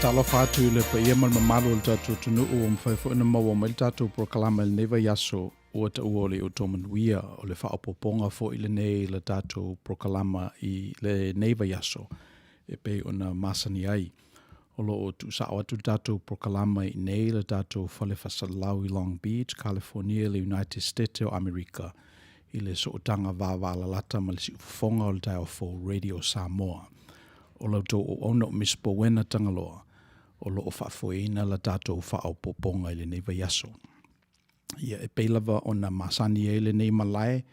talo fatu le pa ia mal mamalu le tatu tunu o mfai na mawa mai tatu proklama le neva yaso o ta o le Outou Manuia o le whaapoponga fo i le nei le tatu proklama i le neva yaso e pe ona masani ai o lo o tu sa o tu tatu proklama i nei le tatu fale fasalau i Long Beach, California, le United States o Amerika i le sootanga vāwala lata ma le si ufonga o le tai o fo Radio Samoa. O lautou o ono Misipouena Tagaloa, o lo o whaafoeina la tātou whaopoponga i le nei vaiaso. Ia e peilava o na masani e le nei malai,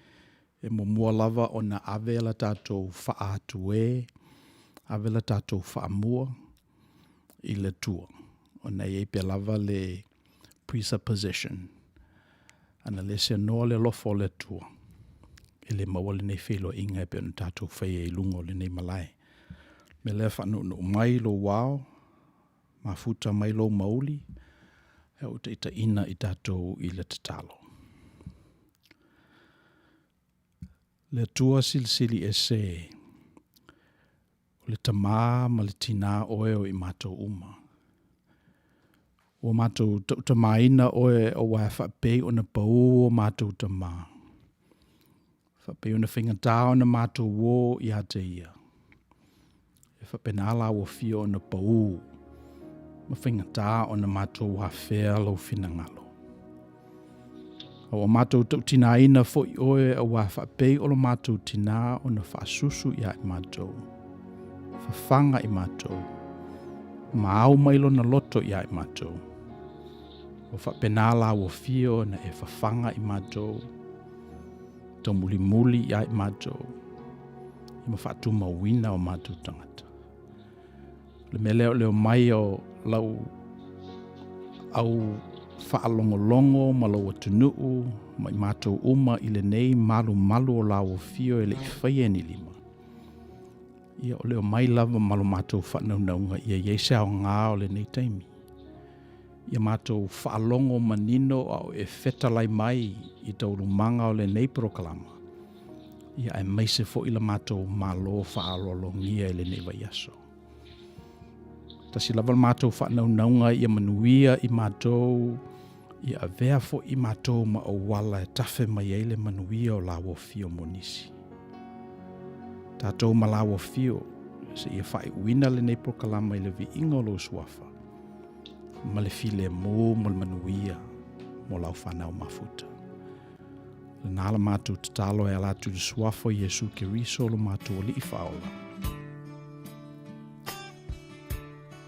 e mua lava o na ave la tātou whaatue, ave la tātou whaamua i le tua. O na e pe lava le presupposition, ana le se noa le lofo le tua, e le mawale nei whelo inga e pe o na tātou whaia i lungo le nei malai. Me le whanu no mai lo wao, mafuta mai lo mauli, e o te ita ina i tātou i le tatalo. Le tua silisili e se, o le tamā ma le tina oe o i mātou uma. O mātou tamaina oe o wai whapei o na pau o mātou tamā. Whapei o na whingatā o na mātou wō i ate ia. Whapenala o fio o na pau, ma whingatā o na mātou hawhea lau whinangalo. O mātou tau tina ina fo i oe a wā whapei o lo mātou tina o na whaasusu ia i mātou. Whawhanga i mātou, ma au mailo na loto ia i mātou. O whapenala o fio na e whawhanga i mātou, tau muli muli ia i mātou, i ma whaatu mawina o mātou tangata. Le me leo mai o lau au whaalongolongo ma lau atunuu ma i mātou uma i le nei malu o lau o fio e le i whaia ni lima. Ia o leo mai lava malu mātou whanaunaunga ia yeise au ngā o le nei taimi. Ia mātou whaalongo manino au e whetalai mai i taurumanga o le nei proklama. Ia e meise fo ila mātou malo whaalolongia i le nei vaiaso. Tasi lava mātou whanaunga i a manuia i mātou, i a vea fo i mātou ma o wala e tafe mai eile manuia o lawo fio monisi. Tātou ma lawo fio, se ia whai uina le nei prokalama i le vi ingo lo suafa. Ma le file mo le manuia, mo lau whanau mafuta. Le nala mātou tatalo e alatu de suafa Yesu ke riso lo mātou li i whaola.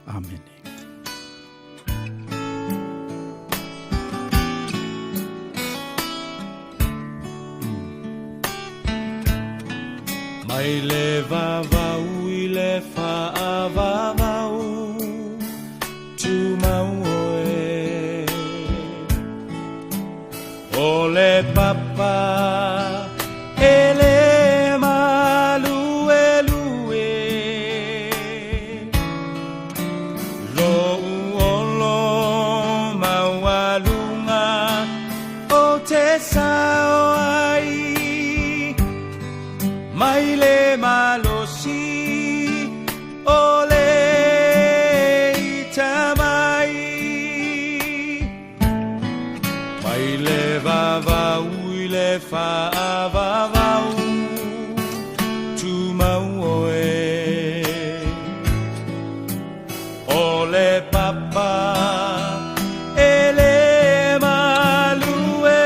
Amen. Mai le vavau i le whaavavau tu mau oe o le papa e le whaavavau tu mau oe o le papa e le malue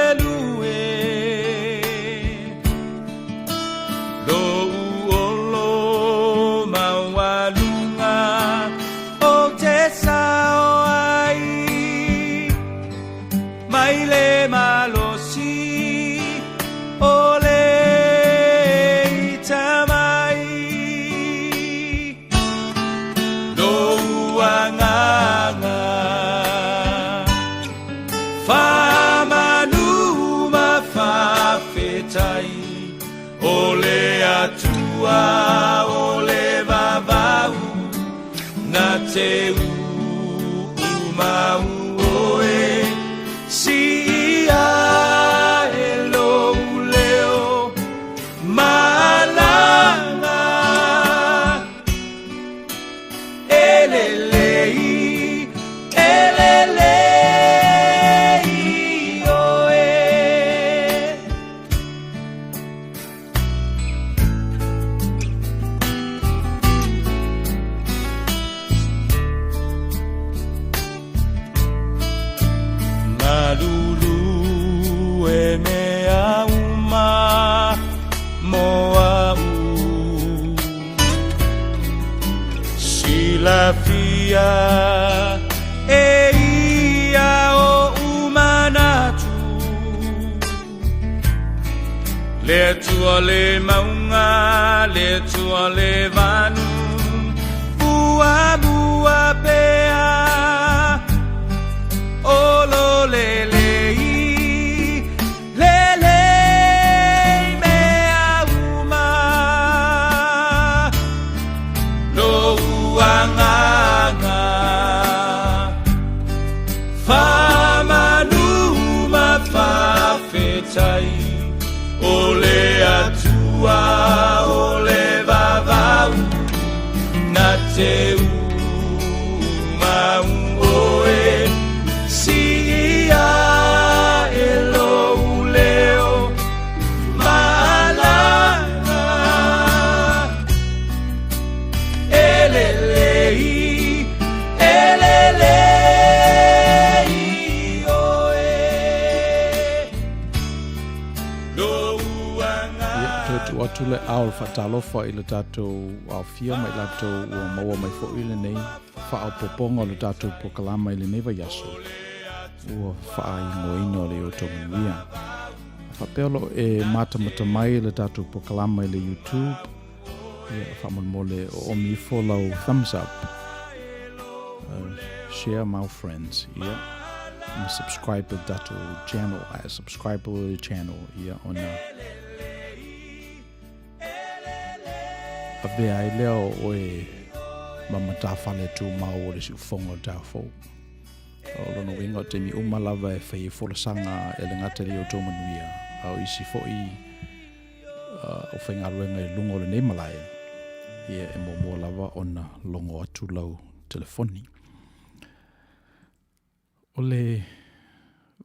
lou olo maualunga o te sao ai mai le malosi atua o le vavau na te umau oe si ia e lou leo malanga e le lei ia e ia o umanatu le tua le maunga le tua le vanu bua bua pea o lole le mea uma no uanganga famanuma fafetai ole atua ole vavau na te uma oe sia elo leo malanga elelei oe no Watu le au whatalofa i le tātou au fia mai tātou ua maua mai fo i le nei wha au poponga le tātou pokalama i le nei vai aso ua wha i ngoina le Outou Manuia whapeolo e matamata mai le tātou pokalama i le YouTube wha mo le o mi follow thumbs up share my friends I'm a subscriber tātou channel subscribe to the channel on a vea I leo o e mamata whale tu mau o le si ufonga tā fō. O lono winga o te mi umalawa e whai wholasanga e le ngata li Outou Manuia. Au isi fo i o whainga ruenga i lungo le nemalai. Ia e mo mua lava o na longo atu lau telefoni. O le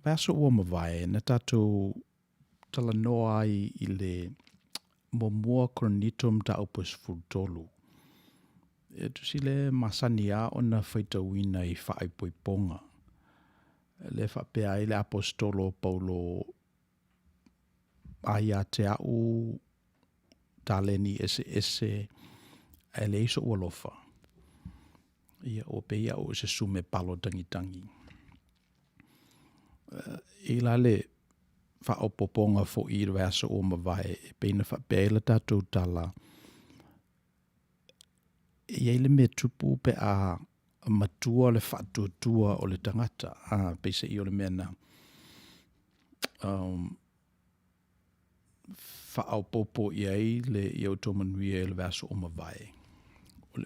vaso ua mawai na tātou tala noa ai i le Momua Chronitum ta opus fultolu. E tusi le masania o na whaitawina i whaaipoiponga. Le whapea i le apostolo Paulo aia te au taleni ese e le iso ualofa. Ia o peia o se sume palo tangitangi. I la le whaopoponga fo i reasa o mawai e peina whapeila tātou tala. I eile me tupu pe a matua le whatuatua o le tangata. Peisa i o le mena. Whaopopo i ei le i Outou Manuia i le reasa o mawai.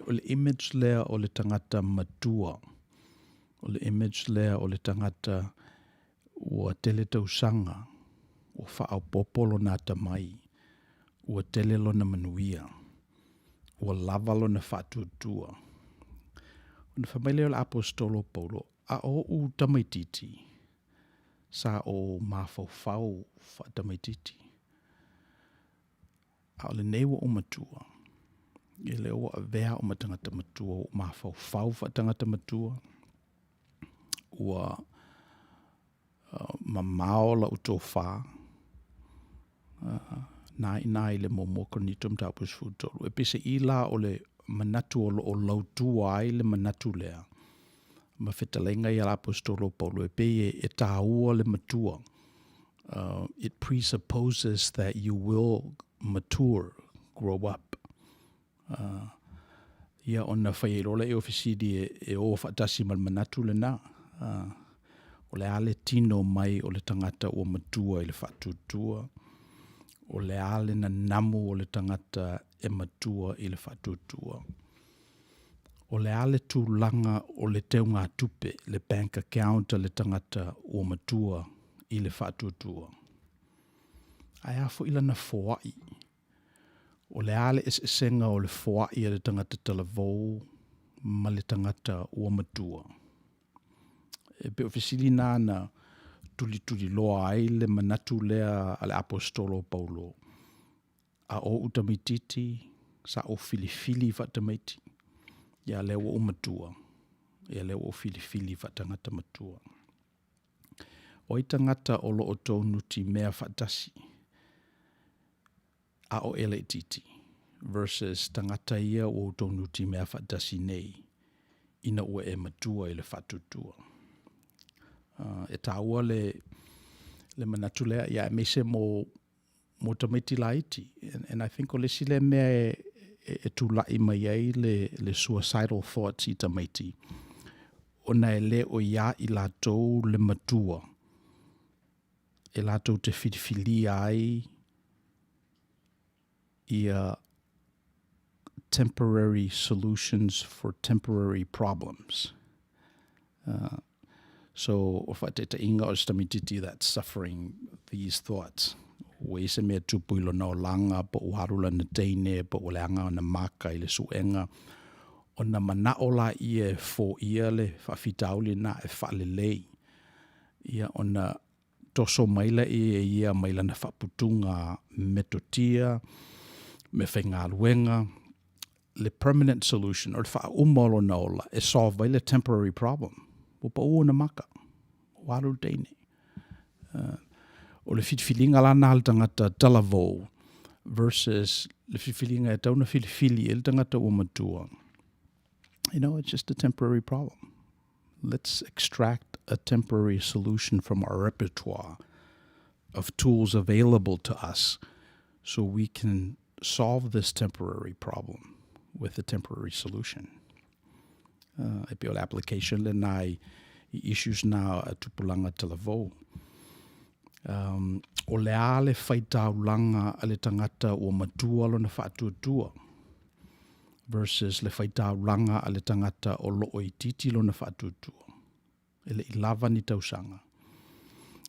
O le image lea o le tangata matua. O le image lea o le tangata ua tele tausanga. O whaopopolo nā tamai, ua telelo na manuia, ua lavalo na whatutua. O na whamaileo la apostolo Paulo, a o u tamaititi, sa o mawhauwhau tamaititi. A o le newa o matua, i le o a vea o matangata matua, o mawhauwhau tangata matua, ua mamao la utofaa, nai le Momua Chronitum ta opus fultolu. E pese i la o le manatu o lautua ai le manatu lea. Ma whetalenga i ala apostolo Paulo e peye e tāua le matua. It presupposes that you will mature, grow up. Ia ona whairole e ofisidi e o whatasi mal manatu le na. O le ale tino mai o le tangata o matua i le whatutua. O le ale na namu o le tangata e matua i le whatutua. O le ale tūlanga o le teunga tupe, le bank account le tangata o matua i le whatutua. Ai afo ila na foai. O le ale esenga o le foai le tangata talavou ma le tangata o matua. E pe ofisili nana tuli loa ai le manatu lea ale apostolo Paulo. A o utamititi sa o filifili fatamaiti. Ia leo o matua. Ia leo o filifili fatangata matua. O i tangata o lo o tonu ti mea fatasi. A o ele titi. Versus tangata ia o tonu ti mea fatasi nei. ina ua e matua i le whatutua. E tāua le manatu lea ia e mese mo tamaiti laiti. And I think o le sile mea e tūlai mai ai le suicidal thoughts i tamaiti. Ona e le o ia i lātou le matua. E lātou te whiwhili ai ia temporary solutions for temporary problems. So, o whaeteta inga o stamititi that's suffering these thoughts. O e se mea tupu ilo na o langa, po o harula na teine, po o leanga na maka i le suenga. O na mana o la ia fo ia le whawhitauli na e whalelei. Ia o na toso maila ia maila na whaputunga metotia, me whainga luenga. Le permanent solution, o le wha umolo na ola, e solve le temporary problem. O pa ua na maka. O haru teine. O le whitwhilinga lana al tangata talavou versus le whitwhilinga e tauna whitwhili e le tangata ua matua. You know, it's just a temporary problem. Let's extract a temporary solution from our repertoire of tools available to us so we can solve this temporary problem with a temporary solution. E pe o le application le nai I issues na a tupulanga talavou. O le ale whaitaulanga a le tangata o matua lo na whaatuatua versus le whaitaulanga a le tangata o loo I titi lo na whaatuatua. E le ilava ni tausanga.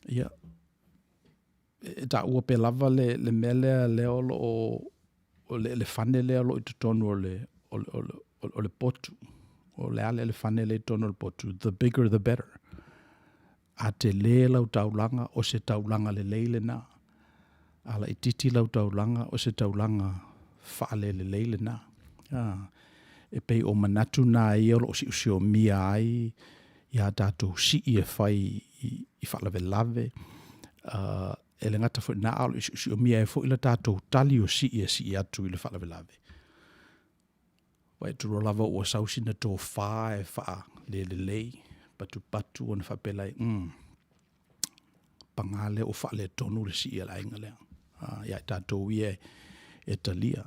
Ia, e ta ua pe lava le mele leo lo o le whane leo lo I tutonu o le potu. O le ale le whane le tono le potu. The bigger the better. A te le lau taulanga o se taulanga le leile na. Ala I titi lau taulanga o se taulanga whaale le leile na. E pei o manatu na I olo o si usio mia ai ia tātou si I e whai I whalawe lave. E le ngata fo na alo I usio mia e fo ila tātou tali o si I atu I le whalawe lave. Wai turo lava ua sausi na tō wha e wha le lei, patu o na whapelai, pangale o wha le tonu le si I la inga lea. Ia tātou ia e talia.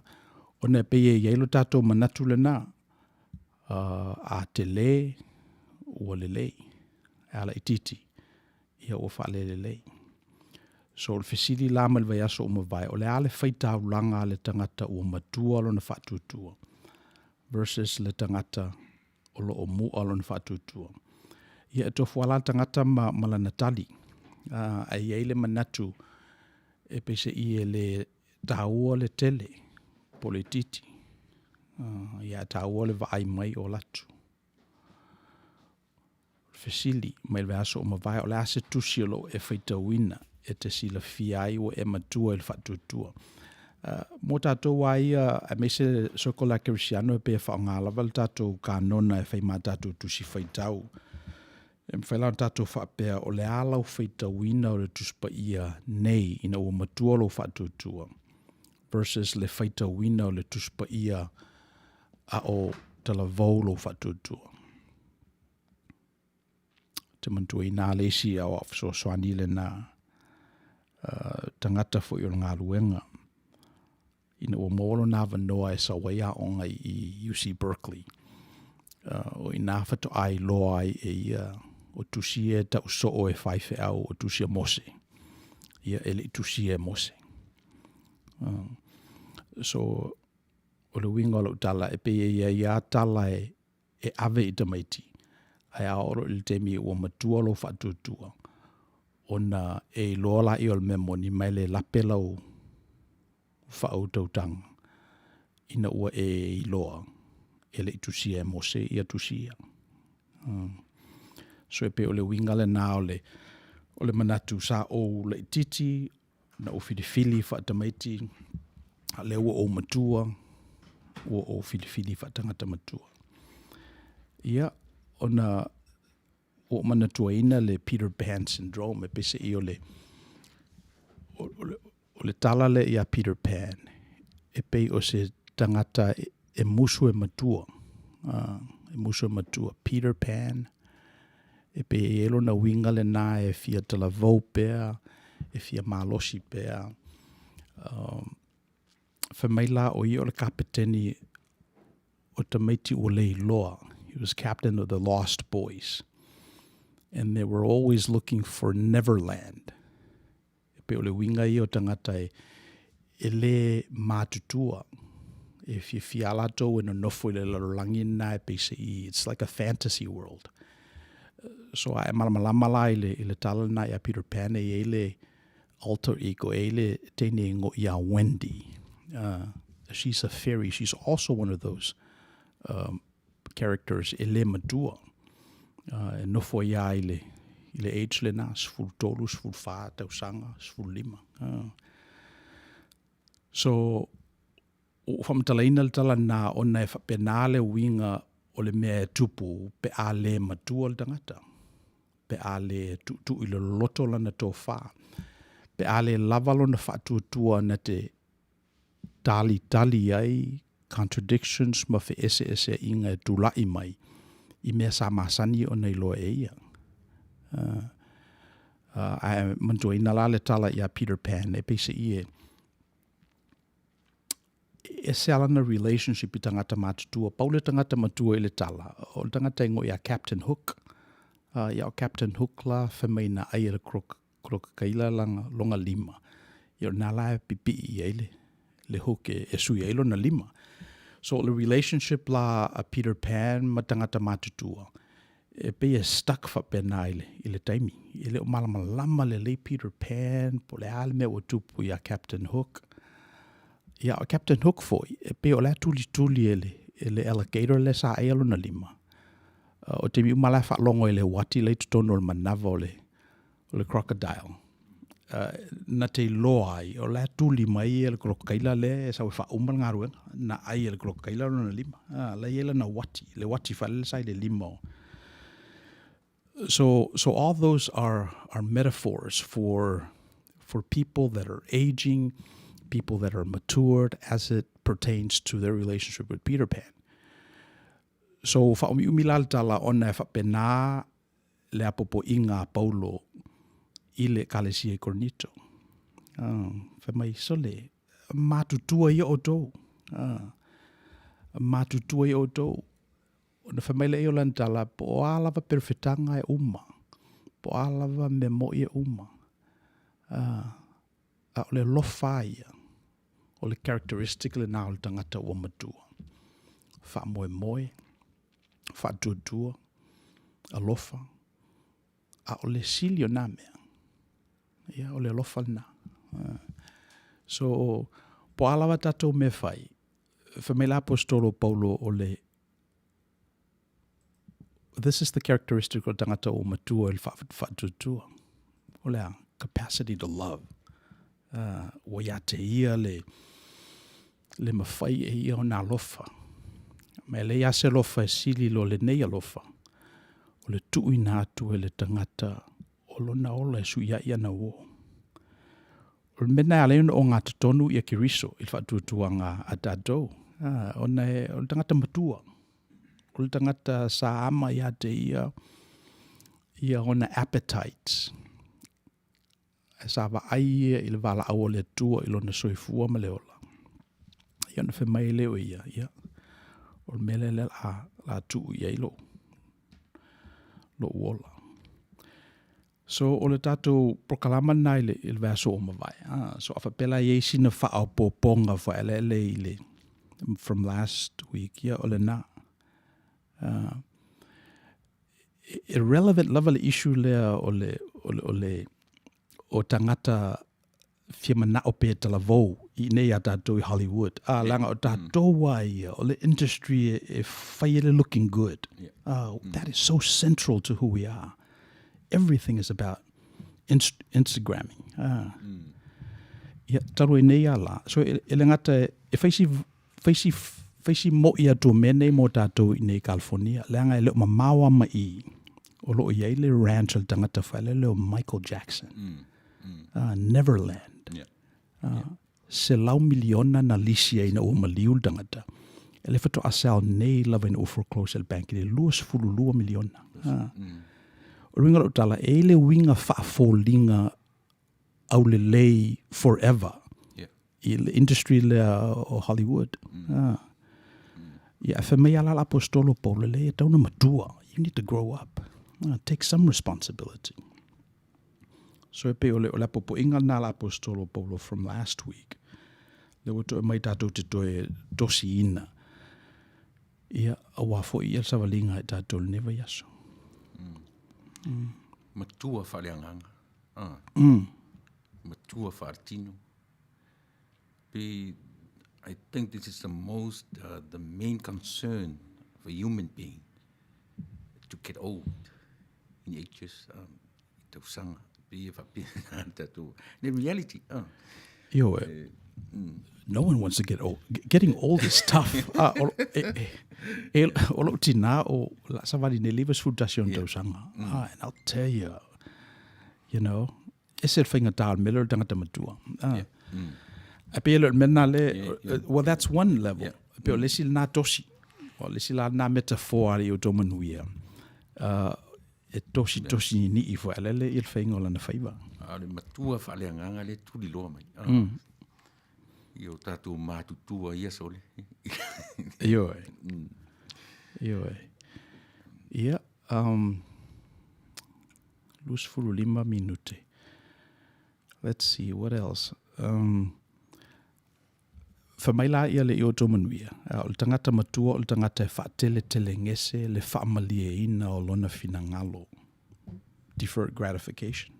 O na peye iailo tātou manatu le na, a te le, ua le lei, ala I titi, ia o wha le lei. So le fesili la malwai aso o mawai, o le ale whaitau langa le tangata ua matua lo na whatutua. Versus le tangata o lo o mua lo na whatutua. Ia e tofu ala tangata malana tali. Ai eile manatu e pese I e le taua le tele po le titi. Ia taua le vaai mai o latu. Fesili mai le aso o mawai o le ase tusi o lo e whaitauina e te sila fiai o e matua e le whatutua. Mo tātou wai a mese sokola kerisiano e pe whaongalawa le tātou kānona e whaima tātou tusi whaitau. E mwhailau tātou whapea o le alau whaitauina o le tuspa ia nei ina ua matua lo whatutua versus le whaitauina o le tuspa ia a o talavou lo whatutua. Te mantua I nā leisi a o afso soani le nā tangata fo I o ngā luenga. Ina ua molo nā wanoa e sawaia onga I UC Berkeley. O I nā whato ai loa ai e ia o tusi e ta uso o e whaife au o tusi e mose. Ia ele I tusi e mose. So, o le winga o lo tala e pe ia tala e ave I tamaiti. Ai aoro il temi ua matua lo whatutua. Ona e loa la I o le memoni mai le lapelau whautautanga ina ua e loa ele I tusia e mose ia tusia. So e pe o le winga le nā o le manatu sa o le titi na o whilifili whaatamaiti le ua o matua ua o whilifili whaatangata matua. Ia ona o manatua ina le Peter Pan syndrome e pese I o le tala le ia Peter Pan e pei o se tangata e musu e matua e muso matua Peter Pan, e pe elo na winga le na e fia tala vau pea, e fia malosi pea. Whamaila o i o le kapiteni o tamaiti o le loa. He was captain of the Lost Boys. And they were always looking for Neverland. E pe o le winga i o tangata e le mātutua. E fia alato e no nofo i le larolangi na e pe se i. It's like a fantasy world. So ai malamalama i le tala na ia Peter Pan e le alter ego e le tene ngo ia Wendy. She's a fairy. She's also one of those characters e le madua. E nofo ia i le age le na sful tolu, sful fa, tau sanga, sful lima. So o whamatalaina le tala na ona e whapena le winga o le mea e tupu pe a le madua le tangata. Pe a le tu i le loto lana tō wha. Pe a le lavalo na whatuatua na te tali ai, contradictions ma fe ese inga e tulai mai. I mea sa masani o nei loa e ia. Mantua ina la le tala ia Peter Pan e peise i e se alana relationship i tangata matutua. Paule tangata matua i le tala. O tangata ingo ia Captain Hook. Ia o Captain Hook la whamaina ai le kroka kaila longa lima. Ia o nala e pipi i eile. Le hook e sui eilo na lima. So the relationship la a Peter Pan ma tangata matutua. E pe e stuck fa pena i le taimi. I le o malamalama le Peter Pan po le ale mea o tupu ia Captain Hook. Ia o Captain Hook foi. E pe o le tuli e le alligator le sa eilo na lima. O te mi umala whaalongo i le wati le tutono o le manava o le crocodile. Na te loa ai, o le tuli mai e le krokaila le, sa we whaumal ngā ruenga, na ai e le krokaila o na lima. Le iela na wati, le wati whale sai le lima. So all those are metaphors for people that are aging, people that are matured as it pertains to their relationship with Peter Pan. So whaumi umilal tala ona e whapena le apopo inga Paulo i le kalesia i Kornito. Whamai sole, mātutua i o tō. Mātutua i o tō. Ona whamai le i o lantala, po alava perfetanga e uma. Po alava me mo i e uma. O le lofa ia. O le characteristic le nā o le tangata o matua. Wha moe. Wha tuatua. A lofa. A o le silio nā mea. Ia, o le lofa na. So, po alawa tatou me whai. Whamela apostolo Paulo o le. This is the characteristic o tangata o matua il whatutua. O le capacity to love. O ia te ia le mawhai e ia o nā lofa. Me le ia se lofa e sili lo le nei lofa. O le tui nā atu e le tangata o lona ola e suia ia na o. O le mena alena o ngā tatonu ia kiriso il whatutua ngā a tātou. O le tangata matua. O le tangata sa ama ia te ia ona appetites. E sa wa ai i le wala au le tua i lona soifua ma le ola. Ia na whemai leo ia. O le mele le la tuu ia i lo uola. So o le tātou prokalama nai le verso o mawai. So a whapela i sina whaau pōponga whaelele i le from last week. Ia o le nā. Irrelevant level issue lea o tangata whiamana o pe tala vau i nei a tātou i Hollywood. Langa o tātou wai o le industry e whaiele looking good. That is so central to who we are. Everything is about Instagramming. Ia taru e nei ala. So e le ngata e whaisi mo ia tō mene mo tātou i nei California. Leanga e leo mamawa ma i. O lo i le ranch al tangata whaile leo Michael Jackson. Neverland. Se lau miliona na lisia ina o maliul tangata. le fato asal nei lava in foreclose le bank le 2 miliona. O ringa o tala le winga whaafolinga au le lei forever. I le industry le o Hollywood. If me ala apostolo Paulo le tauna matua, you need to grow up. Take some responsibility. So pe ole popo inga na la apostolo Paulo from last week. Le wato mai tatou te toe dosi ina. Ia awa fo ia savalinga tatou never yaso. Matua whaleanganga. Matua whaartino. I think this is the main concern of a human being, to get old in ages. Tausanga, in reality. No one wants to get old. Getting old is tough. Olo tina o la savali ne livas fundación tausanga. And I'll tell you, es el whainga tal miller tangata matua. Well, that's one level. Pero lesi na tosi. O lesi la na metaphor i Outou Manuia. E tosi ni i fo alele il whainga o lana whaiva. Ale matua whaleanganga le tuli loa mai. I o tātou mātutua ia sole. Ioe. Ia, lus furu 5 minute. Let's see, what else? Whamaila ia le i Outou Manuia. O le tangata matua, o le tangata e whaatele ngese, le whaamalie ina o lona finangalo. Deferred gratification.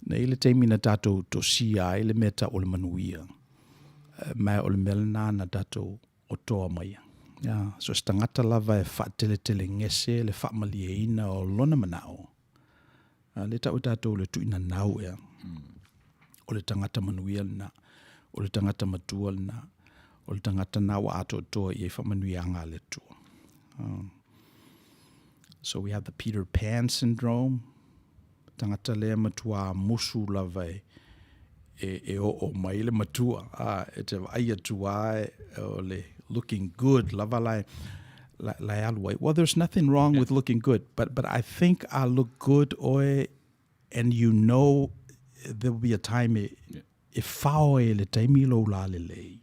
Na ile teimi na tātou to sia ile meta o le manuia. Mai o le melna na tātou o toa maia. So stangata lava e whaatele ngese, le whaamalie ina o lona manao. Le tau tātou le tuina nau ea. O le tangata manuia na. O le tangata matua na, o le tangata nawa ato toa i e whamanuianga le tua. So we have the Peter Pan syndrome. Tangata lea matua musu lava e o mai le matua. E te aia tua o le looking good lava lai alwai. Well, there's nothing wrong with looking good, but I think I look good oe, and there'll be a time if le taimi lo la le,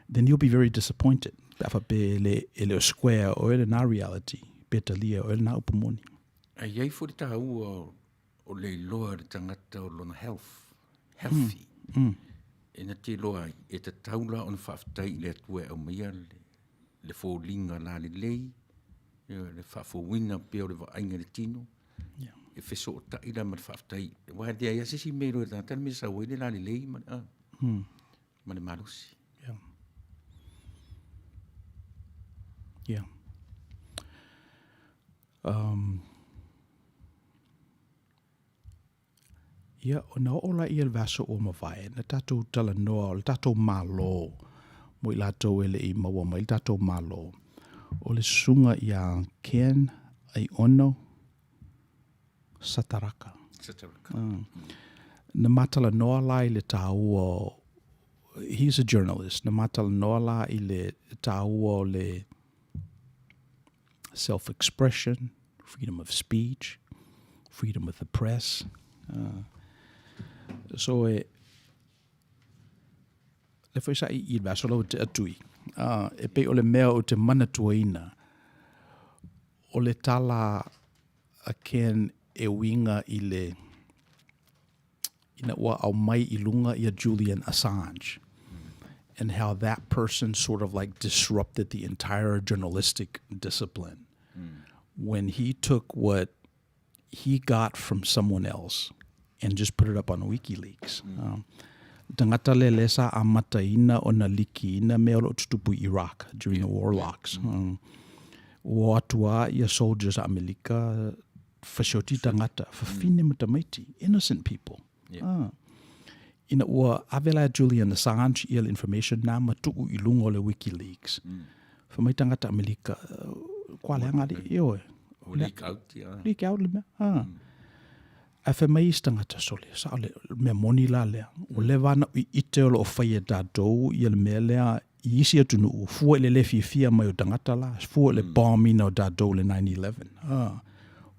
then you'll be very disappointed. Afa pe le square o ele na reality, beta lia o ele na upamoni. Ai ai fo ta o le loa le tangata o lona healthy. E na te loa e te taula on whaftai le atua au mea le fōlinga la le lei, le whafowina peo le wainga le tino. E feso o taila ma whaftai. Wa dea ia sisi meiro e tātana me sa wele la le lei ma le malusi. Yeah. O na ola i el vaso o mawai, na tātou tala noa, o le tātou malo, mo i lātou ele i maua mai, tātou malo. O le sunga i a Ken, ai ono, Sataraka. Na matala noa la i le tāua, he's a journalist, na matala noa la i le tāua o le self-expression, freedom of speech, freedom of the press. So le foi sa i vaso lo te atui. E pe o le mea o te manatuaina, o le tala a Ken e winga i le ina ua au mai i lunga i a Julian Assange, and how that person sort of like disrupted the entire journalistic discipline when he took what he got from someone else and just put it up on WikiLeaks. Tangata le lesa amata ina o na liki ina mea o tutupu Iraq during the warlocks. O atua ia soldiers Amerika fashoti tangata, fafine matamaiti, innocent people. Ina ua avela Julian Assange ia le information na matuku i lunga o le WikiLeaks. Famai tangata Amerika, kwa le angari, ioe. Leak out, Leak out le mea. A famai tangata sole, sa le mea moni la lea. O le vana i ite o lo whaia tātou, ia le mea lea I isi atu nuu, fua le le fia mai o tangata la, fua le bombing o tātou le 9/11.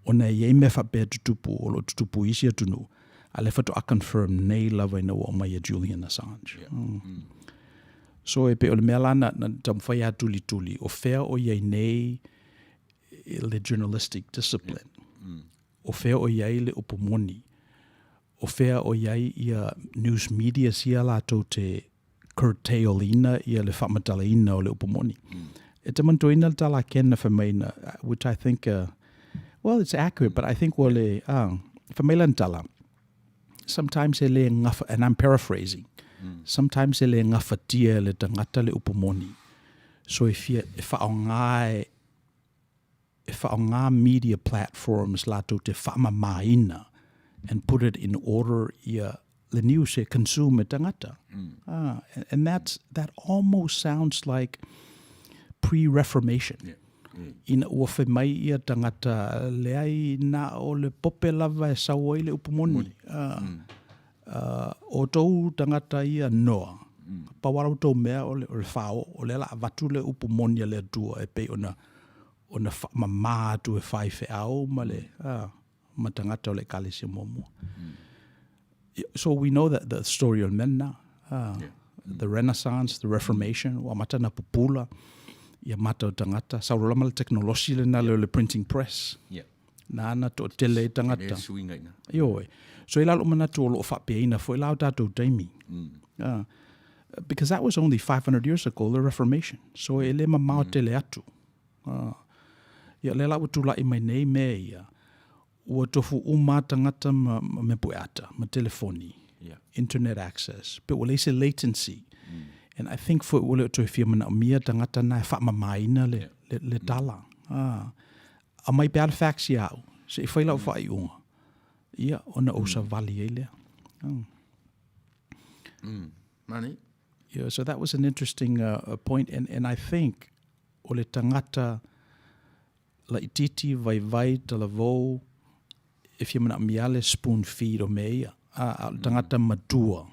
Ona iei me whapea tutupu, o lo tutupu isi atu nuu, a le whato a confirm nei lava ina o mai a Julian Assange. So e pe o le mea lana na tamwhai a tuli, o whea o iei nei le journalistic discipline, o whea o iei le upomoni, o whea o iei ia news media sia lātou te curtail ina ia le whamatala ina o le upomoni. E te manto ina tala kena whamaina, which I think, well, it's accurate, but I think wale, whamaila tala, sometimes e le ngafa, and I'm paraphrasing, sometimes e le ngafa tia le tangata le upomoni. So if e whaonga media platforms lātou te whamamaina and put it in order ia the news e consume tangata. And that almost sounds like pre-Reformation. Ina ua whemai ia tangata leai na o le pope lava e saua i le upomoni. O tau tangata ia noa. Pawara tau mea o le whao, o le la vatu le upomoni le tua e pe ona mamā tu e whai au ma le ma tangata o le kalisi momo. So we know that the story of men now, the Renaissance, the Reformation, wa mata na pupula, ia mata o tangata, saurolama le teknolosi le na le printing press. Na ana to tele tangata. Ioi. So ila lo mana tu o lo whapeina fo ila o tātou taimi. Because that was only 500 years ago, the Reformation. So ele mamao tele atu. Ia le la utu la i mai nei mea ia. Ua tofu uma tangata me pueata, ma telefoni, internet access, pe ua leise latency. And I think for ule to fia mana mia tangata na e whamamaina le tala. A mai pe fax iau, se i whaila o whai unga. Ia, ona osa vali e lea. Mani? Yeah, so that was an interesting point. And I think ole tangata la ititi vai talavou, if you mana miale spoon feed o mea, tangata matua,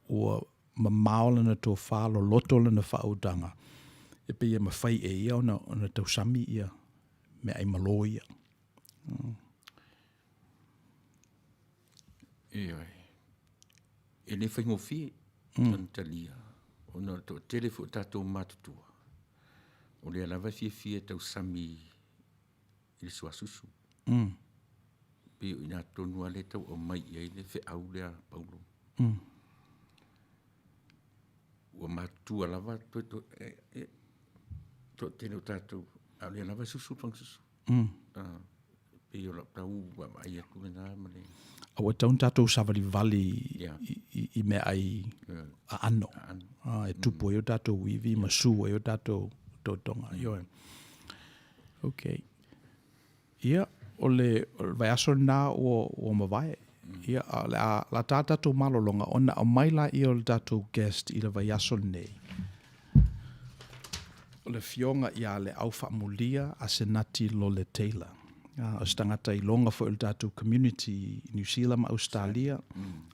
o mamaola na tō whalo, lotola na whautanga, e pe ia mawhai e ia ona tausami ia, me ai malo ia. E le whaingofi, talia, ona tō telefo tātou matutua, o le alawa fia tausami i le suasusu. Pe ina tonu ale tau o mai ai le fe au lea paulo. Ua matua lava to tene o tātou au lea lava susu pang susu. Pe o la tau wa ai aku mena male. Awa taun tātou savali vali i me ai a ano. E tupo e o tātou wivi, masu e o tātou tonga. Okay. Ia. O le vai aso na o mawai. Ia la tātou malolonga ona o maila i o le tātou guest i le vai aso nei. O le fionga ia le au whaamulia Asenati Lole Taylor. O stangata i longa fo il tātou community New Zealand ma Australia.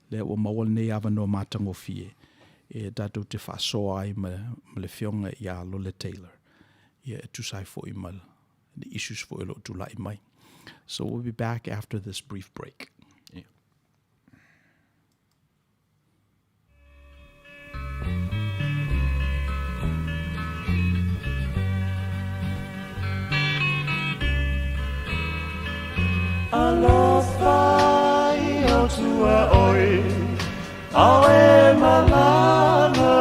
Le o mawal nei avano matango fie. E tātou te whaasoa ai ma le fionga ia Lole Taylor. Ia e tusai fo i mal. The issues fo ilo tula i mai. So we'll be back after this brief break. Alofa i otua oi, awe malana.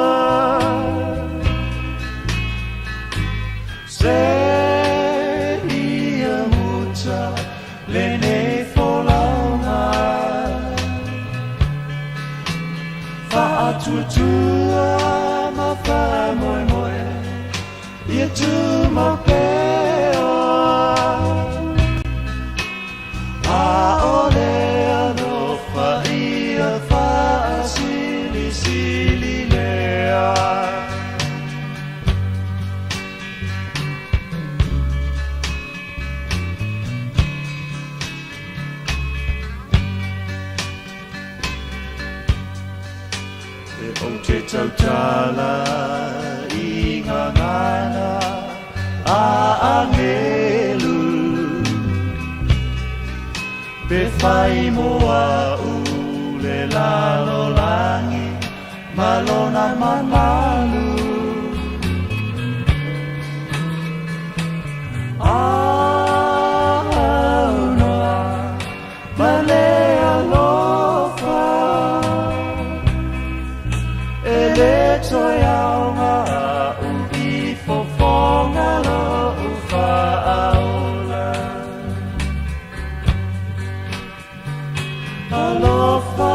Lene folaunga Fa'atutua ma whamoe moe Ia tu ma peo A ole ano whaia whaasili sili lea te tautala I ngā ngana a angelu Pe whai moa u le lalo langi Malona manalu Aonoa Male alofa Ele toiaunga Ubi fofonga lo ufa aula Alofa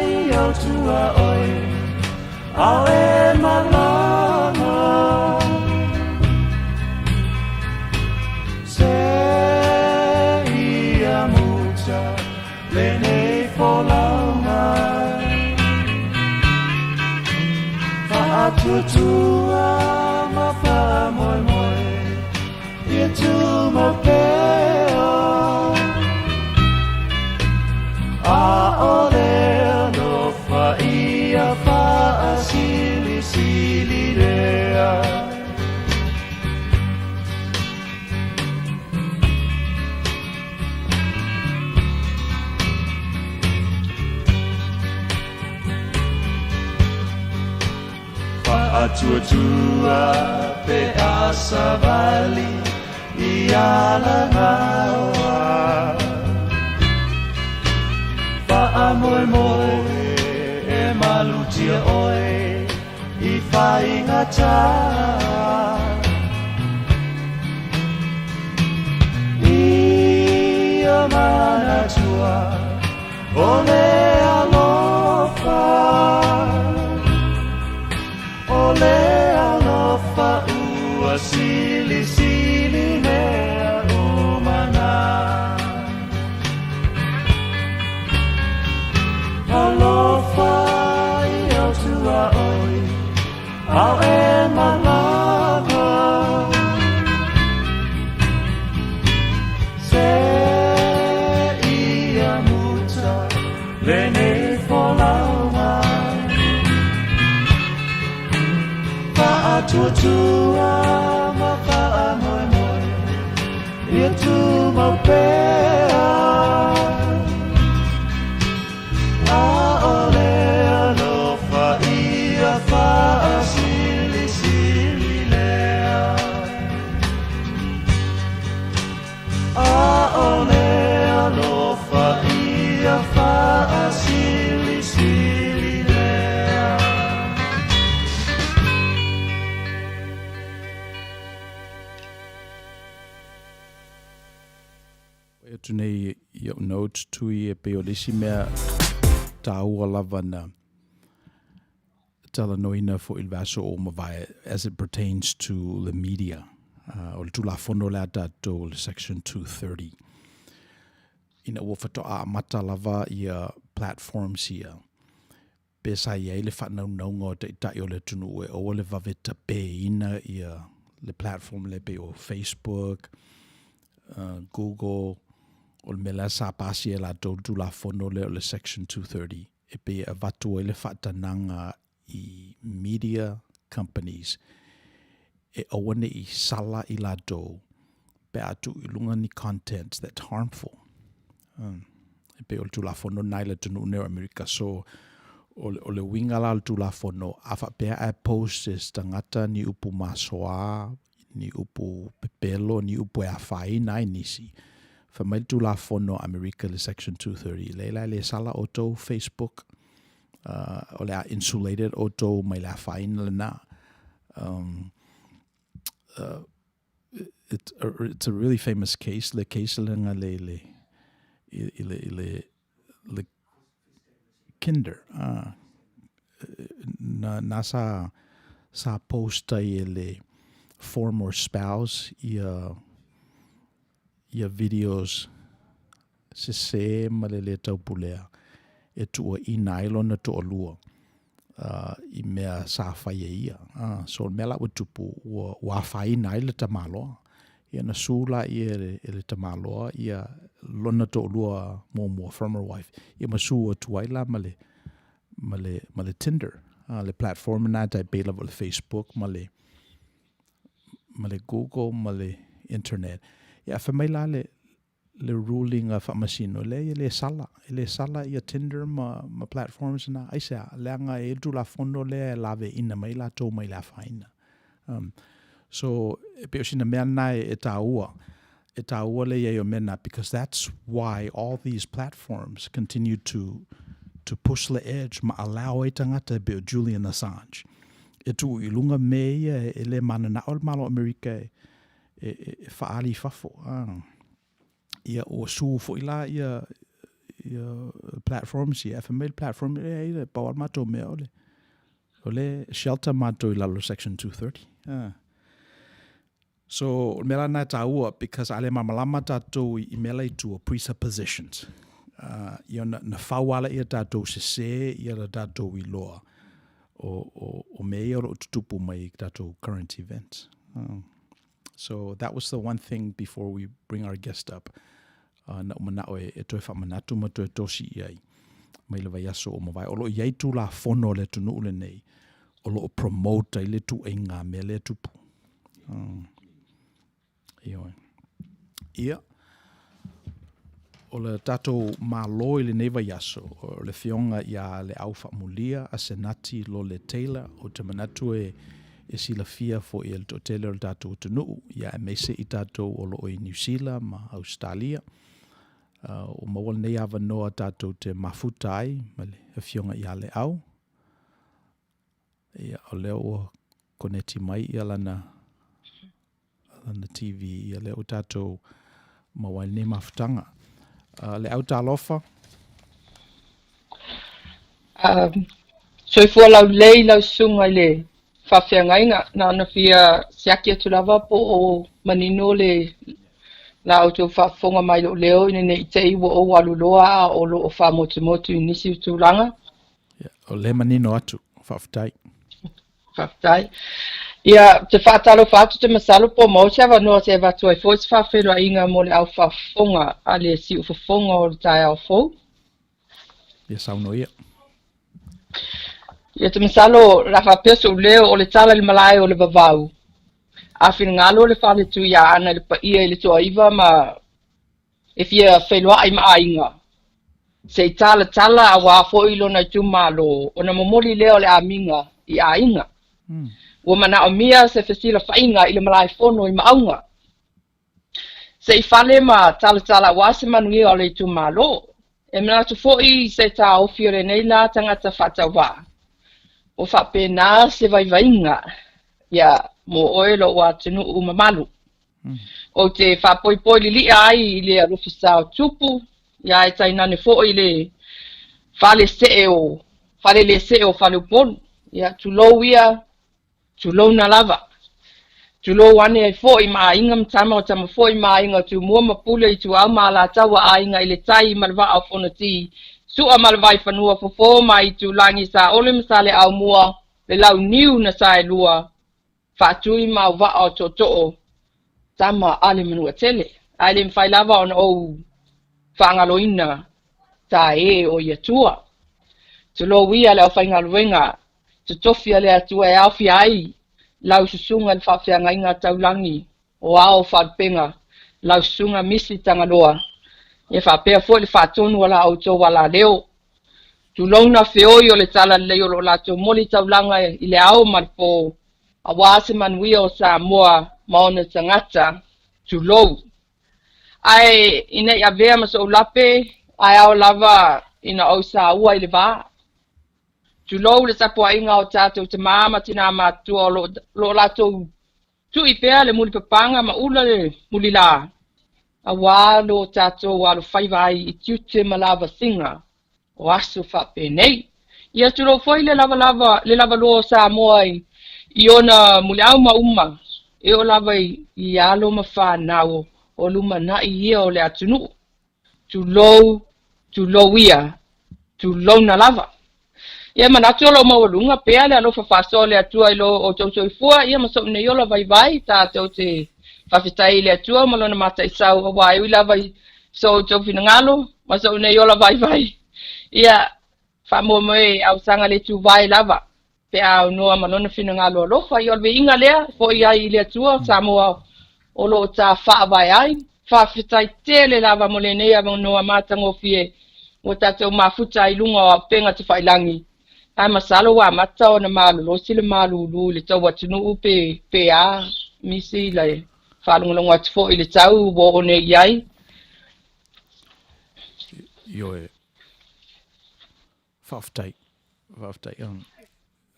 I autua oi Au e malanga Se ia muta Lene folaunga Fa'atutua ma fa moi moi Ia tu ma peo A ole no fa ia fa asili sili rea Fa'atua pe asa vali ia la ngawa Fa'amoe moe e malutia oe I whaingata Ia manatua ole alofa Ole alofa ua sili sili mea umana Alofa I autua oi Au e malanga Se ia muta Lene folaunga Fa'atutua ma fa'a moe moe Ia tu mau pea Aole alofa ia fa'a sili sili lea Aole alofa ia fa'a sili sili lea E tunei I notes tui e pe o lisi mea Tāua lava na talanoina fo il vaso o mawai as it pertains to the media. O le tulafono le atatou le section 230. Ina ua fatoa mata lava ia platforms ia. Pesa ia le whanaunga o te itai o le tunu e o le vaveta pe ina ia le platform le pe o Facebook, Google, o le mela sa pasi e la tolu la fono le o le section 230 e pe a vatu e le whatananga I media companies e awane I sala I la do pe atu I lunga ni content that's harmful e pe o le tula fono nai le tunu neo Amerika so o le winga la le tula fono afa pe a posts tangata ni upu masoa ni upu pepelo ni upu e awhai nai nisi fa mai tula fono Amerika le section 230 le sala auto Facebook o le insulated auto mai la faina le na it's a really famous case le case lenga le kinder na sa posta le former spouse ia videos se malele tau pulea e tua I nylon to lua I mea sa faia ia so mea la tupu wa fai naile tamalo ia na sula ia le tamalo ia lona to lua mo from her wife ia masu tuaila male Tinder le platform na tai pe le Facebook ma le Google ma le internet ya fa mai la le ruling fa masino le sala ia Tinder ma platforms na ai sa langa e tu la fondo le lave ina mai la to mai la faina so pe sina mena e taua le yo mena because that's why all these platforms continue to push the edge ma allow e tangata be Julian Assange e tu ilunga me e le mana na ol malo America e faali fafo ia o su fo ila ia platforms ia FML platform e power mato me ole shelter mato ila lo section 230 so mela na taua because ale mamalama tato I mela to presuppositions ia na fawala ia tato se ia tato I loa o me o tutupu mai tato current events so that was the one thing before we bring our guest up na manao e toi fa manatu ma toi tosi ai mai le vai aso o mavai o lo iai tu la fono le tunu le nei o lo promote ile tu e ngā me le tupu ia o le tato malo ile nei vai aso o le fionga ia le au fa mulia Asenati Lole Taylor o te manatu e sila fia fo I el totele o tato tunu ia e mese I tato o lo I New Zealand ma Australia o mawal nei ava noa tato te mafuta ai ma le fionga ia le au ia o leo o koneti mai ia lana TV ia leo tato mawal nei mafutanga le au talofa so I fua lau lei lau sunga le whawhiangainga na ana fia siakia tulava po o manino le la auto whafonga mai lo leo ina nei te iwa o waluloa o lo o whamotumotu nisi utulanga. O le manino atu, whawhitai. Whawhitai. Ia, te whaatalo whaatu te masalo po mo se awa noa se watu ai fo se whawhera inga mo le au whafonga a le si ufafonga o le tai au fo. Ia sauno ia. Ia te masalo rafa peso leo o le tala le malai o le vavau. A fin ngalo le whale tu ia ana le pa ia le toa iwa ma e fia whelua ai maa inga. Se tala a wafo ilo na tumalo o na momoli leo le aminga I a inga. Ua mana o mia se fesila whainga I le malai fono I maunga. Se I whale ma tala wase manuia o le tumalo. E mana tu foi se ta o fiore nei la tangata whatawa. O whapena se vaivainga. Ia mo oelo wa tenu umamalu. O te whapoipoi li ai le arufisa o tupu. Ia e tainane foi le whale seo. Whale le seo whale uponu. Ia tulou ia. Tulou na lava. Tulou ane ai foi maa inga mtama o tama foi maa inga tu mua mapule I tu au maa la tawa a inga I le tai malwa au fonati. Sua malwai whanua fofo mai tu langi sa ole masale au mua. Le lau niu na sae lua. Whaatui mau wa o toto tama ale manua tele. Ale mwhai lava on o whangaloina ta e o iatua. Tulo wia leo whaingaloinga. Tutofia le atua e awhi ai. Lau susunga le whawhianga inga taulangi. O ao whapenga. Lau susunga misi Tagaloa. E whapea fo le whaatonu wala auto wala leo. Tulona feoi o le tala leo lo lato moli taulanga I le ao marpo. A wase manuia o Samoa maona tangata tulou. Ai ina ia vea maso ulape ai au lava ina o Saua I le va. Tulou le sapo inga o tato te mama tina matua lo lato tu I pea le muli papanga ma ula le muli la. A walo tato walo whaivai I tiute malava singa o asu whape nei. Ia tulou foi le lava lo Samoa I ona muliau mauma, e o lava I alo mawhanau, o luma na ia o le atunu. Tulou ia, tulou na lava. Ia manatu lo mawalunga, pea le alofa whaso le atua ilo o tauto ifua, ia maso ne yola vai, ta tau te whawhitai le atua, malona mata isau, wa iwi lava so tau finangalo, maso ne yola vai. Ia, whamoe au sanga le tu vai lava. pe a no malona fina ngalo lo fa yo ve inga lea fo ia ile tua Samoa o lo ta fa vai ai fa fitai tele lava molene ia no mata ngofie o tatou mafuta i lunga o penga te whailangi. Ai masalo wa mata o na malu, lo sile malu lu le tau watunu pe a misi le whalungalong watufo i le tau wo o ne iai. Yo e whaftai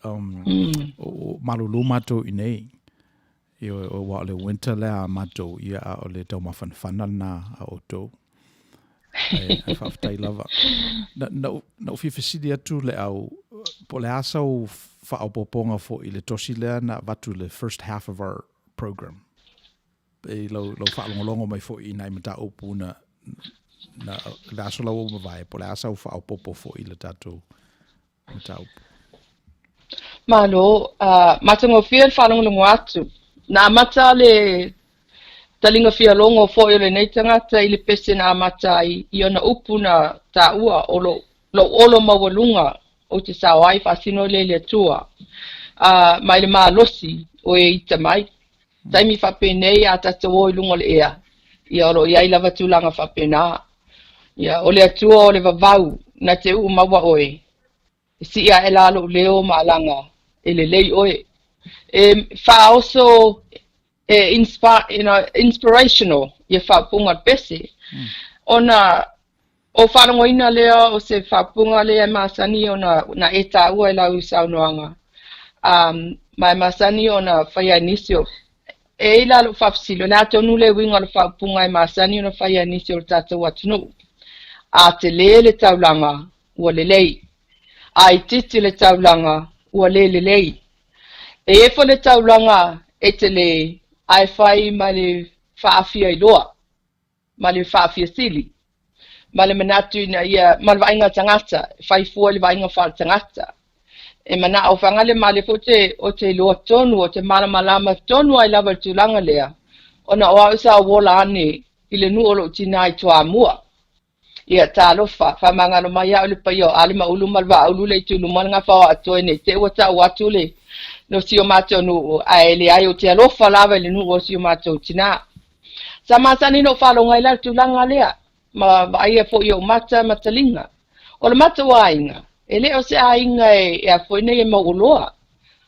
o malulu mato i nei yo o wa le winter le a mato ia o le tau mawhanwhana na a Outou ai whaftai lava na ufi fisidi atu le au po le asau whaopoponga fo i le tosi lea na watu le first half of our program e lo whaalongolongo mai fo i nai mata upu na le aso lau o mawai po le asau whaopopo fo i le tatou mata upu. Malo, matango fia whalongolongo atu. Na mata le talinga fia longo fo i le nei tangata i le pese na mata i ona upu na ta ua olo mawalunga o te sawai fasino le tua. Mai le malosi o e ita mai. Taimi whapenei a tata o i lunga le ea. Ia olo ia i lava tūlanga whapena. Ia o le atua o le vavau na te u maua oe. Si ia e lalo leo maalanga e le lei oe. Fa also inspirational ia whapunga pese. Ona o whanongoina lea o se whapunga lea masani ona na e tā ua e lau i saunoanga. Mai masani ona whaia nisio. E lalo whapsilo, nā tonu le winga le whapunga e masani ona whaia nisio tātou atunu. A te le taulanga ua le lei. Ai titi le taulanga ua le lei. E efo le taulanga e te le ai whai ma le whaafia i loa. Ma le whaafia sili. Ma le manatu ina ia, ma le vainga tangata. Whai fua le vainga wha tangata. E mana o whangale ma le fote o te loa tonu, o te malamalama tonu ai lava tūlanga lea. Ona o au sa wola ane i le nuolo tina i toa mua. Ia talofa famangalo mai au le paio ale maulu malva au le tulu manga fa atoe ne te wata watu le no sio mato no ai le ai o te alofa lava le no sio mato tina sama sani no falo ngai la tulanga lea ma vai fo yo mata matalinga o le mata wainga ele o se ainga e a foi ne mauloa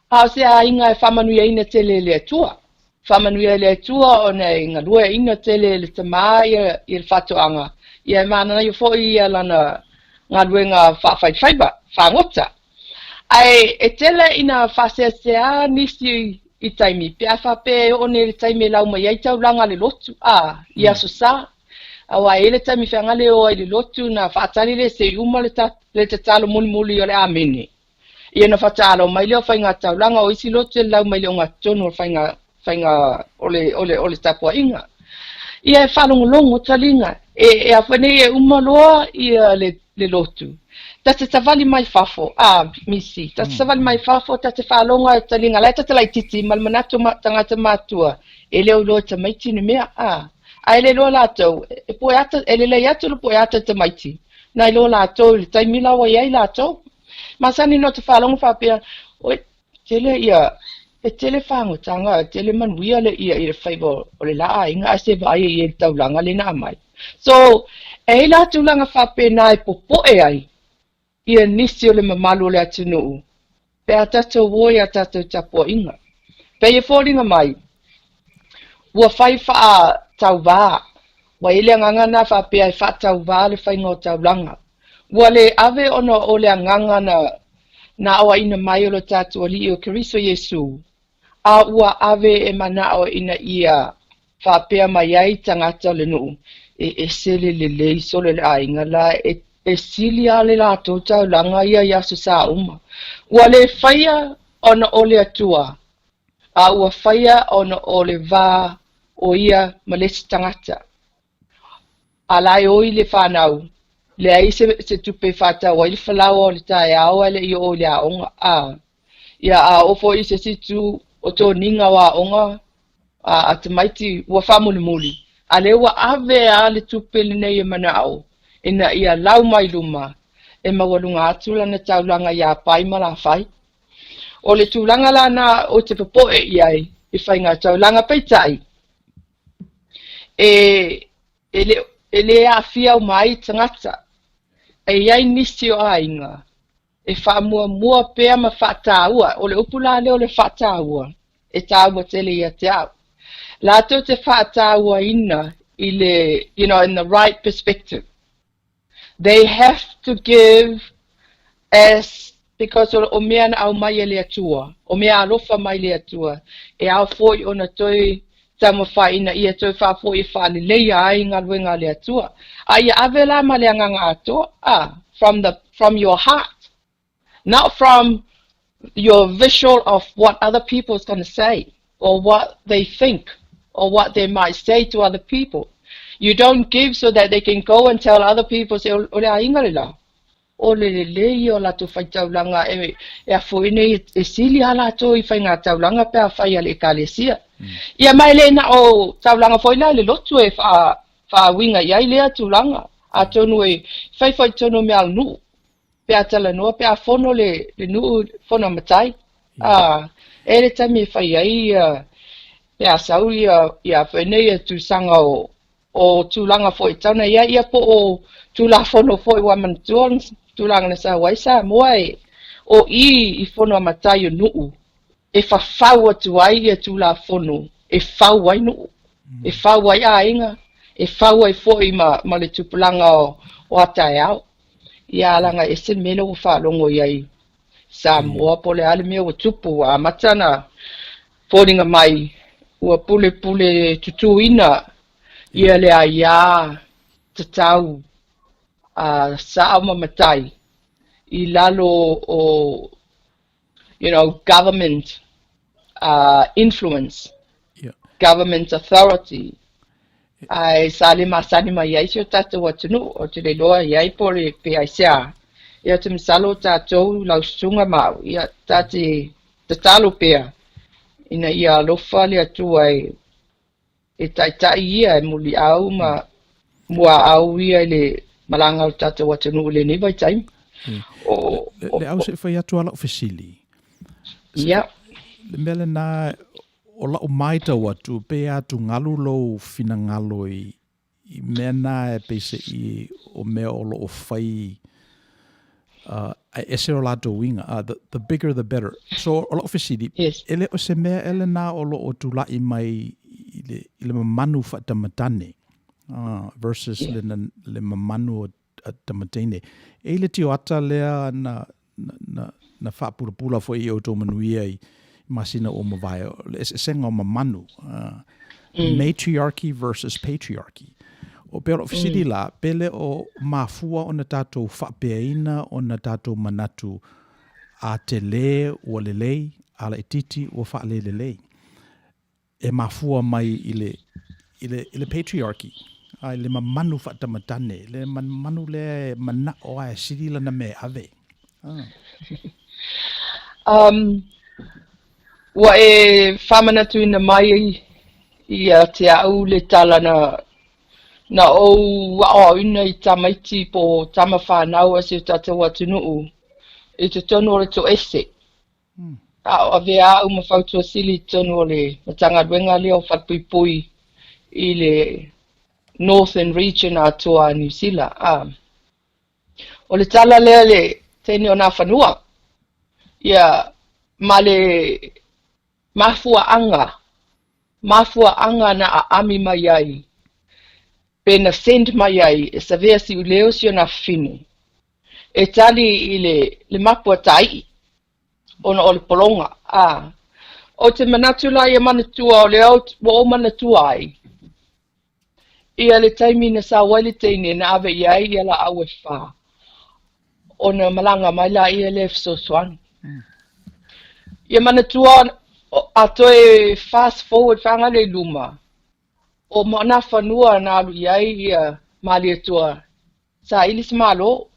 a se ainga e famanuia ina tele le tua famanuia le tua ona inga lua ina tele le tamai il fatoanga ia mana yo foi ia lana ngaduenga fa fiber fa ngota ai etele ina fase sea nisi i taimi pe fa pe one taimi la uma ia taulanga le lotu ia sosa awa ele taimi fanga le o le lotu na fa tali le se uma le talo muli ole amini ia na fa talo mai le fa nga taulanga o isi lotu la uma le nga tono fa nga ole tapua inga ia fa longo talinga e a fane e umaloa ia le lotu. Tata tavali mai fafo, misi. Tata tavali mai fafo, tata whalonga talinga. Lai tata lai titi, malmanato tangata matua. E leo loa ta maiti ni mea, ai le loa lato. E poe ata, e le lei atu lo poe ata ta maiti. Nai loa lato, le taimila wa iai lato. Masani no te whalonga whapea, oe, tele ia, e tele whangotanga, tele manuia le ia i le whaibo o le laa inga ase vai i e taulanga le na mai. So, e la tulanga whapena e popoe ai, ia nisi o le mamalu le atunuu. Pe a tatou woi a tatou tapo inga. Pe e fōringa mai, ua whai wha tau wā, wa ele angangana whapea e wha tau wā le whaingo taulanga. Ua le ave ono o le angangana na awa ina mai o le tatou ali o Keriso Yesu. A ua ave e mana o ina ia whapea mai ai tangata le nuu. E sele le sole le ainga la e silia le la tota langa ia su sa uma. Ua le whaia ona ole atua. A ua whaia ona ole va o ia malesi tangata. A lai oi le whanau. Le ai se tupe whata wa ili whalau o le tae awa le i o le aonga. Ia a ofo i se situ o tō ninga wa aonga. A te maiti ua whamuli muli. Ale ua ave a le tupele nei e manao, ina ia lau mai luma, e mawalunga atula na taulanga ia pai ma la fai. O le tūlanga lana o te papoe iai, I whainga taulanga peitai. E le a fia o mai tangata. E iai nisi o ainga. E wha pea ma whātāua. O le upula leo le whātāua. E tāua tele ia te au. Lato te whātāua ina, I le, in the right perspective. They have to give as, because o mea na au mai le atua, o mea alofa mai le atua, e au foi o na toi tama whaina ia toi wha foi whale leia ai ngā luenga le atua. A ia avela ma le anganga atua, from your heart, not from your visual of what other people is going to say, or what they think, or what they might say to other people. You don't give so that they can go and tell other people, say, ole a inga le la. Ole le o la tu whai taulanga e a fuine e sili ala to I whai ngā taulanga pe a whai ale kalesia. Ia mai le na o taulanga foi la le lotu e wha winga iai lea tulanga. A tonu e whai tonu me al nu. Pe a tala noa pe a fono le nu fono matai. E le tami whai ai pe a sau ia whene ia tu sanga o tulanga foi tauna ia po o tula fono foi wa mantuans. Tulanga na sa waisa moai o I fono matai o nuu e whawhau atu ai ia tula fono e whau ai nuu e whau ai a inga e whau ai foi ma le tupulanga o atai au ia langa e sen mele o whalongo iai sa moa pole ale mea o tupu a matana poringa mai ua pule tutu ina ia le a ia tatau sa matai I lalo o government influence, government authority. Ai salima iai sio tatu watunu o te loa iai pole pe aisia. Ia te misalo tatou lau sunga mau ia tati tatalo pea ina ia lofa le atu ai e taitai ia e muli au ma mua au ia le malanga o tata watanu le ni vai time. Le au se whai atu ala o fesili. Ia. Le mele na o la o maita watu pe atu ngalu lo fina ngalo I mea na e pese I o mea o lo o whai ese o lato winga. The bigger the better. So o la o fesili. Yes. Ele o se mea ele na o lo o tula I mai le mamanu whatamatane. Versus le mamanu o tamatene. E le tio ata lea na whapurapula fo I Outou Manuia I masina o mawai. Le senga o mamanu. Matriarchy versus patriarchy. O pero fisidi la, pele o mafua o na tātou whapeaina o na tātou manatu a te le o le lei, ala e titi o whaale le lei. E mafua mai I le patriarchy. Ai le mamanu whatamatane, le manu le mana o ai sirila na me ave. Wa e whamanatu ina mai ia te au le tala na o wa o ina I tamaiti po tama whanau a se tata watunuu I te tonu o le to ese. A vea au mawhautua sili tonu o le matanga ruenga leo whatpuipui I le Northern region atua New Zealand. O le tala lea le tene o nā whanua. Ia ma le mafua anga na a ami mai ai. Pe na send mai ai e sa vea si uleo si o na finu. E tali I le mapua tai. Ona o le polonga. O te manatu la ia manatua o le au o manatua ai. Ia le taimi na sa wale teine na ave iai ia la awe wha. O na malanga mai la ia le fsoswan. Ia manatua a toe fast forward whanga le luma. O mana whanua na alu iai ia mali atua. Sa ilis malo.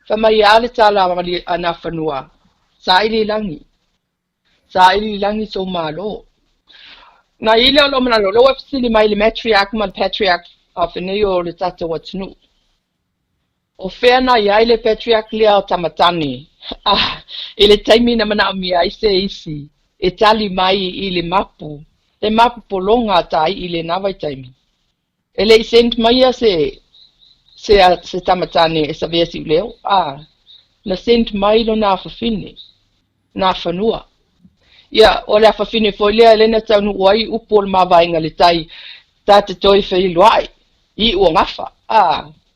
Whamai ale tala mali ana whanua. Sa ili langi. Sa ili langi so malo. Na ile o lomana lo wafsili mai le matriarch ma le patriarch a whenei le tata watunu. O whea na iai le patriarch lea o tamatani, I le taimi na mana mia i se isi. E tali mai i le mapu. Le mapu polonga tai i le nawa taimi. E le sent mai a se tamatane e sa vea si leo. Na sent mai lo na fafine. Na fanua. Ia, o le afafine foi lea elena taunu uai upo le mawainga le tai tate toi fei luai. I ua ngafa.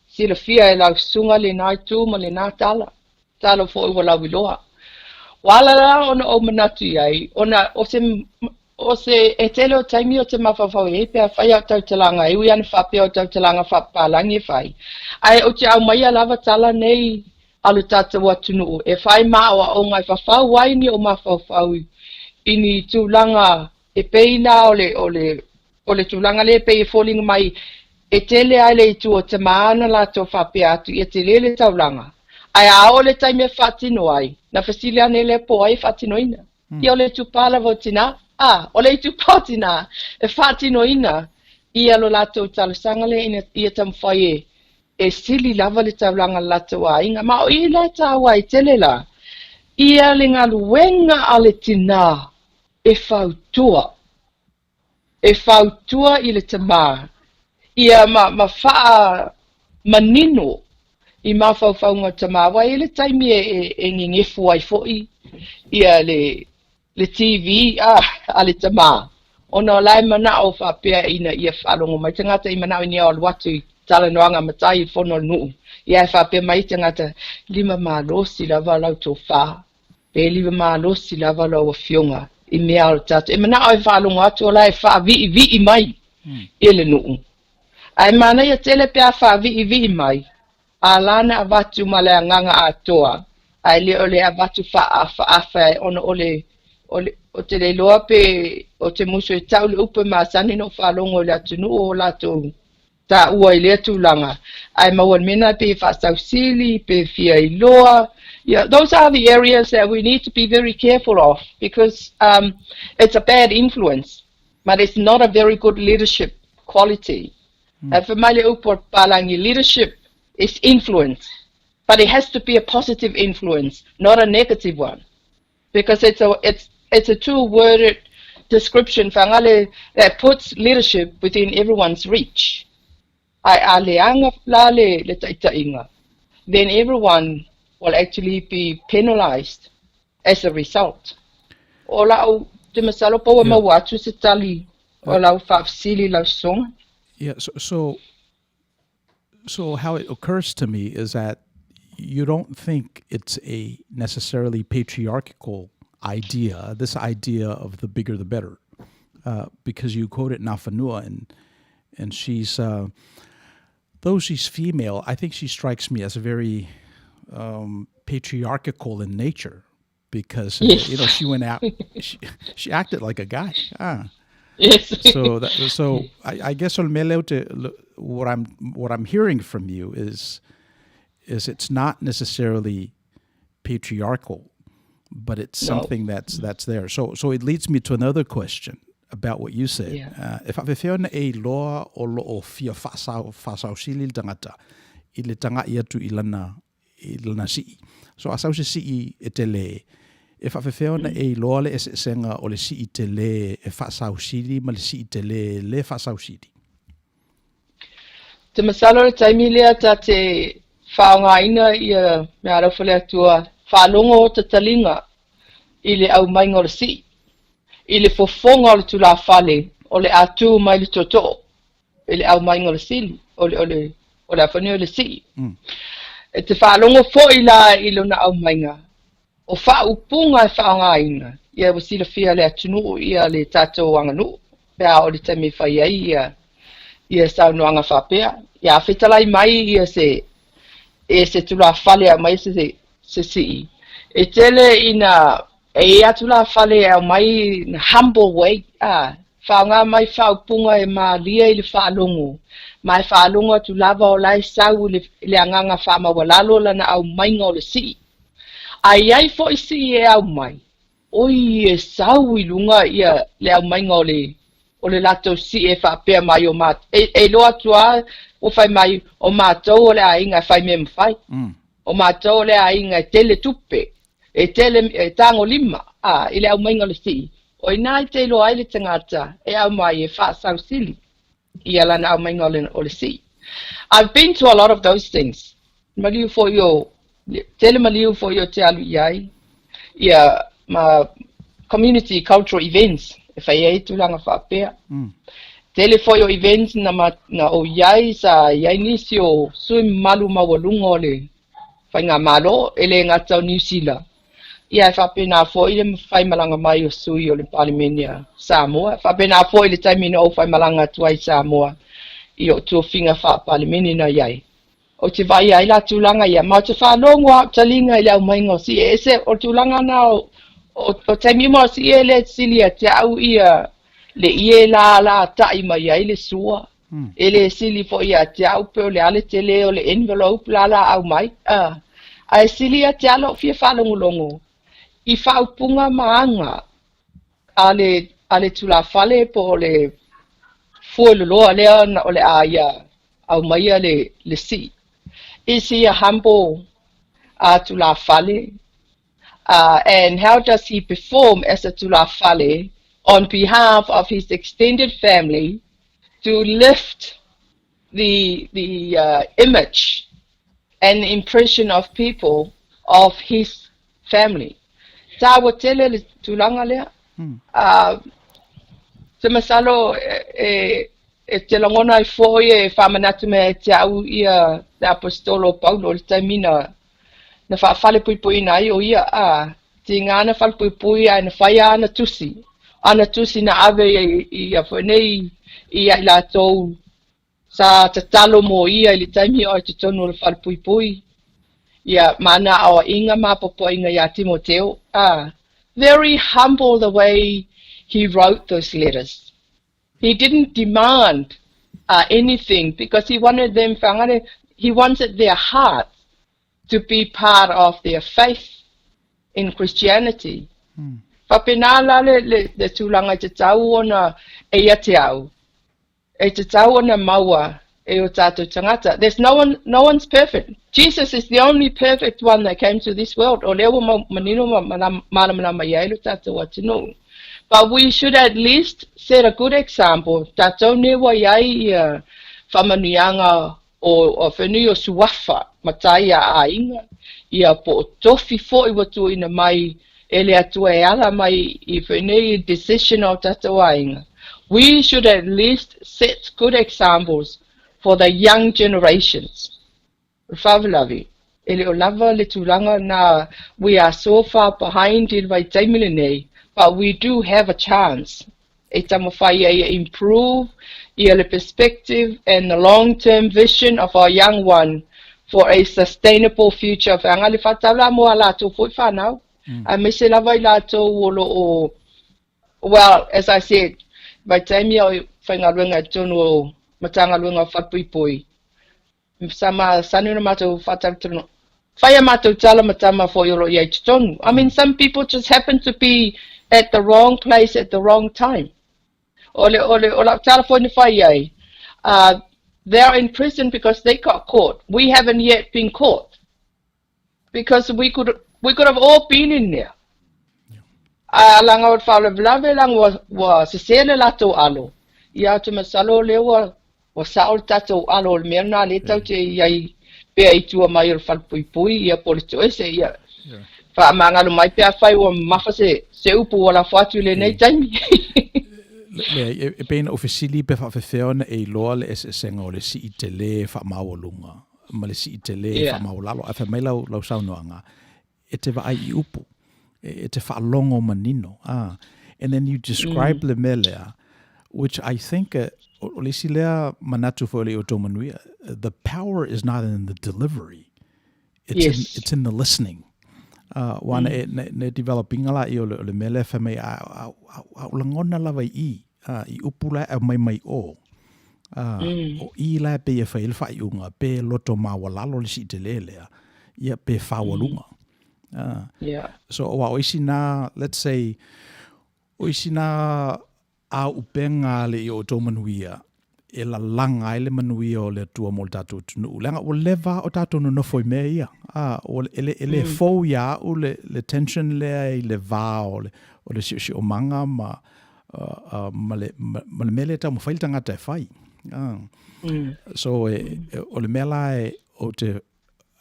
Sila fia e lau sunga le nai tu ma le nā tala. Tala fo ua lau iloa. Wala la ona o manatu iai. Ona o se e tele o taimi o te mawhawhau e pia whai au tautalanga. E ui ana whapea o tautalanga whapalangi whai. Ai o te au mai a lava tala nei alu tata watunu. E whai maa o ngai whawhau wai ni o mawhawhau. Ini tūlanga e peina o le tūlanga le pe e falling mai e tele ai le tu o te maana la tō whapea atu i te lele taulanga. Ai a o le taime whatino ai, na fasile ane le po ai whatino ina. I o le tupala vo tina, o le tupala tina, e whatino ina, i alo la tō talasanga le i tam whai e sili lava le taulanga la tō a inga, ma o i la tāua i tele la, i ale ngā luenga ale tina, e whautua i le tamā, ia ma whaa manino i ma whauwhaunga tamā, wai i le taimi e ngingefu ai foi, ia le TV, a le tamā, ona o lai mana o whapea ina ia whalongo mai, tangata i mana o nia o luatu i tala noanga matai i whono nuu, ia e whapea mai tangata 5 mālosi lava lau tō whaa, pe 5 mālosi lava lau a whionga, i mea o tatu. E mana oi whalongo atu o lai wha vi mai i le nuu. Ai mana ia tele pia wha vi mai. A lana a watu ma le nganga a toa. Ai le ole a watu wha awhai ono o te le loa pe o te muso e tau le upe ma sani no whalongo le atunu o lato ta ua i le tūlanga. Ai mauan mena pe wha sausili, pe fia i loa. Yeah, those are the areas that we need to be very careful of because it's a bad influence, but it's not a very good leadership quality. For Mali Upor Palangi, leadership is influence, but it has to be a positive influence, not a negative one, because it's a two-worded description that puts leadership within everyone's reach. Then everyone will actually be penalized as a result. Yeah, so how it occurs to me is that you don't think it's a necessarily patriarchal idea, this idea of the bigger the better, because you quoted Nafanua and she's, though she's female, I think she strikes me as a very patriarchal in nature because she went out, she acted like a guy. Yes. So I guess what I'm hearing from you is it's not necessarily patriarchal, but it's something that's there. So it leads me to another question about what you said. Yeah. If awhewhena e loa o loo fia whasau sili tangata i le tanga i atu i lana sii. So asau se sii e te le. If awhewhena e loa le ese senga o le sii te le e whasau sili ma le sii te le whasau sili. Te masalo le taimi lea ta te whaongaina i a mea rauwhale atua whalongo o te talinga i le au mainga o le sii. I le fofonga o le tula whale o le atu mai le toto i le au mainga o le sili o le awhani o le sii. E te whalongo fo i la i lona au mainga o whaupunga e whaongaina ia wasila fia le atunu ia le tatou anganu pea o le temi whai ai ia saunoanga whapea ia whetalai mai ia se tula whale a mai se sii e tele ina e atula whale a mai in a humble way whaonga mai whaupunga e maalia i le whalongo mai whalonga tu lava o lai sau le anganga whamawalalo lana au mainga o le sii ai fo i sii e au mai oi e sau i lunga ia le au mainga o le lato si e whapea mai o mat. E loa tua o whai mai o mātou o le ainga whai me mwhai. O mātou o le ainga tele tupe. e tele e tango lima ile au mainga le si o ina te lo ai le tangata e au mai e fa sau sili ia lana au mainga le si. I've been to a lot of those things. Maliu for your tele maliu for your te alu iai ia ma community cultural events if I tulanga fa pea tele for your events na o iai sa iai nisi o sui malu mawalunga le whainga malo ele ngata o New Zealand ia whapena fo ile whai malanga mai o sui o le Palimenia Samoa whapena fo ile taimina o whai malanga tuai Samoa i o tua whinga wha Palimenia na iai o te vai ai la tulanga ia ma te whanongo a talinga ile au maingo si ese o tulanga na o taimima si ele silia te au ia le ie la tai mai ai le sua ele sili fo ia te au pe o le ale tele o le envelope la au mai ai silia te alo fia whalongolongo i whaupunga maanga ale tula fale po le fueloloa lea na o le aia au maia le si isi a humble tula fale and how does he perform as a tula fale on behalf of his extended family to lift the image and impression of people of his family. Tawa tele le tulanga lea. Se masalo te langona I foi e whamanatu me te au ia te apostolo Paulo le taimina na whaafale pui nai o ia te ngana whale pui ai na whaia ana tusi na ave i a whanei i ai la tau sa te talo mo ia i le taimi o te tonu le whale pui ia mana o inga mapopo inga ia Timoteo very humble the way he wrote those letters. He didn't demand anything because he wanted them, he wanted their heart to be part of their faith in Christianity. Whapena le tūlanga te tau ona e ia te au. E te tau ona maua e o tātou tangata. There's no one's perfect. Jesus is the only perfect one that came to this world. O lewa manino mana mai ailu tātou atinu. But we should at least set a good example. Tātou newa iai whamanianga o whenui o suafa matai a inga. Ia po tofi fo I watu ina mai ele atua e ala mai I whenui decision o tātou a inga. We should at least set good examples for the young generations. Whawalavi. Ele o lava le tūlanga na we are so far behind in vai taimile nei. But we do have a chance. E tamawhai e improve I le perspective and the long-term vision of our young one for a sustainable future. Whanga le whatala mo a lātou fui whanau. A me se lava I lātou o well, as I said, by time I whaingaruenga tonu o matangaruenga whapui. Sama sanuna mātou whataratono. Whaia mātou tala matama fo yoro iai tonu. I mean, some people just happen to be at the wrong place at the wrong time. They are in prison because they got caught. We haven't yet been caught because we could have all been in there. Langa wala vlave lang was sesele lato alo. Ia tu masalo lewa was saul tato alo merna letau te iai pe ai tua mai o falpui ia polito ese ia. Fa mangalo mai pe fai o mafase se upu wala fatu le nei taimi. E pena ofisili pe fa feona e loa le senga o le si itele fa maolunga. Ma le si itele fa maolalo a fa mai lau saunoanga. E te vai I upu. E te fa longo manino. And then you describe le melea, which I think o le silea manatu fo le Outou Manuia. The power is not in the delivery. It's in the listening. Wana ne developing ala I o le mele fa mai a langona lava I upula a mai o I la pe fa il fa iunga pe loto mawalalo le sitelelea ia pe fa walunga so wa oisina let's say oisina a upenga le Outou Manuia e la langa ele manuia o le tua mo le tātou tunu. Langa o leva o tātou no foi mea ia. O ele fau ia o le tension lea i le vā o le si o manga ma le mele tau mawhaili tangata e whai. So o le mela o te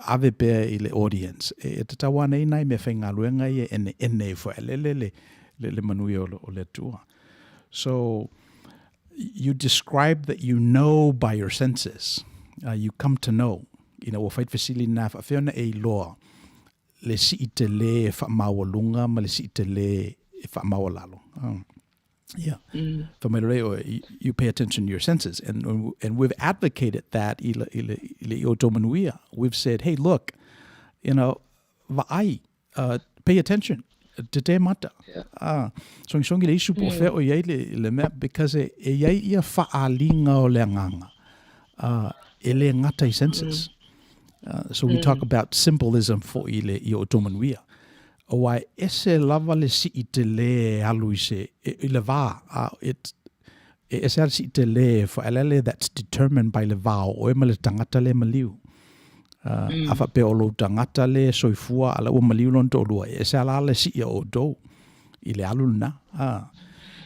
ave pea i le audience. E te tawana i nai me whainga luenga i ene fo le manuia o le tua. So you describe that you know by your senses. You come to know. O whait fasili na whawhiona e loa. Le si I te le whaamaua lunga, ma le si I te le whaamaua lalo. Yeah. You pay attention to your senses. And we've advocated that I Outou Manuia. We've said, hey, look, va'ai, pay attention. Te te mata. Songi le isu po wheo iei le mea, because e iei ia whaalinga o le anganga. E le ngata I senses. So we talk about symbolism for I Outou Manuia. O ai ese lava le si I te le alu I se, I le vā. Ese ala si I te le, for alele that's determined by le vā o ema le tangata le maliu. Afa pe o lo tangata le soifua ala ua maliu lon to lua. Ese ala le si I o do. I le alu na.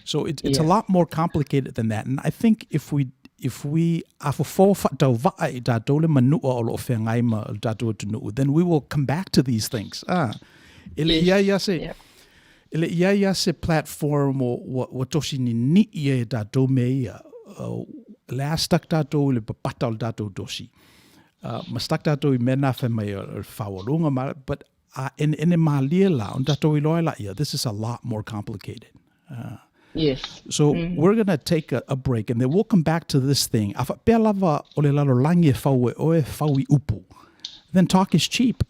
So it's a lot more complicated than that. And I think if we afo fo tau va'a I tātou le manua o lo whengai ma tātou tunu, then we will come back to these things. Ele ia se platform o tosi ni ia tātou me ia. Le astak tātou le papata o tātou tosi. Mastak tātou I mena whemai o whawalunga, but ene malia la, on tātou I loa la ia, this is a lot more complicated. Yes. So we're going to take a break, and then we'll come back to this thing. Afa pea lava o le lalo langi e whau I upu. Then talk is cheap,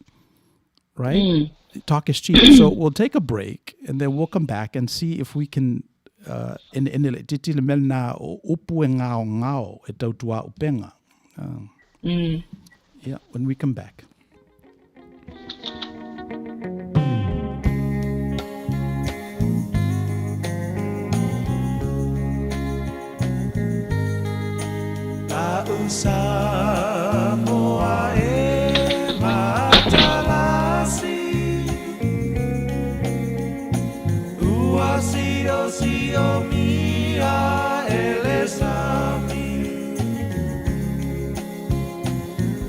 right? Talk is cheap. So we'll take a break, and then we'll come back and see if we can, in le titi le mel na o upu e ngao e tautua upenga. Yeah, when we come back. Samoa e matalasi Ua sio mia elesami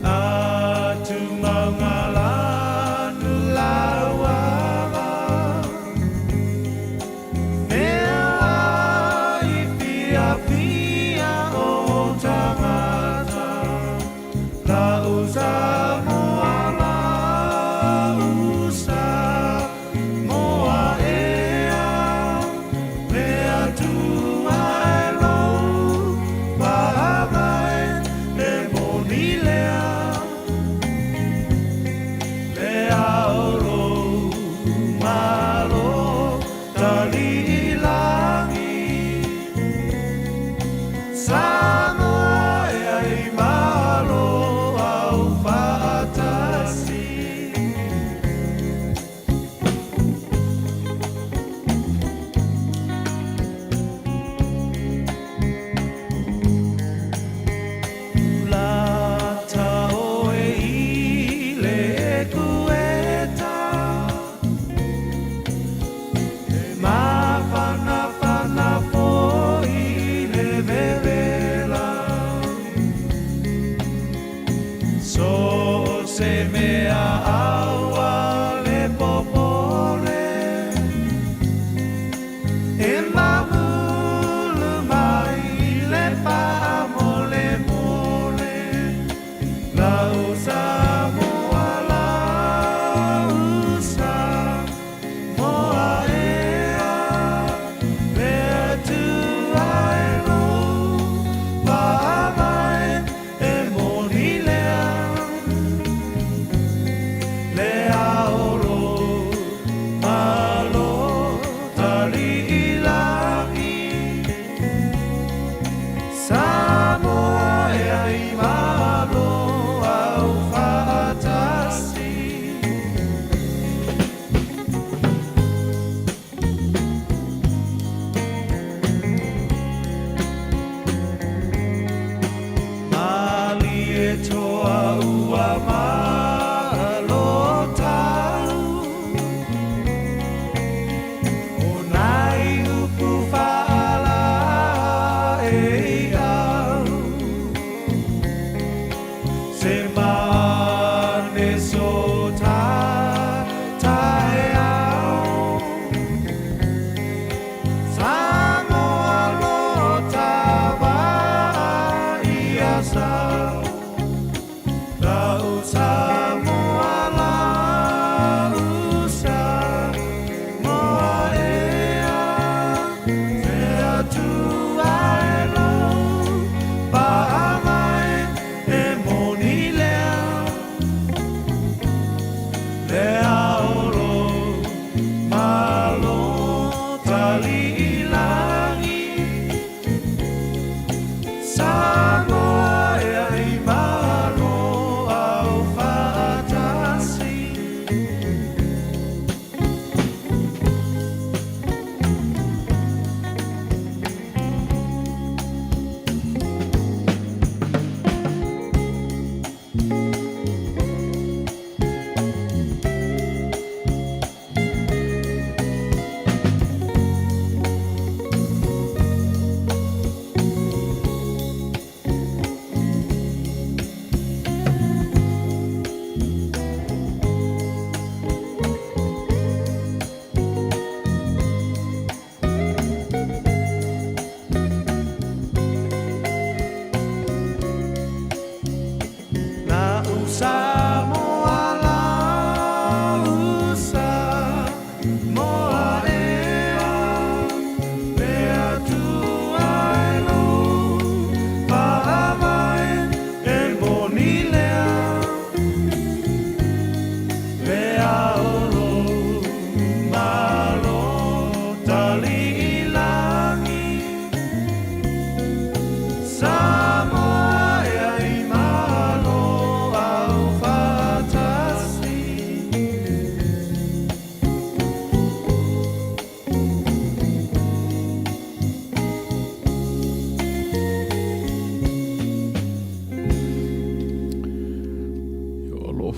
Atu mangalanu lawala Mea I pia o tamata La usa moa moa ea Mea tu mai lo Pahamai le monilea Lea oro malo Tali ilangi Samoa e ai malo au fatasi La tao e ile kueta E mafana po ile vevela So se mea aua le popole E mamulu mai le pa mole mole La usa moa la usa moa ea Mea tu ai lo pa mai e monilea Lea oro malo tali ilangi Samoa e ai malo au fa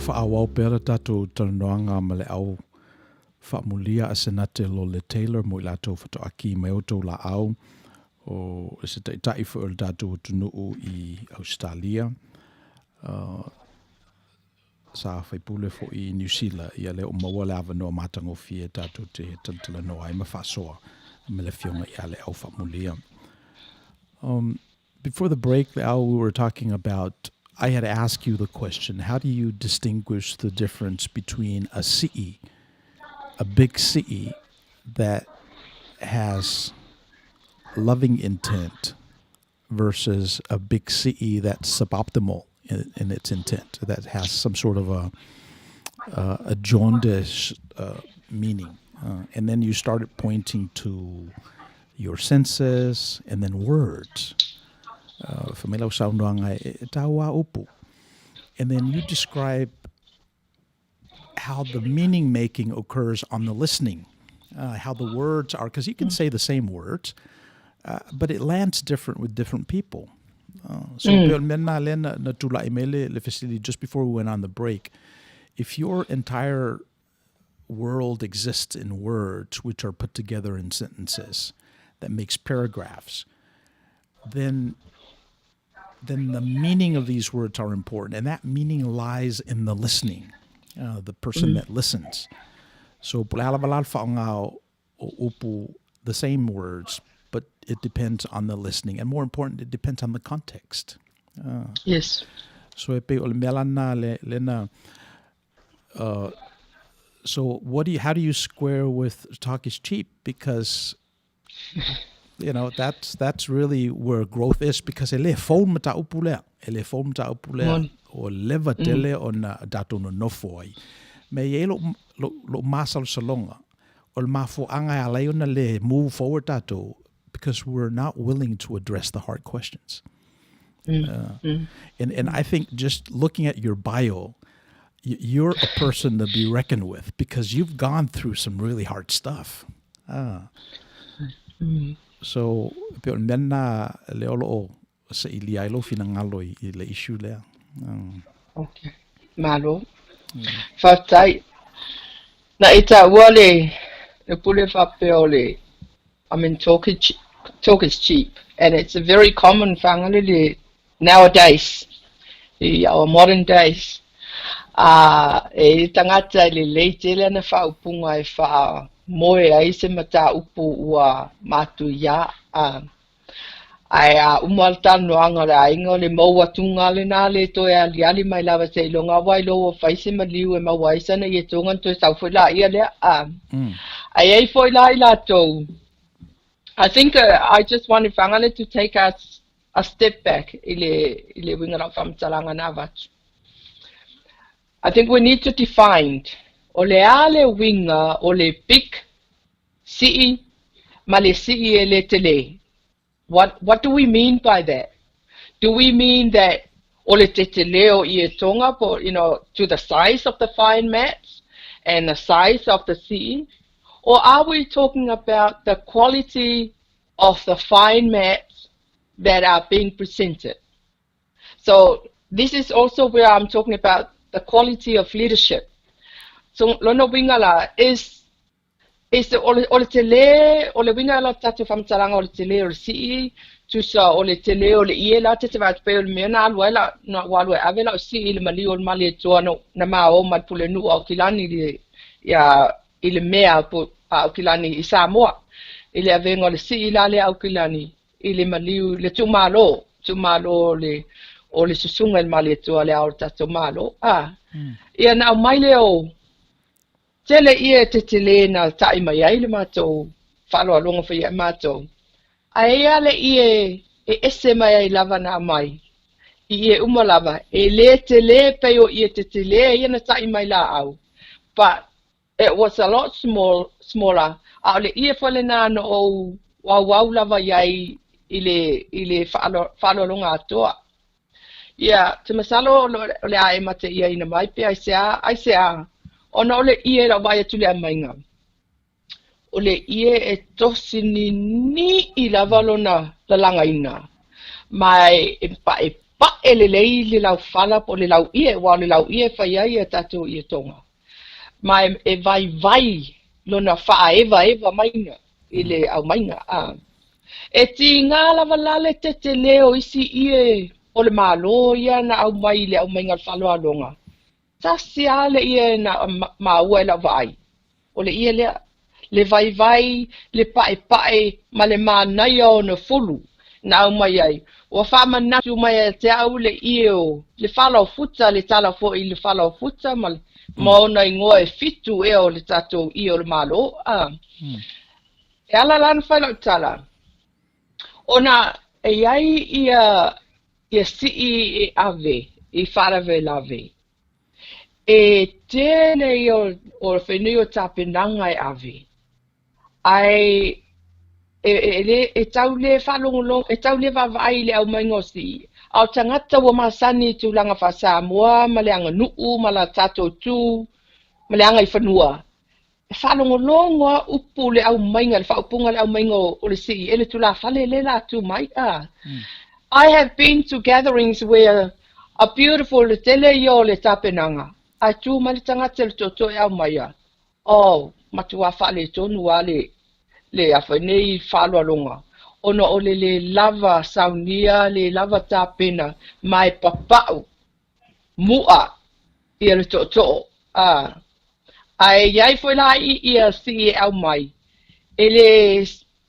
Whāwau pēra tātou taranoanga ma le au whaamulia Asenati Lole Taylor mo I lātou whatoaki mai outou la au o se taitai wha o tātou tunuu I Australia sa whaipule fo I New Zealand ia le o maua le awa noa mātango fie tātou te tantala noa ai ma whaasoa me le fionga ia le au whaamulia. Before the break, le au we were talking about I had asked you the question, how do you distinguish the difference between a si'i, a big si'i that has loving intent versus a big si'i that's suboptimal in its intent, that has some sort of a jaundice meaning. And then you started pointing to your senses and then words. And then you describe how the meaning making occurs on the listening, how the words are, because you can say the same words, but it lands different with different people. Just before we went on the break, if your entire world exists in words which are put together in sentences that makes paragraphs, then the meaning of these words are important, and that meaning lies in the listening, the person that listens. So the same words, but it depends on the listening, and more important, it depends on the context. Yes. So so how do you square with talk is cheap? Because that's really where growth is, because ele phone mata upule o leva tele on dato no nofoi me yelo lo masal salonga o mafo anga ala ona le move forward dato, because we're not willing to address the hard questions. And I think just looking at your bio, you're a person to be reckoned with, because you've gone through some really hard stuff. So, menna leolo sa iliailo finangalo I le issue le. Okay. Malo. Fatai. Na ita wale le pule fapeole. I mean, talk is cheap, and it's a very common family nowadays. in our modern days. E tangata le leitele na whaupunga e wha moe ai se mata upu ua matu ia. Ai umalta noanga le ainga le maua tunga le nā le toi ali mai lava se ilonga wai loa whaise ma liu e mawaisa na i tunga toi sau whaila ia lea. Ai foi la I latou. I think I just wanted whangale to take us a step back ile wingara whamtalanga na watu. I think we need to define o le ale winga o le big CE ma le CE e le tele. What do we mean by that? Do we mean that o le tele o I tonga po, to the size of the fine mats and the size of the CE? Or are we talking about the quality of the fine mats that are being presented? So this is also where I'm talking about the quality of leadership. So lona wingala is the ole tele ole wingala tatu famtaranga ole tele ole CE to sa ole tele ole iela te vat pe ole mena alwela no walwe avela CE le mali ole mali tono na mao matpule nu au kilani ya ile mea po au kilani I Samoa ile avenga le CE la le au kilani ile mali le tumalo le o le susunga il mali to le au tato malo ia na mai leo tele ia te tele na tai mai ai le mato falo alonga fa ia mato ai ale ie ese mai ai lava na mai ie umalava le tele pe o ie te tele ia na tai mai la au but it was a lot smaller ale ie fale na no wa lava ia ile falo alonga toa. Yeah, te masalo le ai mate ia ina mai pe ai sea ona ole ie la vai tu le mainga ole ie e tosini ni I la valona la langa ina mai e pa ele le lau fala po le lau ie wa le lau ie fa ia tatu ie tonga mai e vai lona fa eva mainga ile au mainga e tinga la valale te leo isi ie o le malo ia na au mai le au mainga falo alonga. Tasi ale ia na maua la vai. O le ia le vai le pae ma le manai o na fulu na au mai ai. O fa manatu mai te au le io le falo futa le tala fo I le falo futa ma ona ingoe fitu e o le tato io le malo. E ala lan falo tala. Ona e ai ia CE e ave, I wharave lave. E tēnei o whenui o tāpenanga e ave. Ai, e tau le whalongolong, e tau le wawai le au maingosi. Au tangata wa masani tu langa wha Samoa, ma le anga nuu, ma la tato tu, ma le anga I whanua. E whalongolonga upu le au mainga, le whaupunga le au maingo o le CE. Ele tu la whale le la tu mai I have been to gatherings where a beautiful tele yo le tapenanga. I tu mali tangata le toto e au maia. Oh, matua fale tonu ale le afenei falo alonga. Ono ole le lava saunia, le lava tapena, mai papau, mua, I le toto. Ai iai foi la ia si au mai. Ele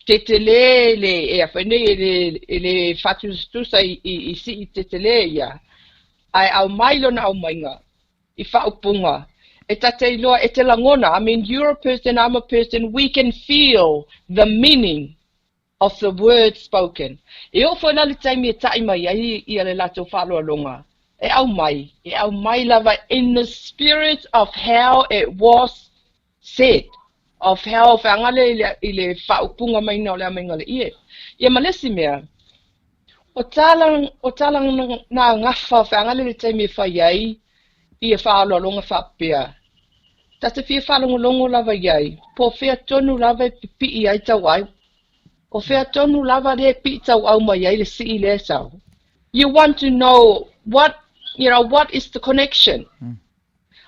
tetele le e afene le fatus tu sai I si tetele ia ai au mailo na au mainga I fa upunga e tate loa e te langona. I mean, you're a person, I'm a person, we can feel the meaning of the words spoken. E o foi na le taimi e tai mai ai ia le lato falo alonga e au mai lava in the spirit of how it was said, of how whangale ile whaupunga mai na ole amengale ie. Ia malesi mea, o talang na ngawha whangale le taimi whai ai, ia whaalo longa whapea. Tata fia whalongolongo lava iai, po fea tonu lava pipi iai tau ai, o fea tonu lava le pi tau au mai ai le si le sau. You want to know what is the connection?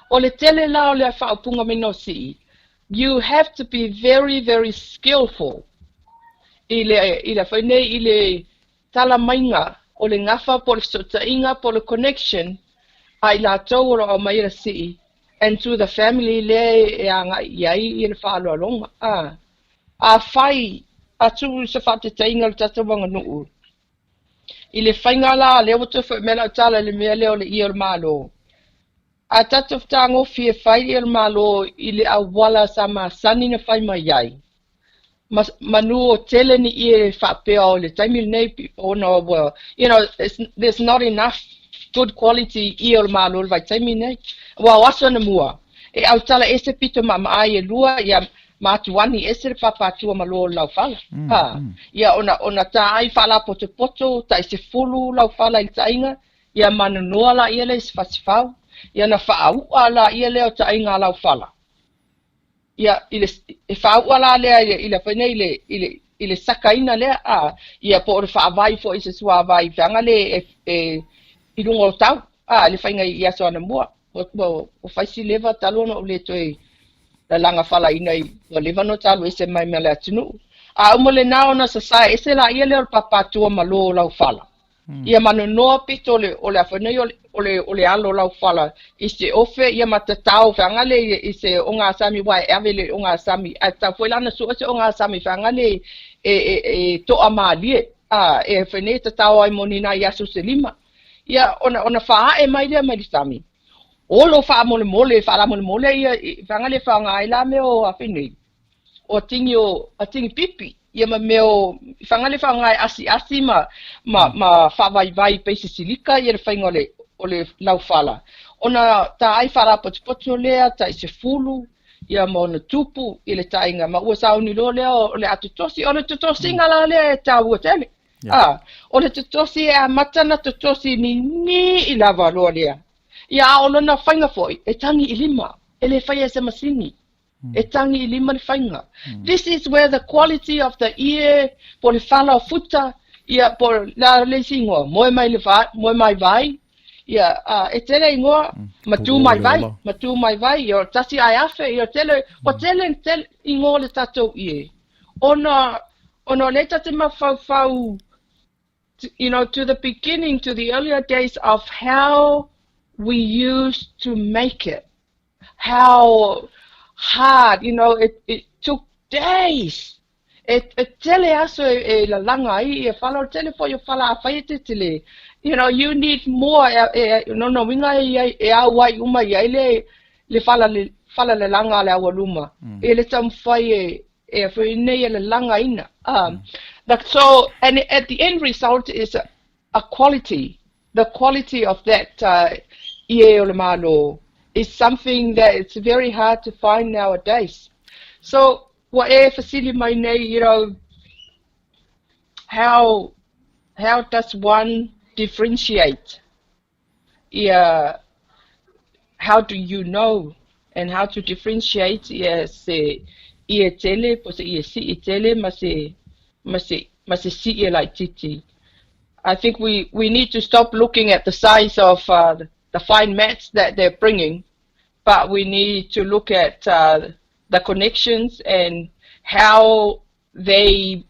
O le tele lao le whaupunga mai no si. You have to be very, very skillful. Ile whaine ile tala mainga o le ngafa po le sotainga po le connection ai la tau o mai la si and to the family le e anga iai i le whaalo alonga a whai a tu se whate tainga le tata wanga nuu i le whainga la le o tuwha mela tala le mea leo le ia le malo a tata whango fie whai i le malo i le awala sa ma sani na whai mai iai manu o tele ni i whapea o le taimil nei o no well you know there's not enough good quality i o malo le vai taimil nei wa waso na mua e au tala ese pito mama ai e lua ia matuani ese le papatua malo lau fala ia ona ta ai fala poto ta ese fulu lau fala i tainga ia mananoa la ia le sfasfau ia na faau ala ia le o tainga lau fala ia ile e fau ala le ile fene ile sakaina le ia po le fa vai fo ese sua vai fanga le i lungo tau le fainga ia so na mua o faisi leva talo no le toi la langa fala ina i o leva no talo ese mai mele atunu mo le nao na sa ese la ia le papa tua malo lau fala ia mano no pito le o le afane o le alo lau fala ise ofe ia matatao fanga le ise onga sami wai avele onga sami ata foi lana so ese onga sami fanga le to amalie e fene tatao ai monina ia so selima ia ona fa e mai le mai sami olo fa mole ia fanga le fanga ai la me o afine o tingi pipi ia ma meo fanga le fanga asi ma fa vai pe silika ia le fanga o le lau fala ona ta ai fara potpoto le ta se fulu ia mo na tupu ile tainga ma ua sauni lo le o le atutosi ona tutosi ngala le ta ua tele ona tutosi a matana tutosi ni ila valo le ia ona na fanga foi e tangi ilima ele fai se masini e tangi ilima le fanga this is where the quality of the ear por le fala futa ia por la le singo moi mai vai ia e tele ingoa matu mai vai yo tasi ai afe yo tele ingoa le tatou ie ona le tate ma fau you know to the beginning to the earlier days of how we used to make it how hard you know it took days tele aso la langa i fala tele fo yo fala fa tele you know you need more no winga wai uma le fala le langa le awaluma le tam fai for nei le langa ina that so and at the end result is a quality the quality of that o le malo is something that it's very hard to find nowadays so what facility mai nei you know how does one differentiate how do you know and how to differentiate se tele po se si tele ma se si like titi I think we need to stop looking at the size of the fine mats that they're bringing but we need to look at the connections and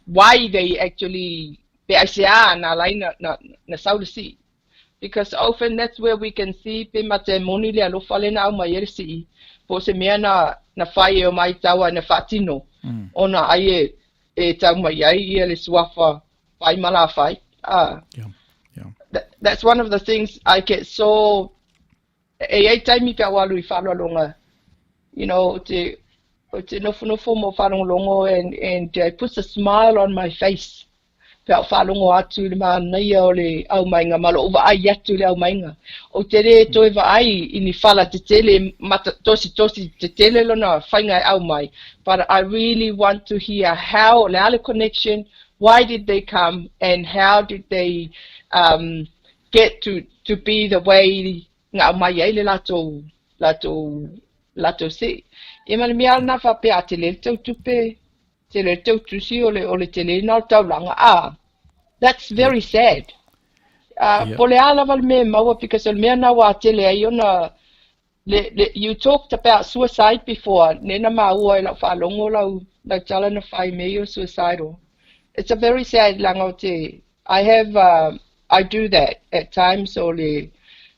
why they actually na saulisi because often that's where we can see pe matemoni le alo fale na mai si po se mea na fai o mai tawa na fatino ona ai e tau mai ai le swafa fai mala fai that's one of the things I get so time ka walu I falo longa you know te no mo falo longo and it puts a smile on my face pe falo ngo atu le mana ia ole au mainga malo va ai atu le au mainga o tere toi va ai ini fala te tele mata tosi te tele lona fainga au mai but I really want to hear how le connection why did they come and how did they get to be the way nga mai ai le lato se e mal mi alna fa pe atele tu tupe tele tu si ole tele na tau langa that's very sad pole ala val me maua because el me na wa tele ai ona you talked about suicide before nena maua la fa longo la tala na fai me suicidal it's a very sad langote I I do that at times o le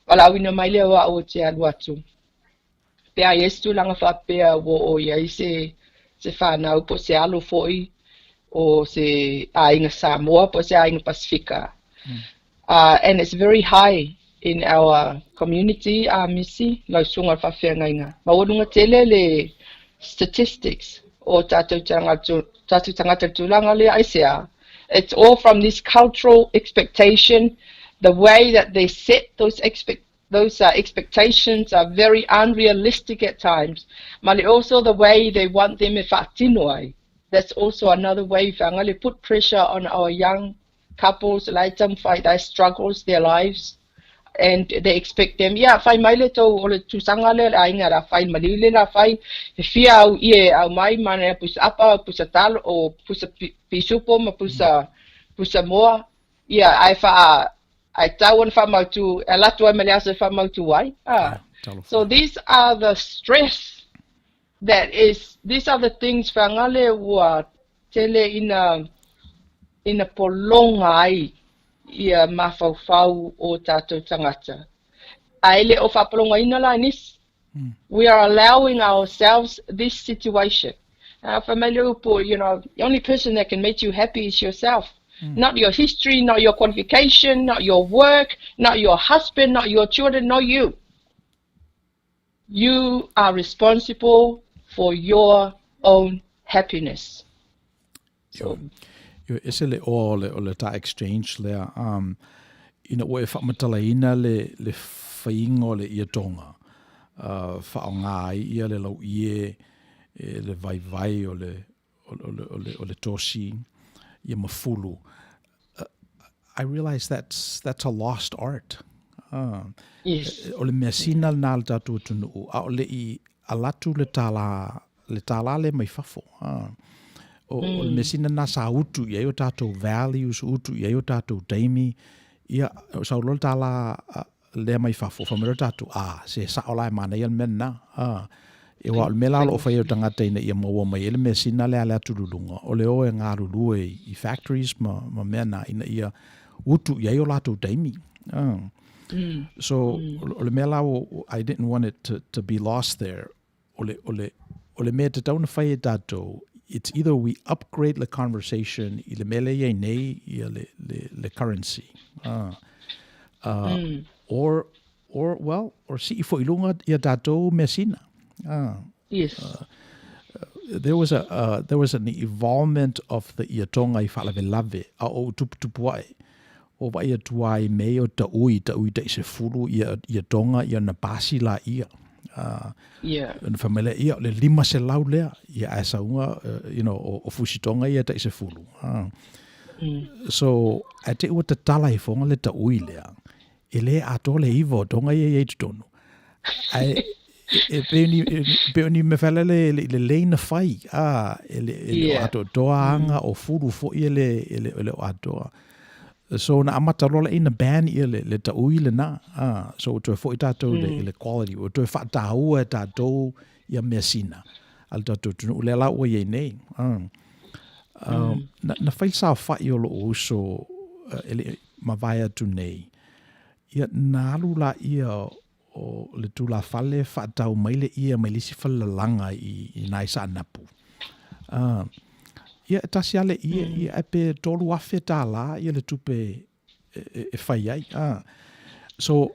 walawina mai le wa o te alu atu. Pea yestu langa whapea wo o iai se whanau po se alu foi o se ainga Samoa po se ainga Pasifika. And it's very high in our community, misi, lau sunga whawhia ngainga. Mawarunga tele le statistics o tātou tangata tūlanga le aisea. It's all from this cultural expectation. The way that they set those expectations are very unrealistic at times. But also the way they want them if whātinoai. That's also another way whangale put pressure on our young couples, let them fight their struggles, their lives. And they expect them, whai mai le tau o le tūsanga le ainga ra whai malile ra whai, he whia au ie au mai mana pusa apa, pusa talo o pusa pisupo ma pusa moa. Ai tau an whamautu, e latu ai mele asa whamautu wai. So these are the stress these are the things whangale ua tele ina polonga ai. Ia mawhauwhau o tātou tangata. Aile o whapolonga ina la nis. We are allowing ourselves this situation. The only person that can make you happy is yourself. Not your history, not your qualification, not your work, not your husband, not your children, not you. You are responsible for your own happiness. So, ese le o le ta exchange le ina o e whamatala ina le whaingo le ia tonga whaonga ia le lau ie le vai o le tosi ia mafulu. I realize that's a lost art. Yes. O le mea sina nā le tatu tunu a o le I alatu le tala le mai fafo. O le mesina na sa utu ia o tātou values utu ia o tātou taimi ia sa o lol tala le mai fafo whamero tātou se sa o lai mana ia mena e wa me la o whai o tangata ina ia maua mai ele mesina le ale atululunga o le o e ngā rulue I factories ma mena ina ia utu ia o tātou taimi so o le mea lao I didn't want it to be lost there o le mea te tauna whai e tātou. It's either we upgrade the conversation I le mele ye nei I le currency or si fo ilunga ia dato mesina yes. There was an evolvement of the ia tonga I whalavelave a o tupuai o vai tuai me o ta ui ta se fulu ia tonga ia na pasi la ia and family ia le lima se lau lea ia asa unga o fusitonga ia ta se fulu so ate o te tala I fonga le ta ui lea ele ato le ivo tonga ia tonu ai pe ni me fala le leina fai ele ato toanga o fulu fo ele ato. So na amata rola ina ban ia le ta ui le na so to fo tatou le quality o to fa ta ua tatou ia mesina al tatou tunu le la o ye nei na fai sa fa yo lo so ele mavaya tu nei ia na lula ia o le tula fale fa tau mai le ia mai lisi fala langa I nai sa napu ia tasi ale ia epe tolu afe tā la ia le tupe e whai ai. So,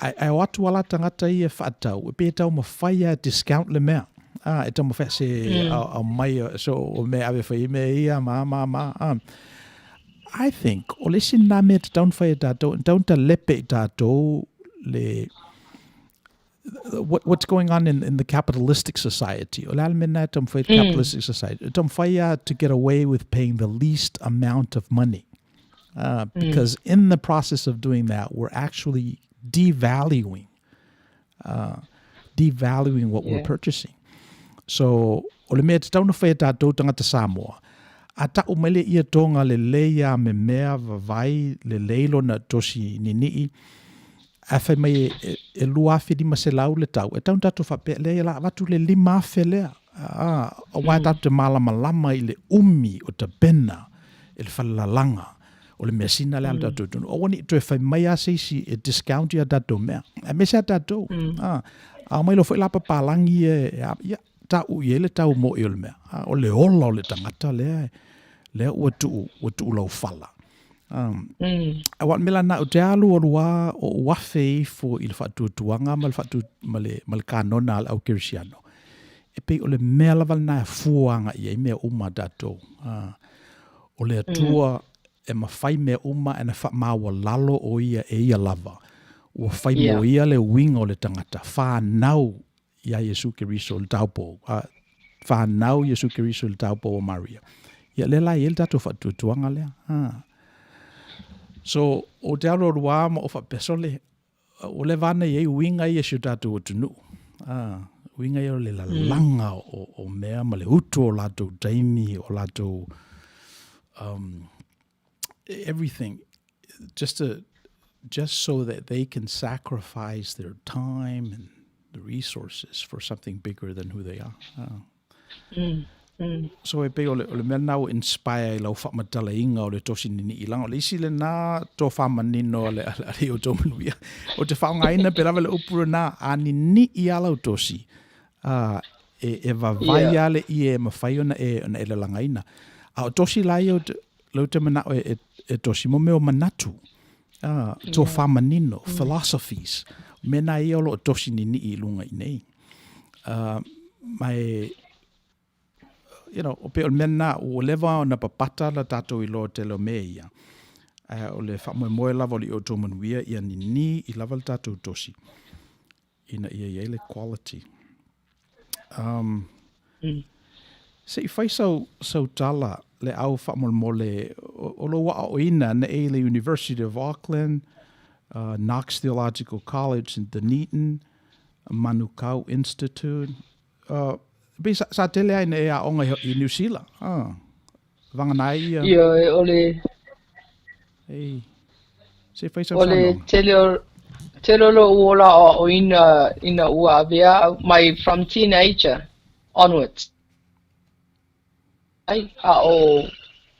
ai o atu ala tangata ia whaatau, e pe tau ma whai a discount le mea. E tau ma whai se a mai, so o mea awe whai me ia ma. I think, o le sin nā mea te taun whai a tātou, taun ta lepe tātou le what's going on in the capitalistic society. Capitalistic society. To get away with paying the least amount of money. Because in the process of doing that, we're actually devaluing what we're purchasing. So, o le mea te tauna whai tātou tangata Samoa. A ta umele ia tonga le leia me mea vavai le leilo na tosi nini a whai mai e lua whiri ma se lau le tau. E taun tatu whape le la watu le lima awhi lea. A wai tatu te malama lama I le umi o te pena e le whalalanga o le mea sina le am tatou tunu. O wani tu e whai mai a seisi e discount ia tatou mea. E me sea tatou. A mai lo whai lapa pālangi ia tau i ele tau mo i o le mea. O le ola o le tangata lea ua tu lau whala. A wat mela na o te alu o lua o wafe fo i le whatu tuanga ma le whatu ma le kanona al au kirisiano. E pe o le mea lawal na fuanga i e mea uma tatou. O le atua e mawhai mea uma e na wha lalo o ia e ia lava. Ua whai mo ia le winga o le tangata. Whanau ia Yesu Kiriso le taupo. Whanau Yesu Kiriso le taupo o Maria. Ia le lai ele tatou whatu tuanga lea. So, o te aro rua ma o whapesole, o le vana iei winga i Yesu tatou o tunu. Winga i o le langa o mea ma le utu o latou taimi, o latou everything. Just so that they can sacrifice their time and the resources for something bigger than who they are. So e pe o le mea nau inspire i lau whamatala inga o le tosi nini i langa. O le isi le nā tō whamanino le Outou Manuia. O te whaongaina pe rawa le upura nā a nini i alau tosi. E vavai ale i e mawhai ona e le langaina. A o tosi lai o lau te mana e tosi mo meo manatu. Tō whamanino, philosophies. Mena i olo o tosi nini i lunga i nei. Mai... o pe o mena o leva na papata la tatou I lo te lo mea. O le whamoe lava li Outou Manuia ia ni I lava le tatou tosi. Ina ia le quality. Se I whai sau tala le au whamole o lo wa o ina na e le University of Auckland, Knox Theological College in Dunedin, Manukau Institute, Be sa tele ai ne a onga I New Zealand. Vanganai. Ia ole. Ei. Se fai sa ole tele lo ola o ina ua avea my from teenager onwards. Ai a o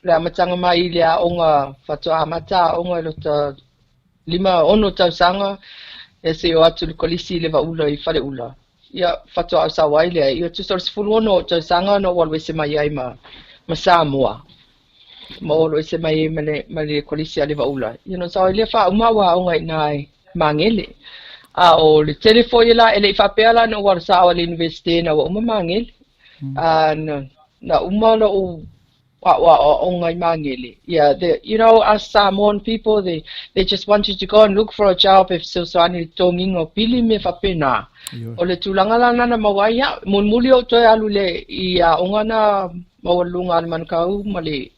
le amatanga mai le a onga fatu amata onga lo ta 5 tau sanga e se o atu le kolisi le va ula I fale ula. Ia fatu au sa waile ia tu sort fulwono to sanga no walwe se mai ai ma Samoa ma walwe se mai male kolisi ale vaula ia sa ile fa uma wa ngai nai mangele a o le telefone la ele fa pela no war sa wal investe na uma mangele na uma no wa ngai mangele yeah us Samoan people they just wanted to go and look for a job if so ani tonging o pili me fa pena o le tulanga lana na mawaya mulmuli o to alu le ia ongana mawalunga al mankau male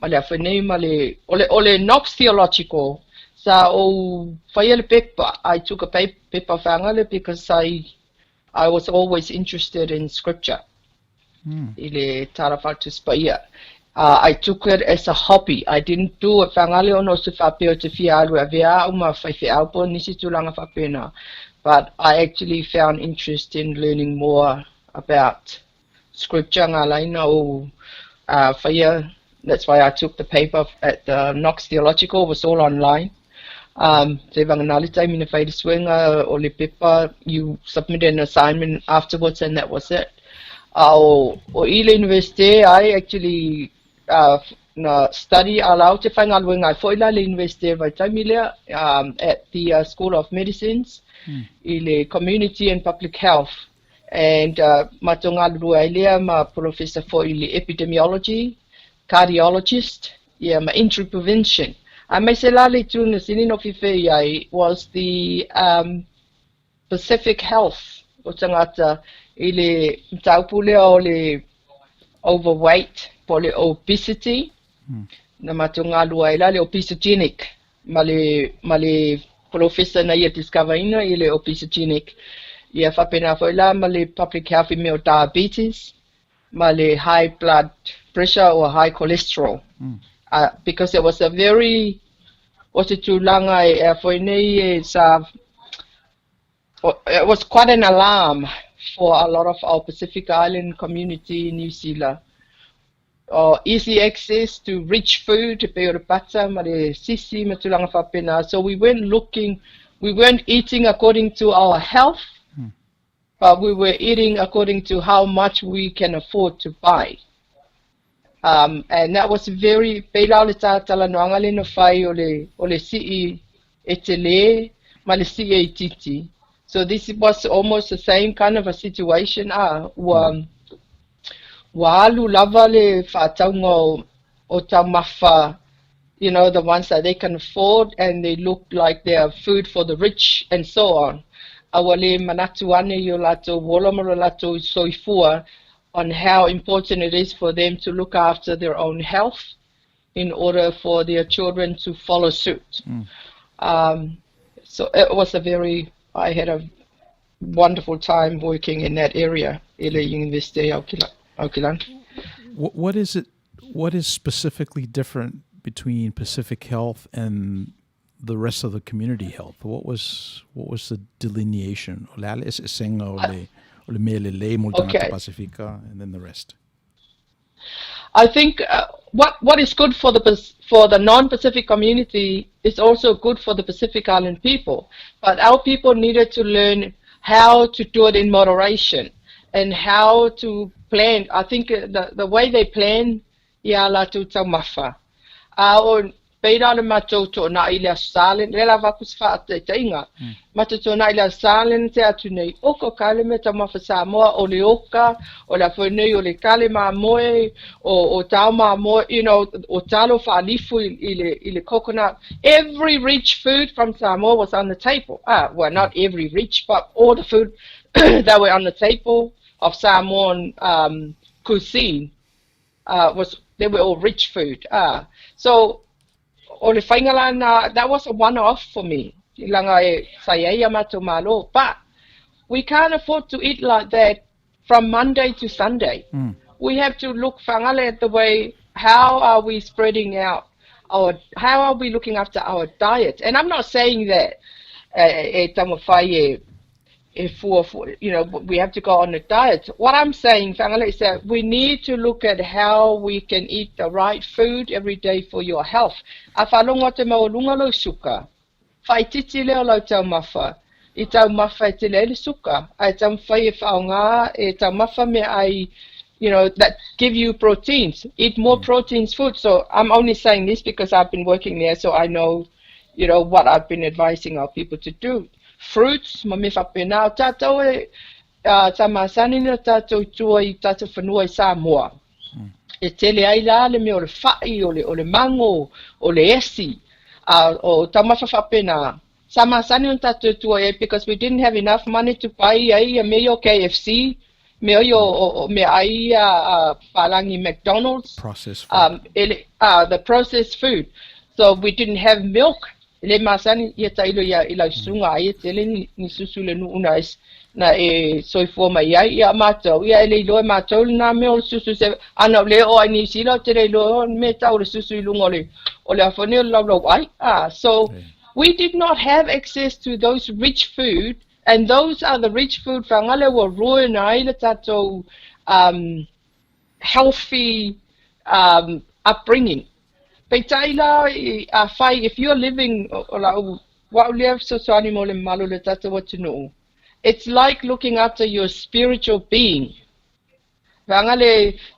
afenei male ole Knox Theological sa o file paper I took a paper fangale because I was always interested in scripture ile tarafatu spaia I took it as a hobby. I didn't do it fangale ono se fapeo te fialu avea uma fai alpo nisi tulanga fapena. But I actually found interest in learning more about scripture ngalaina o faya. That's why I took the paper at the Knox Theological. It was all online. Te vanganali time in the fai swinga o le paper. You submitted an assignment afterwards, and that was it. O ile university, I actually study allowed to find out when I foila le university by time at the School of Medicines, ile community and public health, and matonga lua ile ma professor for ile epidemiology, cardiologist, ma injury prevention. I may say lali tu na sinin of ife was the Pacific Health o tangata ile taupule o le overweight, pole obesity, na matunga lua ila le obesogenic, male professor na ia discoverina ile obesogenic, ia fapena fo ila male public health email diabetes, male high blood pressure or high cholesterol, because it was a very, it was quite an alarm for a lot of our Pacific Island community in New Zealand. or easy access to rich food, so we weren't eating according to our health, but we were eating according to how much we can afford to buy. And that was very so this was almost the same kind of a situation. Walu lava le whātaunga o taumafa, you know, the ones that they can afford, and they look like they are food for the rich and so on. Awale manatu ane yo lato wolomoro lato soifua on how important it is for them to look after their own health in order for their children to follow suit. So it was I had a wonderful time working in that area, Ile University Auckland. What is specifically different between Pacific Health and the rest of the community health? What was the delineation? Okay. And then the rest. I think what is good for the non-Pacific community is also good for the Pacific Island people. But our people needed to learn how to do it in moderation and how to plan. I think the way they plan, la tu taumafa. Peira le matou na ile salen le lava kusfa te inga matou na ile salen te atu nei oko kale me tama fa Samoa o le oka o la foi o le kale ma moe o tau ma moe, you know, o talo fa lifu ile coconut. Every rich food from Samoa was on the table. Well, not every rich, but all the food that were on the table of Samoan cuisine they were all rich food. So Ole Whaingalana, that was a one-off for me. But we can't afford to eat like that from Monday to Sunday. We have to look at the way, how are we spreading out how are we looking after our diet? And I'm not saying that you know, we have to go on a diet. What I'm saying, is that we need to look at how we can eat the right food every day for your health. Afalonga te maulunga lo suka. Fai titi leo lau tau mafa. I tau mafa te lele suka. Ai tau fai e whaonga e tau mafa me ai, you know, that give you proteins. Eat more proteins food. So I'm only saying this because I've been working there, so I know, you know, what I've been advising our people to do. Fruits, Misipouena, tatou tamasani no tatou tua I tatou whanua I Samoa. E tele ai la le me o le whai, o le mango, o le esi, o tamawhawhapena. Samasani no tatou tua because we didn't have enough money to buy ai me o KFC, me o me ai palangi McDonald's. Processed food. The processed food. So we didn't have milk. Le masani ia tailo ia ila sunga ai tele ni susule nu unais na soifo mai ia matou ia le lo matou na me o susu se ana le o ni silo tele lo me tau le susu lungole o le afone lo ai so we did not have access to those rich food, and those are the rich food whangale wa roe na ile tatou healthy upbringing. If you're living, it's like looking after your spiritual being.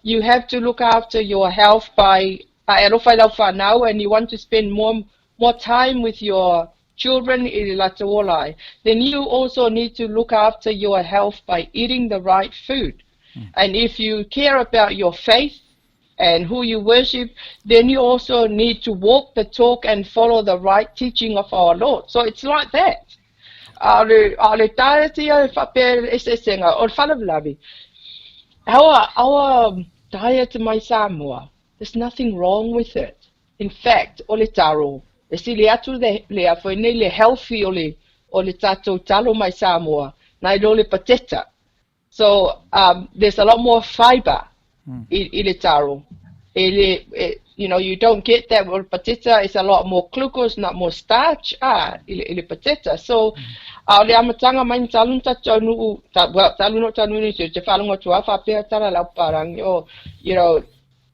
You have to look after your health by now, and you want to spend more time with your children, then you also need to look after your health by eating the right food. And if you care about your faith and who you worship, then you also need to walk the talk and follow the right teaching of our Lord. So it's like that. Our diet in my Samoa, there's nothing wrong with it. In fact, ole taro, le healthy ole tato talo my Samoa, na le pateta. So there's a lot more fiber. Taro. You know, you don't get that with pateta. It's a lot more glucose, not more starch. Pateta. So, le amatanga mai talunta tanu, well, taluno tanu ni te whalunga tua whapea tara lau parang. You know,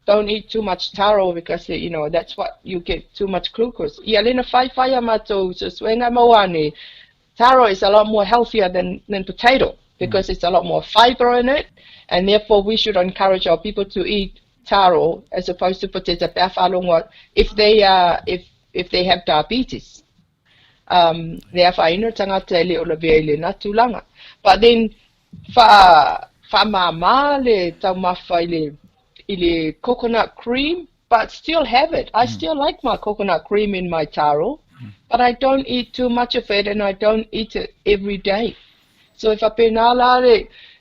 don't eat too much taro because, that's what you get too much glucose. Ia lena whaiwhai mato so swenga mawane. Taro is a lot more healthier than potato because it's a lot more fiber in it, and therefore we should encourage our people to eat taro as opposed to potato if they have diabetes. But then mama le taumafa ile coconut cream, but still have it. I still like my coconut cream in my taro, but I don't eat too much of it, and I don't eat it every day. So if I penala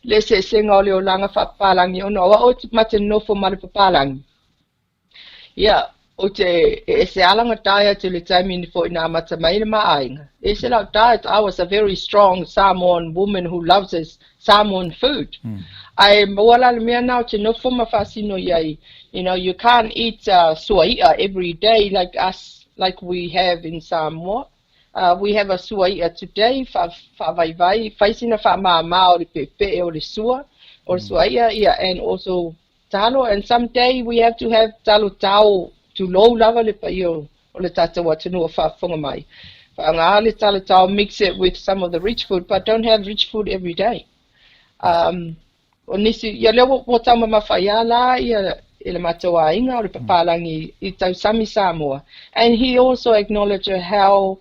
le se senga le olanga fa palangi ono wa o mate no fo male palangi. Yeah, o te se alanga diet le time for ina mata mai ainga. Se la diet, I was a very strong Samoan woman who loves his Samoan food. I wala me now to no for mafasino yai. You can't eat soia every day like we have in Samoa. We have a soia today, fa vai faisina fa ma o le pepe o le sua or soia, and also talo, and someday we have to have talo tau to low lava le paio o le tata watanu fa fonga mai. Fa nga le talo tau, mix it with some of the rich food, but don't have rich food every day. O nisi ia le wo tama mafaiala ia ele matoa inga o le papalangi I tau sami Samoa, and he also acknowledged how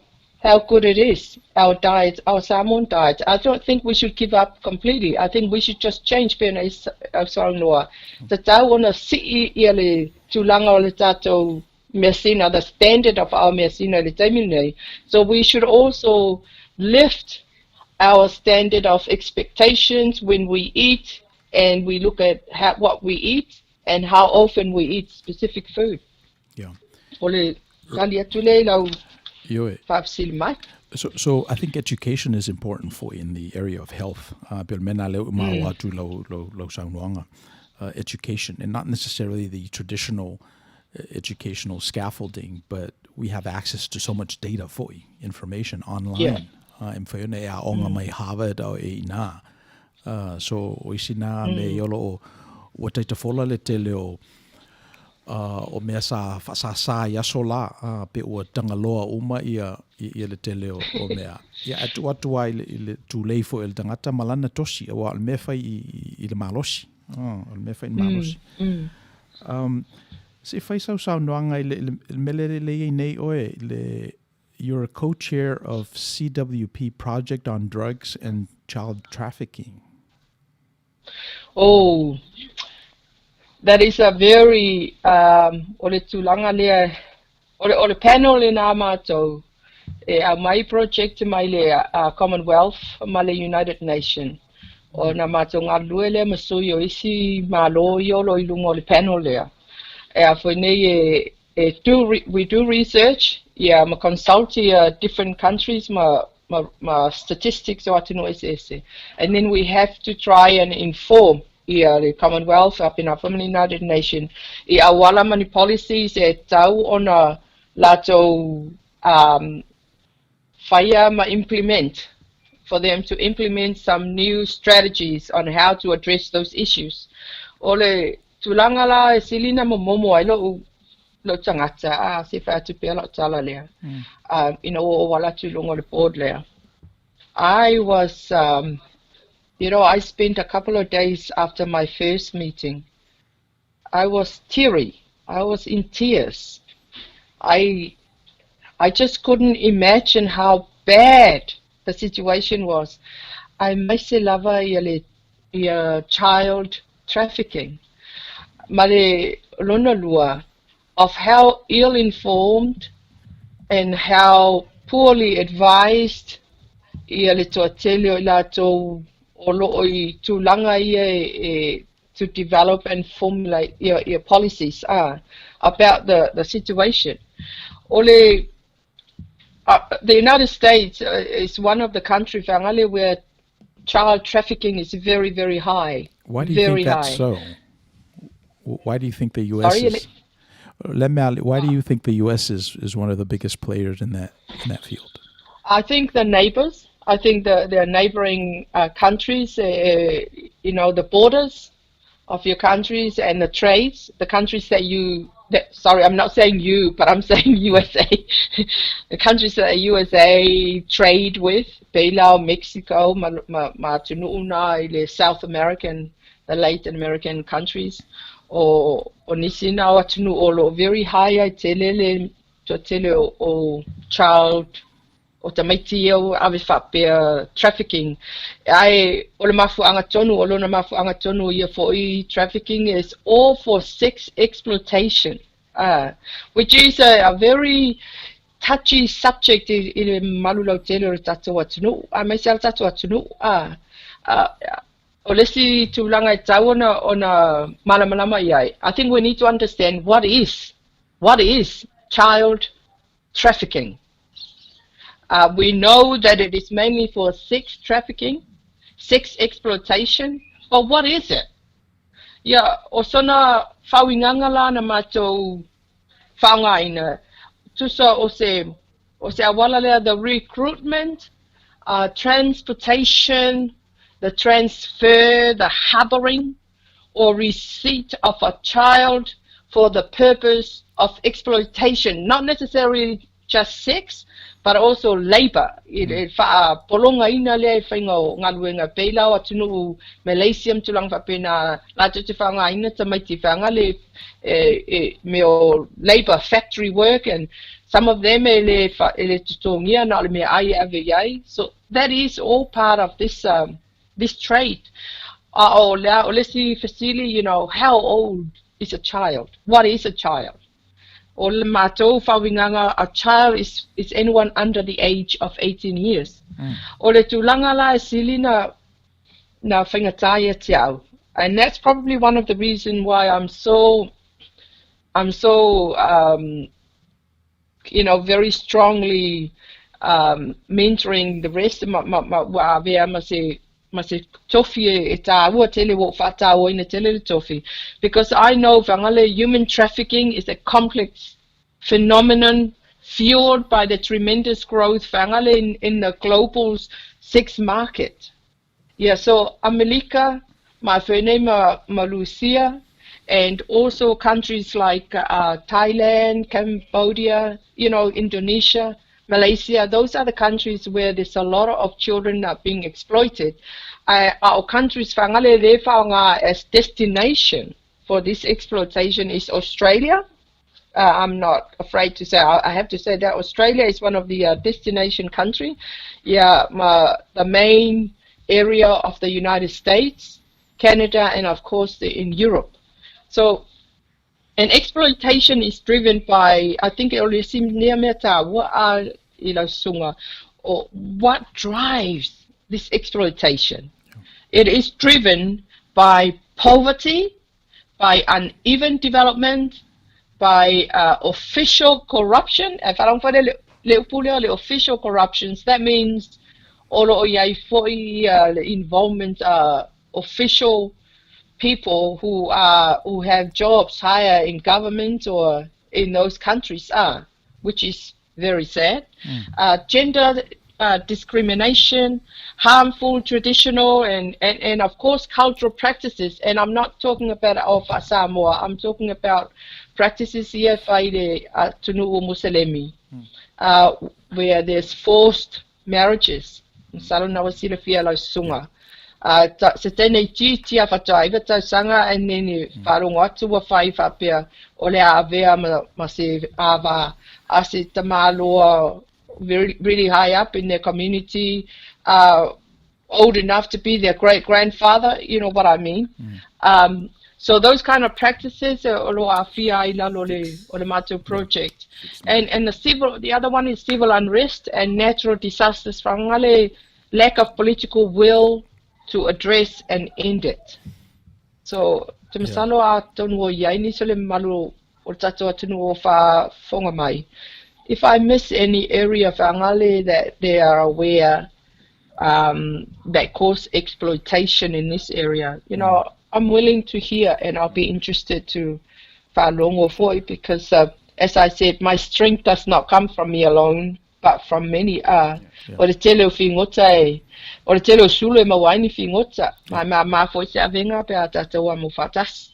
good it is, our diet, our Samoan diet. I don't think we should give up completely. I think we should just change pēnei saunoa. Te tau ona si'i ia le tūlanga o le tātou mesina, the standard of our mesina le taimine. So we should also lift our standard of expectations when we eat, and we look at what we eat and how often we eat specific food. Yeah. Ole kalia tule lau. So I think education is important for you in the area of health. Education, and not necessarily the traditional educational scaffolding, but we have access to so much data for you, information online. Harvard so oisina me yolo o taitafola le te leo o mea sa ia sola pe o Tagaloa uma ia le te leo o mea ia atu ai le tūlei fo el tangata malana tosi o al mea fai I le malosi al mea fai malosi se fai sau noanga I le mele le nei oe le you're a co-chair of CWP Project on Drugs and Child Trafficking. Oh, that is a very ole tulanga le ole panel in amato my project mai le Commonwealth mai le United Nation o na mato ngaluele masuyo isi malo yolo ilungo le panel le for nei we do research ma consult different countries ma statistics o atino ese, and then we have to try and inform the Commonwealth up in our United Nation wala mani policies tau ona lato fire ma implement for them to implement some new strategies on how to address those issues. Ole tulanga la silina momo ai lo tangata se fa tu pe lo tala le o wala tu longo le board le. I was I spent a couple of days after my first meeting. I was teary. I was in tears. I just couldn't imagine how bad the situation was. I maise lava ia child trafficking. Male lona lua of how ill-informed and how poorly advised ia le toatelio lato olo I tulanga ia to develop and formulate your policies about the situation. Ole the United States is one of the countries where child trafficking is very, very high. Why do you think that's so? Why do you think the U.S. is? Why do you think the U.S. is one of the biggest players in that field? I think the neighbors. I think the neighboring countries. The borders. of your countries and the trades, the countries that sorry, I'm not saying you, but I'm saying USA. The countries that USA trade with, Palau, Mexico, the South American, the Latin American countries, or Nisina, or very high, telele o child, o tamaitio avifapia trafficking. Trafficking is all for sex exploitation, which is a very touchy subject in Malulau Taylor Tatuatunu. I myself Tatuatunu. Olesi tulanga tawana on a malamalama yai. I think we need to understand what is child trafficking. We know that it is mainly for sex trafficking, sex exploitation, but what is it? Yeah, osona fawingangala na mato faungaina. Tusa ose awalale the recruitment, transportation, the transfer, the harboring, or receipt of a child for the purpose of exploitation, not necessarily just sex, but also labor. Polonga ina le whaingo ngaluenga Palau atunu Malaysium tulang whapena lato te whanga ina tamaiti whanga le meo labor factory work, and some of them ele tutongia na le me ai ave yai. So that is all part of this this trade. Let's see, Facili, you know, how old is a child? What is a child? A child is anyone under the age of 18 years. And that's probably one of the reasons why I'm so you know, very strongly mentoring the rest of because I know human trafficking is a complex phenomenon fueled by the tremendous growth in the global sex market. Yeah, so America, my name Malaysia, and also countries like Thailand, Cambodia, you know, Indonesia, Malaysia, those are the countries where there's a lot of children are being exploited. Our countries as destination for this exploitation is Australia. I'm not afraid to say, I have to say that Australia is one of the destination country. Yeah, the main area of the United States, Canada, and of course in Europe. So, and exploitation is driven by, I think, what drives this exploitation? It is driven by poverty, by uneven development, by official corruption. If I don't find the official corruptions, that means all involvement official people who have jobs higher in government or in those countries which is very sad. Gender discrimination, harmful traditional and of course cultural practices. And I'm not talking about of Samoa. I'm talking about practices here Tunu Muslimi, where there's forced marriages. Se tēnei tītia whataiva tau sanga e nene wharongo atu wa whai whapea o le awea ma se awa a se tamaloa really high up in their community, old enough to be their great-grandfather, you know what I mean. So those kind of practices o lo awhia ila o le Mātou project. And the other one is civil unrest and natural disasters, whangale lack of political will to address and end it. So, te masalo a tonu o iai ni sole malu o tato atunu o whonga mai. If I miss any area whangale that they are aware that cause exploitation in this area, you know, I'm willing to hear and I'll be interested to whalongo for it because, as I said, my strength does not come from me alone. but from many o le tele o fingota o le tele o sulu e mawaini fingota ma fo se avenga pe ata taua mo fatas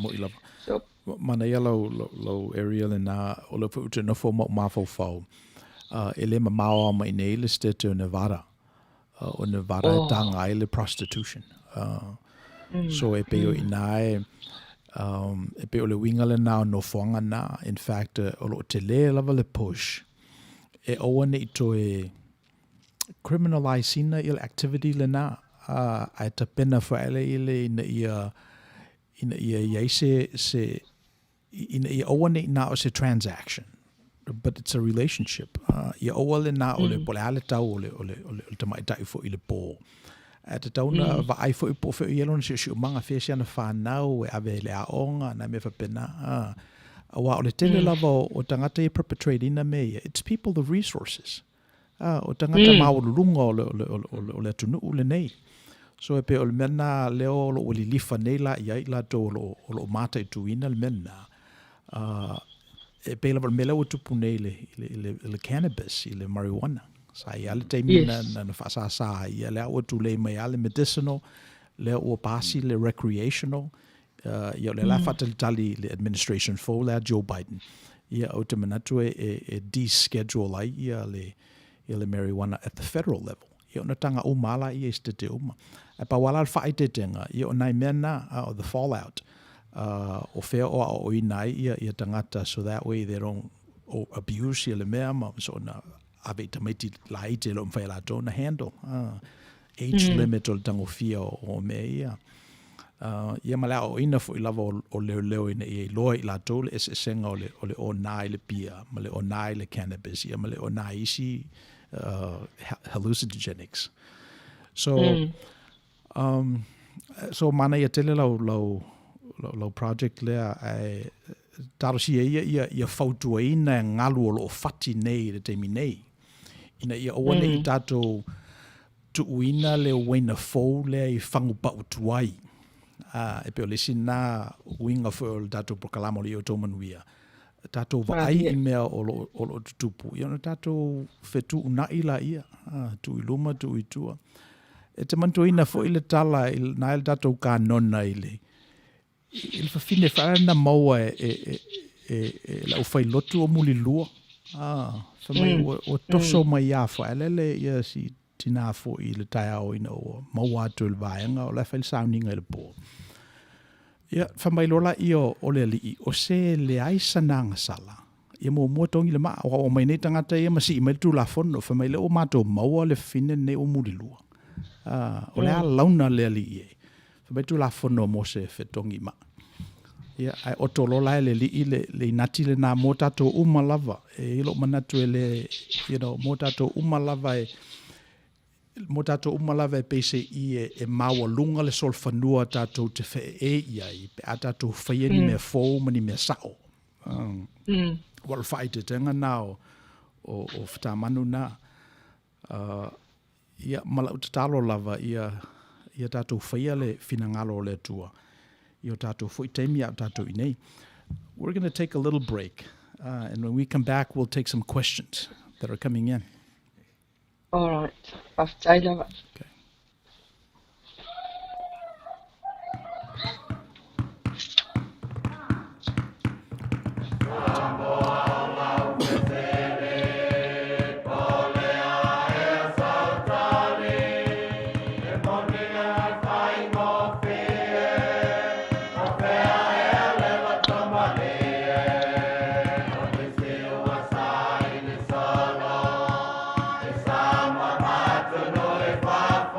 mo I lava so mana ia lo area le na o le fu no fo ma fo ele mao mai nei le state o Nevada o Nevada tanga ile prostitution so e pe o inae e pe o le winga le na no fonga na in fact o lo tele lava le push e o ne to e criminalizing il activity le na a ta pena fa ele ile in ia se in ia o ne na o se transaction but it's a relationship ia o le na o le pole ale tau o le te mai tai fo ile po at tauna va ai fo i po fo i lon se manga fe se na fa nau e ave le a onga na me fa pena wa o le tele lava o tangata e perpetrating na me it's people the resources o tangata ma o lunga o le tunu le nei so e pe o le mena le o lo li lifa nei la ia la to lo mata i tuina le mena e pe lava mele o tupu nei le cannabis i le marijuana sa ia le taimina na fa sa ia le o tu le mai ale medicinal le o pasi le recreational ia le la fatalitali le administration for le Joe Biden ia o te manatu e deschedule ai ia le marijuana at the federal level ia ona tanga o mala ia este te uma e pa wala fa ite tenga ia ona mena the fallout o fea o inai ia tangata so that way they don't abuse ia le mea ma so na ave tamiti la ite lo mfa la tona handle age limit o tango fia o me ia mala o ina fo lava o leo ina e loi la tole es senga o le o nai le pia ma le o nai le cannabis ia ma le o nai isi hallucinogenics so so mana ia tele lo project le ai tarosi ia fautu ina ngalu o fati nei le temi nei ina ia o nei tato tu uina le wena fo le I fangu pa utuai e pe le sina winga fo le tato proclamo le Outou Manuia tato va ai I mea o lo tupu ia no tato fetu una ila ia tu iluma tu itua e te manto ina fo ile tala na il tato ka nonna ile il fa fine fa na maua la o fai lotu o muli lua fa mai o toso mai ia fa ele ia si tina fo I le tai au ina o maua tu il vaenga o la fa il sounding ele po ia fa mai lola io o le li o se le ai sananga sala ia mo tongi le ma o mai nei tangata ia masi mai tu la fono fa mai le o mato maua le fine nei o muli lua o le a launa le li ia fa mai tu la fono mo se fetongi ma ia ai o tolo la le nati le na mo tato uma lava e lo manatu le mo tato uma lava e pese e maua lunga le solfanua tato te fe ia I pe tato faia ni me fo mani me sao wal fight tenga now o fta manu na ia mala utalo lava ia tato faia le finangalo le tua Io tato foi temi out tato inei. We're going to take a little break. And when we come back, we'll take some questions that are coming in. all right okay Bye.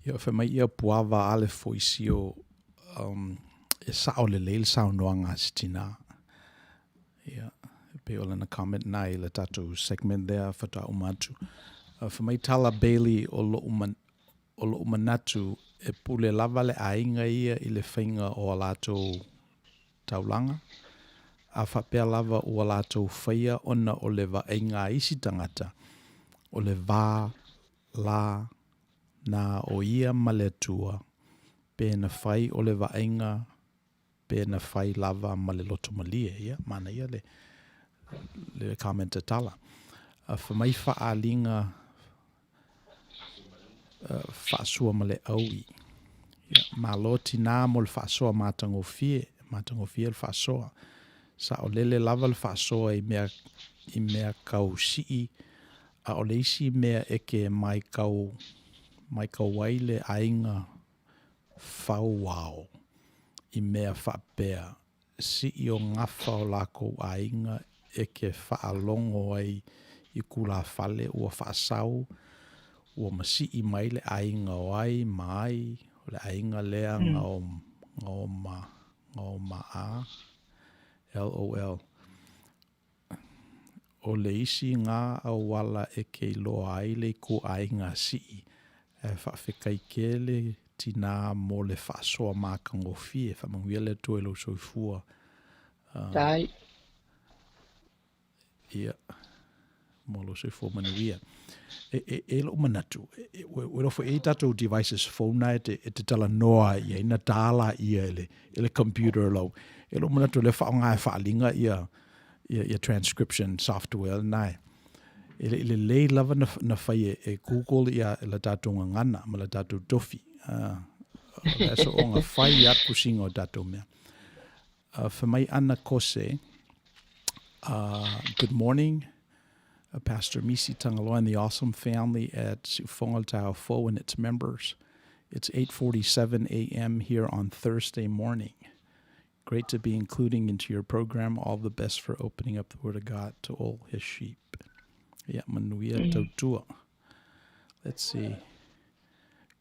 Ia whamai ia puava ale foisio e sao le leil sao noanga sitina. Ia, pe ola na comment na i le tatu segment there whata umatu. Whamai tala Bailey o lo umanatu e pule lava le ainga ia i le whainga o alato taulanga. A whapea lava o alato whaia ona o le vaenga isi tangata. O le vā la na o ia maletua pe na whai o le vaenga pe na whai lava ma le loto malia ia mana ia le commenta tala whamai whaalinga whaasua ma le aui ma lo tina mo le whaasua matango fie le whaasua sa o lele lava le whaasua i mea kau sii a o leisi mea eke mai kau waile ainga whauwao i mea whapea si i o ngafa o lako ainga e ke whaalongo ai i kula fale ua whaasau ua masi i maile ainga o ai mai o le ainga lea ngao ma a LOL o le isi ngā au wala e ke loa aile ko ainga si whawhikai kele tina mo le whaasoa mākango fie whamanguia le tue lo soifua Tai. Ia mo lo soifua manuia e lo manatu we rofo e tatou devices phone e te tala noa ia ina tala ia ele computer lo e lo manatu le whaonga e whaalinga ia transcription software nai ele lei lava na whai e Google ia la tatou ngana ma la tatou tofi so onga whai atu singo tatou mea whamai ana kose good morning Pastor Misi Tagaloa and the awesome family at Sufonga Tau Fo and its members. It's 8:47 a.m. here on Thursday morning. Great to be including into your program. All the best for opening up the Word of God to all His sheep. Yeah, manuia tautua. Let's see.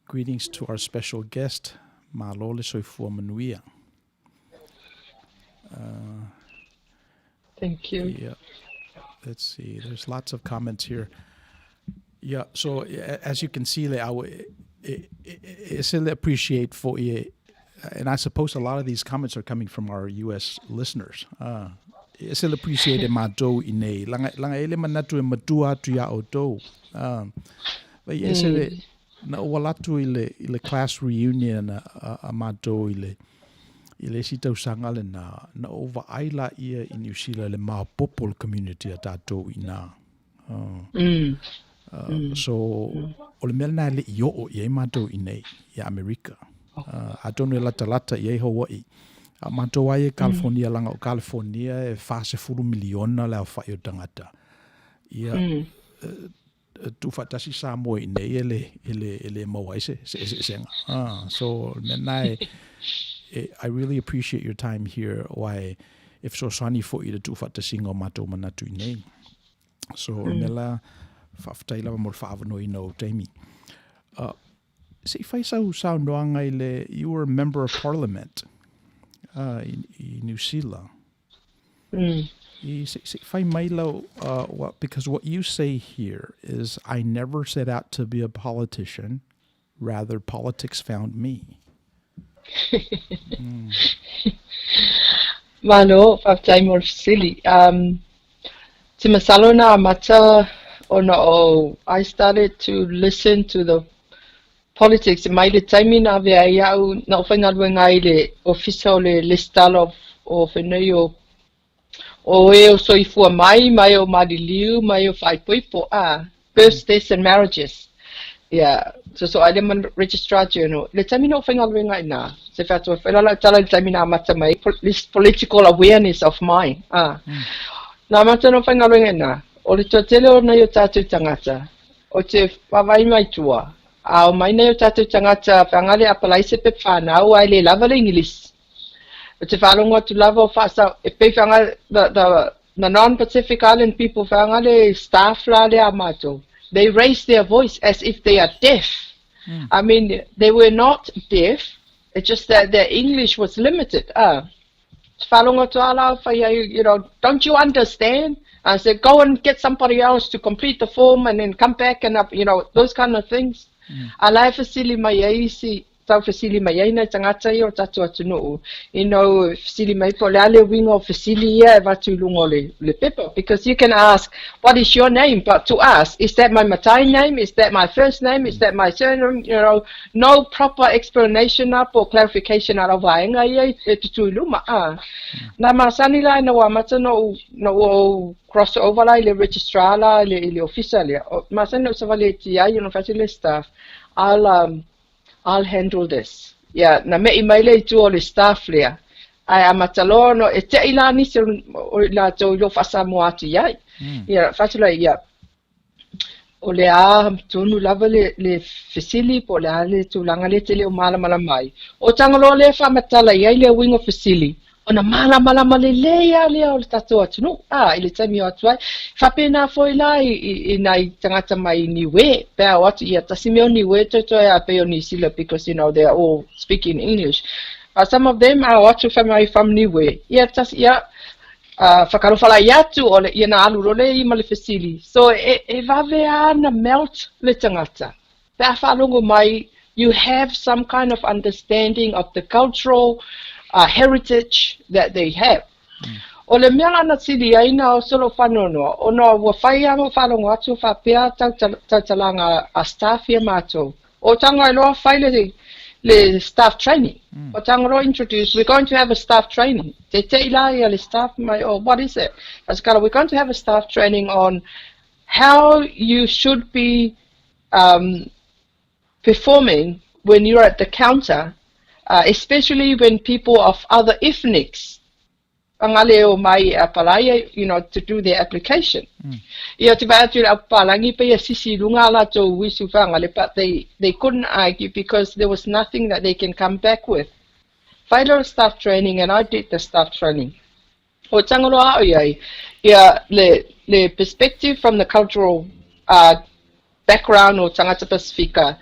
Greetings to our special guest, Lole soifua manuia. Thank you. Yeah. Let's see. There's lots of comments here. Yeah. So as you can see, I still appreciate for you, and I suppose a lot of these comments are coming from our U.S. listeners. I still appreciate matou inei. Langa ele manatu e matua tu ya Outou. But yes, na walatu ile class reunion a matou ile si tau sanga le na over aila ia i New Zealand le Maopopo community a tatou ina. So o le mele na le i o i matou inei ia Amerika. A tonu lata i Hawaii. A matou ai California langa o California e fase furu miliona le au whai o tangata. Ia tu fatasi sa mo inei ele mawai se senga. So menai I really appreciate your time here. Why, if so sani for you to do fat singo mato manatu nei. So mela faftaila mo favano ino taimi. Se fai sa noanga ile you were a member of parliament in New Zealand. Se fai mailo because what you say here is I never set out to be a politician, rather politics found me. Mano, whaftai mor silly. Te masalo na mata I started to listen to the politics. Mai le taimi na vea iau na whaingalua ngai le official le listalo o whenui o soifua mai o mariliu, mai o whaipoipo, birthdays and marriages. Yeah, so I didn't registrar journal. Le taimi no whaingalua ngai na. Se whatua whainala tala le taimi na mata mai, political awareness of mine. Nā mata no whaingalua ngai na. O le tōtele o nei o tātou tangata, o te whawai mai tua, a o mai nei o tātou tangata whangare apalaise pe whanau ai le lava le English. O te whalonga tu lava o whasa, e pe whangare, the non-Pacific Island people whangare staff la le amato. They raise their voice as if they are deaf. I mean, they were not deaf. It's just that their English was limited. You know, don't you understand? I said, go and get somebody else to complete the form and then come back and you know, those kind of things. I like facility my easy. Tau fasili mai ai na tangata I o tatu atunu. You know, fasili mai po le wing of fasili ia vatu lungo le pepa. Because you can ask, what is your name? But to ask, is that my Matai name? Is that my first name? Is that my surname? You know, no proper explanation up or clarification out of vaenga ia e tutu luma. Na masani la na wa mata no cross over la le registrar la le officer le. Masani no savale ti ai no fasili staff. I'll handle this. Yeah, na me email tu o le staff lea. Ai amatalo no e te ila ni se o la to lo fasa mo ati ai. Yeah, fatula ia. O le a tonu lava le fasili po le tu langa le te le o mala mai. O Tagaloa le fa matala ia le wing of fasili. Ona mala malelea lea o le tatou atunu. Ile taimi o atu ai. Whapena foi la I nai tangata mai niwe. Pea o atu ia tasimi o niwe toto e a pe o nisila because, you know, they are all speaking English. But some of them are atu whamai from niwe. Ia tas ia whakarofala I atu o le ia na aluro le I ma le fasili. So e vavea na melt le tangata. Pea whalongo mai, you have some kind of understanding of the cultural heritage that they have. O le mea ana sili aina o solo whanono, o no wa whai amo whalongo atu whapea tautalanga a staff ia mātou. O tanga iloa whai le staff training. O Tagaloa introduced, we're going to have a staff training. Te ila ia le staff mai, oh, what is it? Askara, we're going to have a staff training on how you should be performing when you're at the counter, especially when people of other ethnics pangaleo mai apalaya, you know, to do their application. Ia te vai atu apalangi pe sisi lunga la to wisu fangale, but they couldn't argue because there was nothing that they can come back with. Failure staff training, and I did the staff training. O Tagaloa ia le perspective from the cultural background or tangata Pasifika.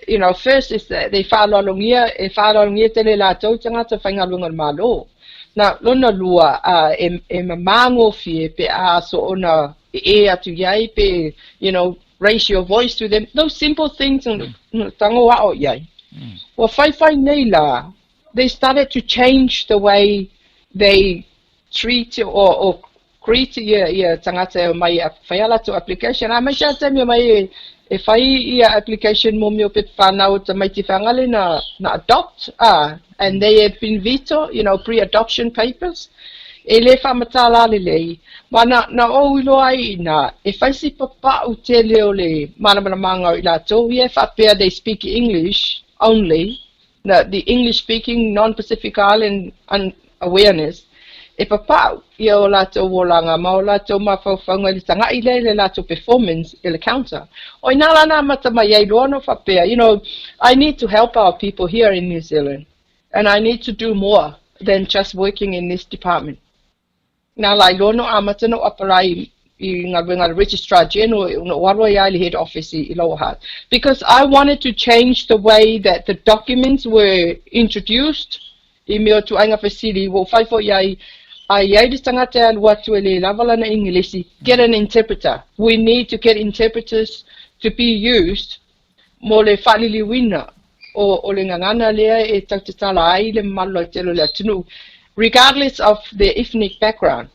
You know, first is that they whaalongia tele la tau tangata whaingalunga malo. Na lona lua e mamango fie pe so ona e atu iai pe, you know, raise your voice to them. Those simple things tangoa o iai. Wa whai nei la, they started to change the way they treat or create ia tangata mai whaiala to application. A mai sia temi mai e whai ia application mo meo pe whanau ta mai te whangale na adopt, and they have been veto, you know, pre-adoption papers. E le whamatala le lei. Ma na o ilo ai na, e whai si papa u te leo le manamanga I la tō, ia whapea they speak English only, the English speaking non-Pacific Island awareness. E papa ia o lato wolanga ma o lato mawhawhanga li tanga I le lato performance I le counter. O inala na mata mai ai loano whapea. You know, I need to help our people here in New Zealand. And I need to do more than just working in this department. Now, lai loano amata no aparai I ngā registrar general no warwa ia le head office I Lower. Because I wanted to change the way that the documents were introduced I meo tu ainga fasili wo whai fo iai iai di tangata alua tu ele lavala na Englisi, get an interpreter. We need to get interpreters to be used mo le whaliliwina o le ngangana lea e tautatala ai le malo telo le atunu, regardless of their ethnic background.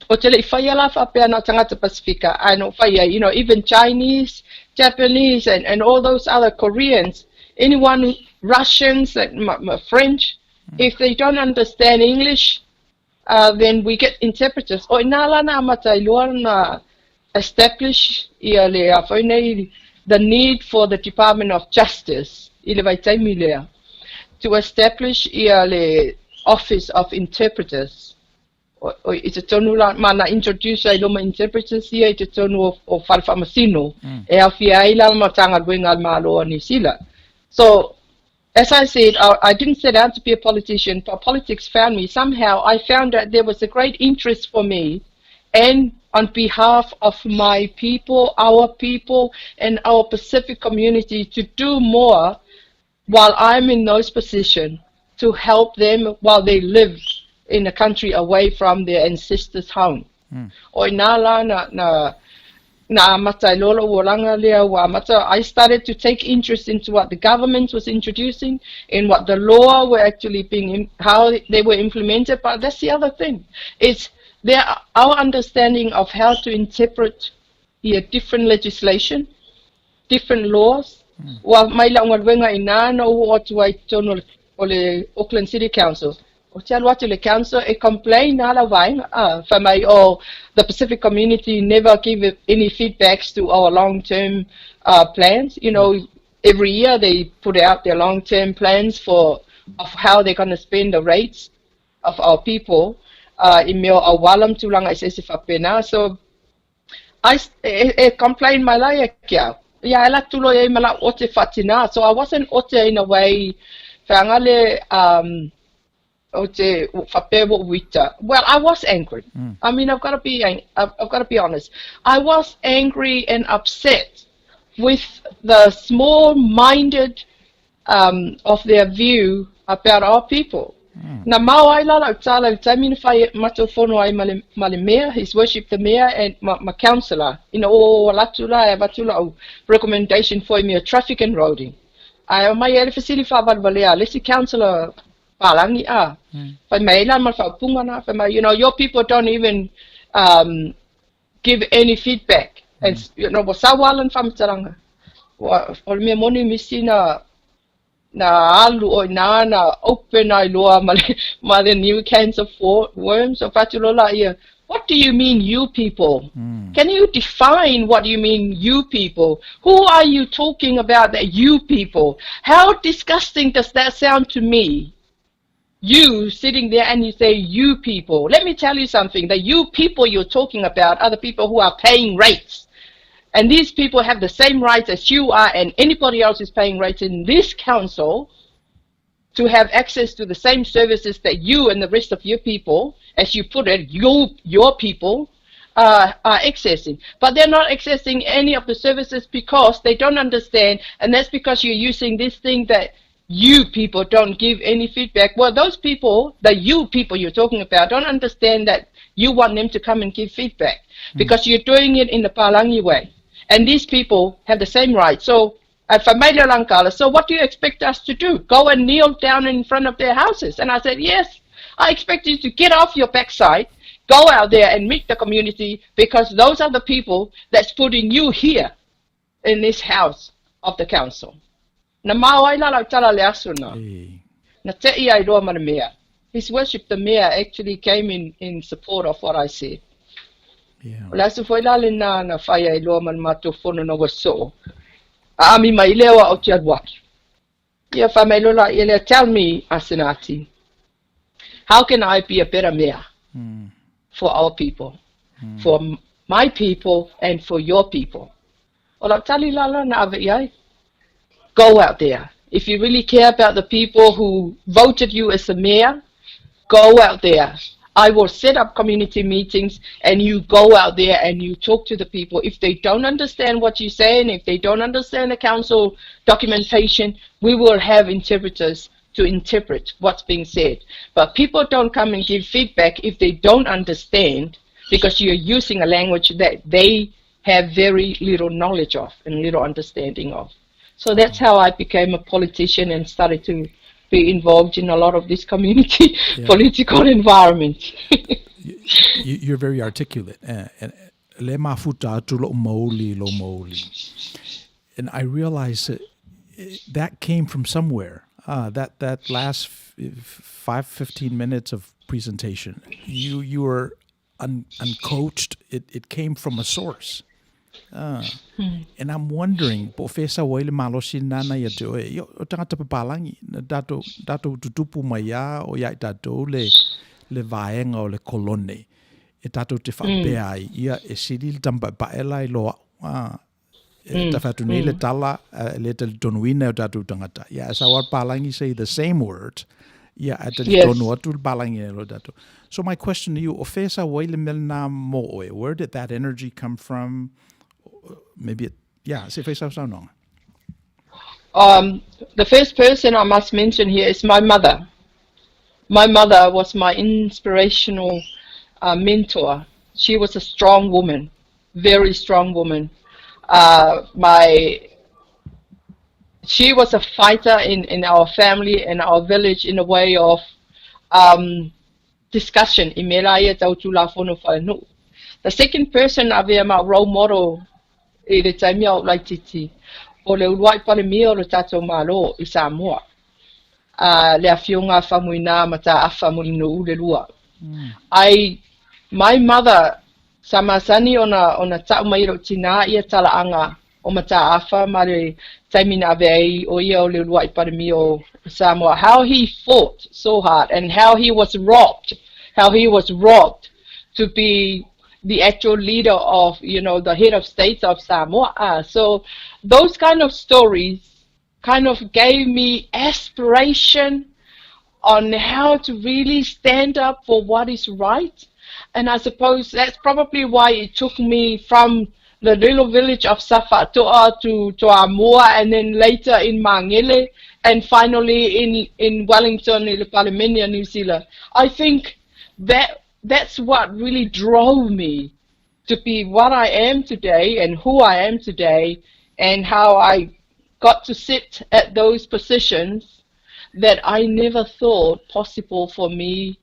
O tele whai ala whapea na tangata Pasifika, ano whai, you know, even Chinese, Japanese, and all those other Koreans, anyone, Russians, and French, if they don't understand English, then we get interpreters. O inala na matai luana establish ia le afainei the need for the Department of Justice ile vai taimi lea to establish ia le Office of Interpreters. O I te tonu la mana introduce ai loma interpreters ia I te tonu o whalwhamasino e awhia ai la matanga luenga malo ni sila. So as I said, I didn't set out to be a politician, but politics found me. Somehow I found that there was a great interest for me, and on behalf of my people, and our Pacific community to do more while I'm in those positions to help them while they live in a country away from their ancestors' home. I started to take interest into what the government was introducing and what the law were actually how they were implemented. But that's the other thing. It's our understanding of how to interpret different legislation, different laws. Auckland City Council. The council complained the Pacific community never give any feedbacks to our long-term plans. Every year they put out their long-term plans of how they're going to spend the rates of our people. So I complained my life. So I wasn't in a way. Well, I was angry. I mean, I've got to be honest. I was angry and upset with the small-minded of their view about our people. Na mau la tala tamin fai matofono ai male mayor, his worship the mayor and my councillor. Latula batula recommendation for me a traffic and roading. I my facility for Valvalea, let's see councillor Palangi your people don't even give any feedback. And wasawalan from Taranga. Or me money missing alu o open loa male new kinds of worms or fatulola here. What do you mean, you people? Can you define what you mean, you people? Who are you talking about, that you people? How disgusting does that sound to me? You sitting there and you say, you people. Let me tell you something. The you people you're talking about are the people who are paying rates. And these people have the same rights as you are and anybody else is paying rates in this council to have access to the same services that you and the rest of your people, as you put it, your people, are accessing. But they're not accessing any of the services because they don't understand, and that's because you're using this thing that you people don't give any feedback. Well, those people, the you people you're talking about, don't understand that you want them to come and give feedback because you're doing it in the Palangi way. And these people have the same right. So, so what do you expect us to do? Go and kneel down in front of their houses? And I said, yes, I expect you to get off your backside, go out there and meet the community, because those are the people that's putting you here in this house of the council. His worship, the mayor, actually came in support of what I said. Yeah. Tell me, Asenati, how can I be a better mayor for our people, for my people, and for your people? Go out there. If you really care about the people who voted you as a mayor, go out there. I will set up community meetings and you go out there and you talk to the people. If they don't understand what you say and if they don't understand the council documentation, we will have interpreters to interpret what's being said. But people don't come and give feedback if they don't understand, because you're using a language that they have very little knowledge of and little understanding of. So that's how I became a politician and started to be involved in a lot of this community political environment. You're very articulate. And I realize that came from somewhere. That last 15 minutes of presentation, you were uncoached. It came from a source. And I'm wondering, Professor Wale Malosi Nana Yato, yo tangata papalangi, dato tutupu maya o ya dato le vaenga o le kolone. E dato te whapeai, ia e siril tamba paelai loa. Ta whatunei le tala, le te tonuina o dato tangata. Yeah, so our palangi say the same word Yeah, at the Yes. tonu atul balangi lo dato. So my question to you, ofesa waile melna moe, where did that energy come from? Maybe se fesa so no. The first person I must mention here is my mother. My mother was my inspirational mentor. She was a strong woman, very strong woman. She was a fighter in our family and our village in a way of discussion. The second person I my role model i le taimi au lai titi o le uruai pale mia o le tatou malo i Samoa. Le afionga whamuina ma ta afa mulino u le lua. My mother samasani ona tau mairo tina ia talaanga o ma ta afa ma le taimina avei o ia o le uruai pale mia o Samoa. How he fought so hard and how he was robbed to be the actual leader of, the head of state of Samoa. So those kind of stories kind of gave me aspiration on how to really stand up for what is right. And I suppose that's probably why it took me from the little village of Safatoa to Amua, and then later in Mangele, and finally in Wellington, in the Parliament, New Zealand. I think that's what really drove me to be what I am today and who I am today, and how I got to sit at those positions that I never thought possible for me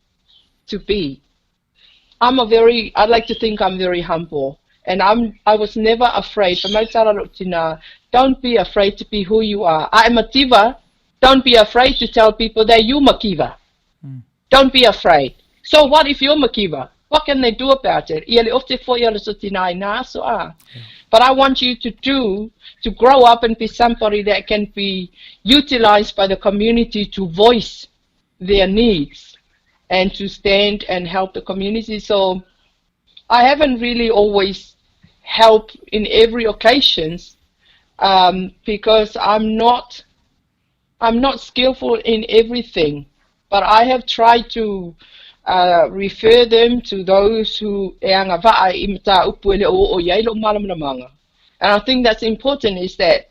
to be. I'd like to think I'm very humble, and I was never afraid. Don't be afraid to be who you are. I'm a Tiva. Don't be afraid to tell people that you're Makiva. Don't be afraid. So what if you're Makiva? What can they do about it? But I want you to grow up and be somebody that can be utilized by the community to voice their needs and to stand and help the community. So I haven't really always helped in every occasions because I'm not skillful in everything, but I have tried to refer them to those who and I think that's important, is that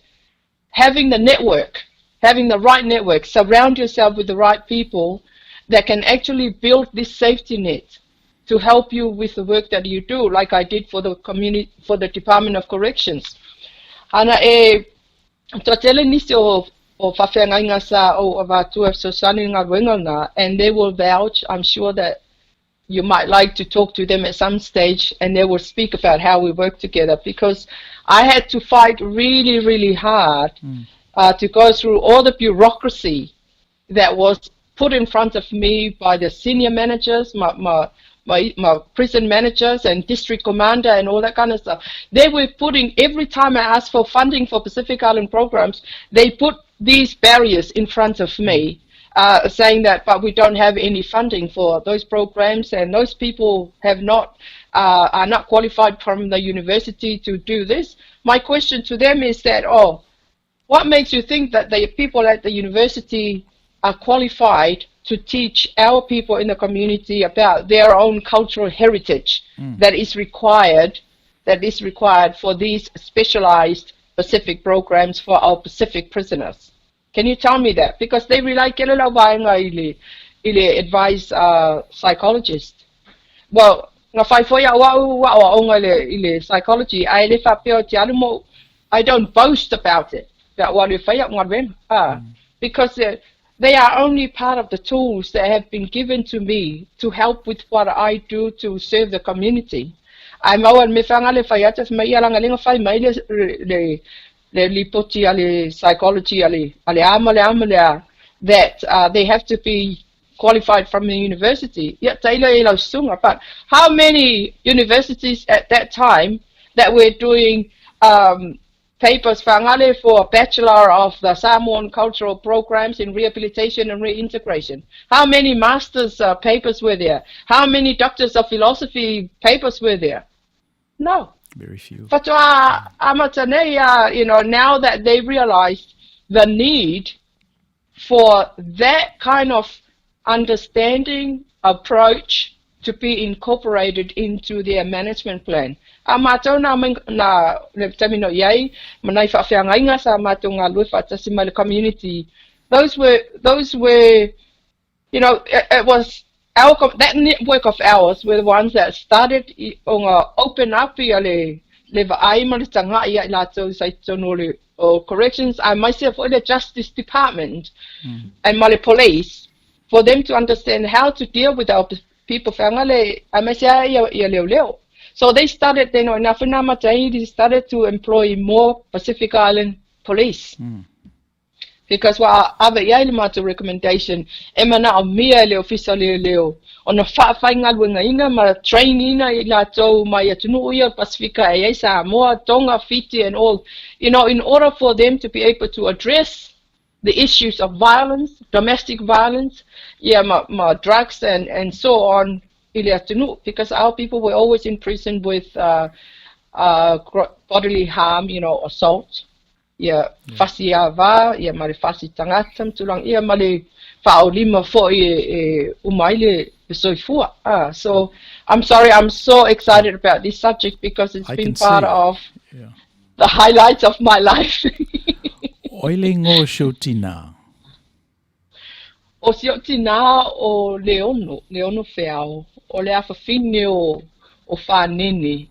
having the right network, surround yourself with the right people that can actually build this safety net to help you with the work that you do, like I did for the community, for the Department of Corrections. Ana totele nisi o whawhenga sa o avatu of Sosani ngā ruenga, and they will vouch. I'm sure that you might like to talk to them at some stage, and they will speak about how we work together, because I had to fight really, really hard to go through all the bureaucracy that was put in front of me by the senior managers, my prison managers and district commander and all that kind of stuff. They were putting, every time I asked for funding for Pacific Island programs, they put these barriers in front of me, saying that, but we don't have any funding for those programs, and those people are not qualified from the university to do this. My question to them is that, what makes you think that the people at the university are qualified to teach our people in the community about their own cultural heritage that is required for these specialized Pacific programs for our Pacific prisoners? Can you tell me that? Because they rely advise psychologists. Well, psychology, I don't boast about it. Because they are only part of the tools that have been given to me to help with what I do to serve the community. I'm psychology that they have to be qualified from the university. But how many universities at that time that were doing papers for a Bachelor of the Samoan Cultural Programs in Rehabilitation and Reintegration? How many master's papers were there? How many doctors of philosophy papers were there? No. Very few. But now that they realized the need for that kind of understanding approach to be incorporated into their management plan. A mātou na le tamino iai, manai whawhiangainga sa mātou ngā lue whatasi mai le community. Those were, you know, it was that network of ours were the ones that started open up le vaai ma le tanga ia latou sai tonole or corrections. I myself for the Justice Department and my police for them to understand how to deal with our people. So they started, you know, they started to employ more Pacific Island police. Because what other to recommendation, emana o mia le official leo on a whainga winga ma training ila to mai atunu ia Pacifica e sa moa Tonga Fiti and all, you know, in order for them to be able to address the issues of violence, domestic violence, ma drugs and so on, because our people were always in prison with bodily harm, you know, assault. Fasi ava, male fasi tangata, tulang male faolima fo umaile soifua. So I'm sorry, I'm so excited about this subject because it's been part of the highlights of my life. Oilingo Shotina. O Siotina o Leono Feao, o le afafine o whanene.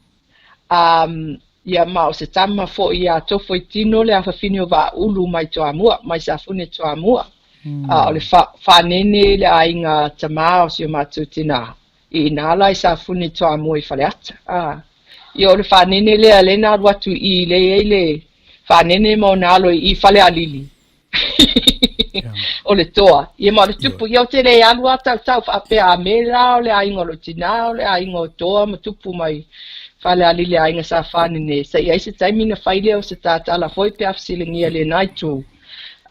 Ma o se tama fo ia tofo I tino le afafine o wa ulu mai toamua, mai safune toamua. O le whanene le ainga tama o sio matutina. I nala I safune toamua I whaleata. O le whanene le alena watu I le whanene mo nalo I whale alili. O le toa. Ia ma le tupu iau te le alua tau whapea a mera o le ainga lo tina o le ainga o toa ma tupu mai whale alili ainga sa whanene. Sa ia se taimina whaile o se tātala foi pe afsilingia le naitu.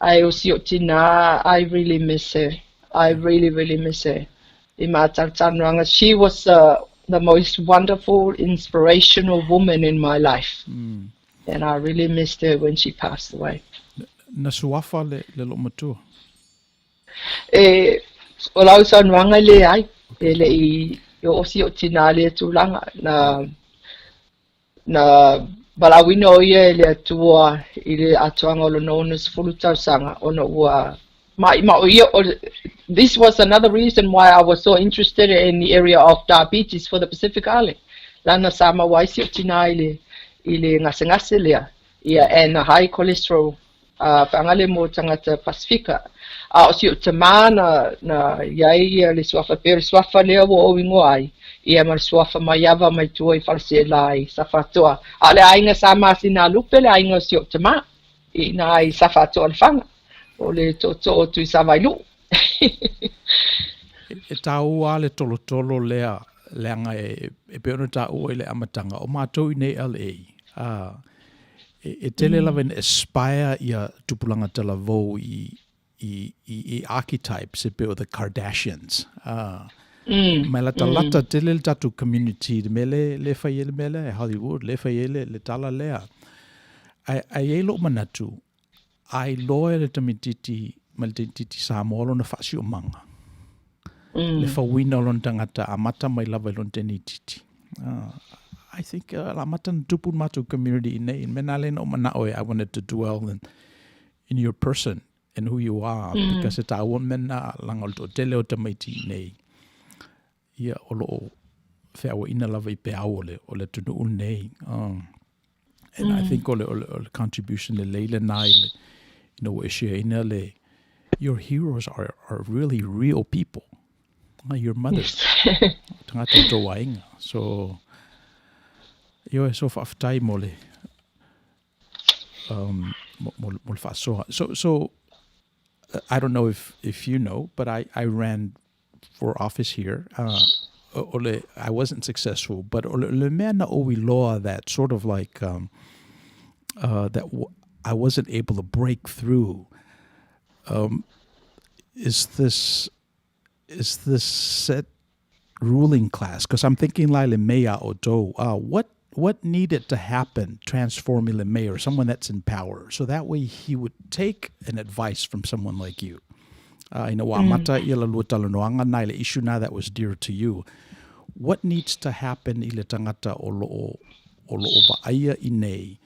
Ai o si o tina, I really miss her. I really, really miss her. I mātangtanranga. She was the most wonderful, inspirational woman in my life. And I really missed her when she passed away. Na suafa le lo matua. O lau sanuanga le ai, le I o si o tina le tulanga na balawino ia le atua I le atuanga o lo nonus fulutau sanga o no ua this was another reason why I was so interested in the area of diabetes for the Pacific Island. Lana sama waisi o tina I le ngase lea ia and high cholesterol whangale mo tangata Pasifika. O si o tamana na iai le suafa pere suafa lea wo o ingo ai. Ia mar suafa mai ava mai tua I false lai safatoa. A le ainga sa masi na lupe le ainga si o tamana. I na ai safatoa le whanga. O le to tu I savailu. E tau a le tolo lea leanga e peona tau le amatanga. O mātou I nei LA. E tele lava in aspire ia tupulanga tala vo I archetypes e peo the Kardashians. Mai la talata tele le tatu community me le faiele me le Hollywood le faiele le tala lea. Ai e lo manatu. Ai loe le tamititi ma le tamititi sa molo na fasi o manga. Le fawina lon tangata amata mai lava lon tenititi. I think la matan tupun matu community in menale no manaoe. I wanted to dwell in your person and who you are because it's a woman langol to tele o tamaiti nei. Ia olo feo ina lava I pe aole o le tunu nei. And I think all contribution le leile nai you know share ina le your heroes are really real people. Your mother. Tangata toainga. So yo so faftai mole mol faso so I don't know if you know, but I ran for office here. I wasn't successful, but le mena owi law that sort of like I wasn't able to break through. Is this set ruling class? Because I'm thinking like le mea oto. What needed to happen, transforming the mayor, someone that's in power, so that way he would take an advice from someone like you. Ina wa mata ia la lua talanoanga nai le issue na that was dear to you. What needs to happen i le tangata o loo vaaia i nei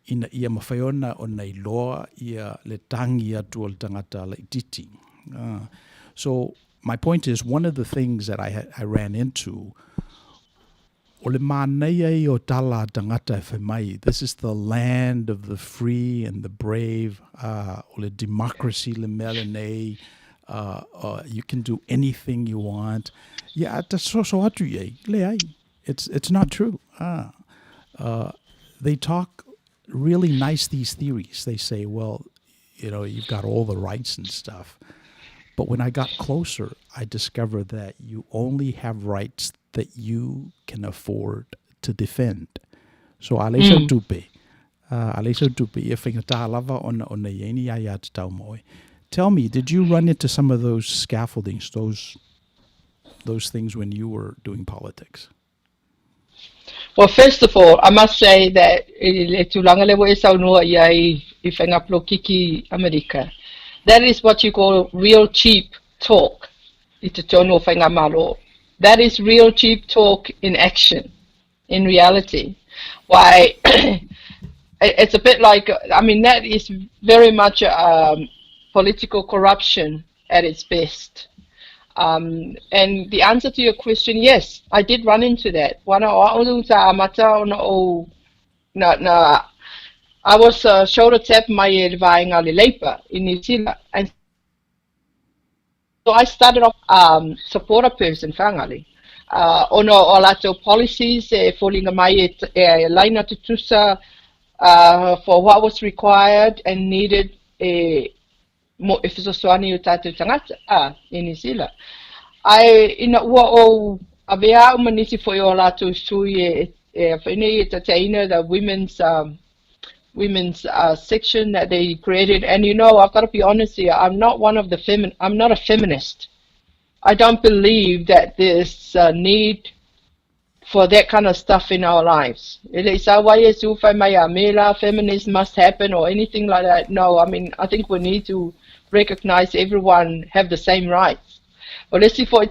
ina ia mawhaiona o nei loa ia le tangi atu o le tangata le ititi. So my point is, one of the things that I ran into, o le mānei ai o tala tangata e whaimai, this is the land of the free and the brave, o le democracy le mele nei, you can do anything you want. Yeah, that's so atu ye, le ai. It's not true. They talk really nice, these theories. They say, well, you've got all the rights and stuff. But when I got closer, I discovered that you only have rights that you can afford to defend. So alesa tupe. Alesa tupe. If lava on yeni ayat taumoy. Tell me, did you run into some of those scaffoldings, those things when you were doing politics? Well, first of all, I must say that that is what you call real cheap talk. That is real cheap talk in action, in reality. Why, it's a bit like, that is very much political corruption at its best. And the answer to your question, yes, I did run into that. I was shoulder tap my lepa in New Zealand, and so I started off support a person fangali. Ono olato policies falling my line to tusa for what was required and needed if it's a in New Zealand. I avea umanisi for your lato sui the women's section that they created, and I've got to be honest here, I'm not a feminist. I don't believe that there's a need for that kind of stuff in our lives. Feminism must happen or anything like that. No, I think we need to recognize everyone have the same rights. Well, let's see for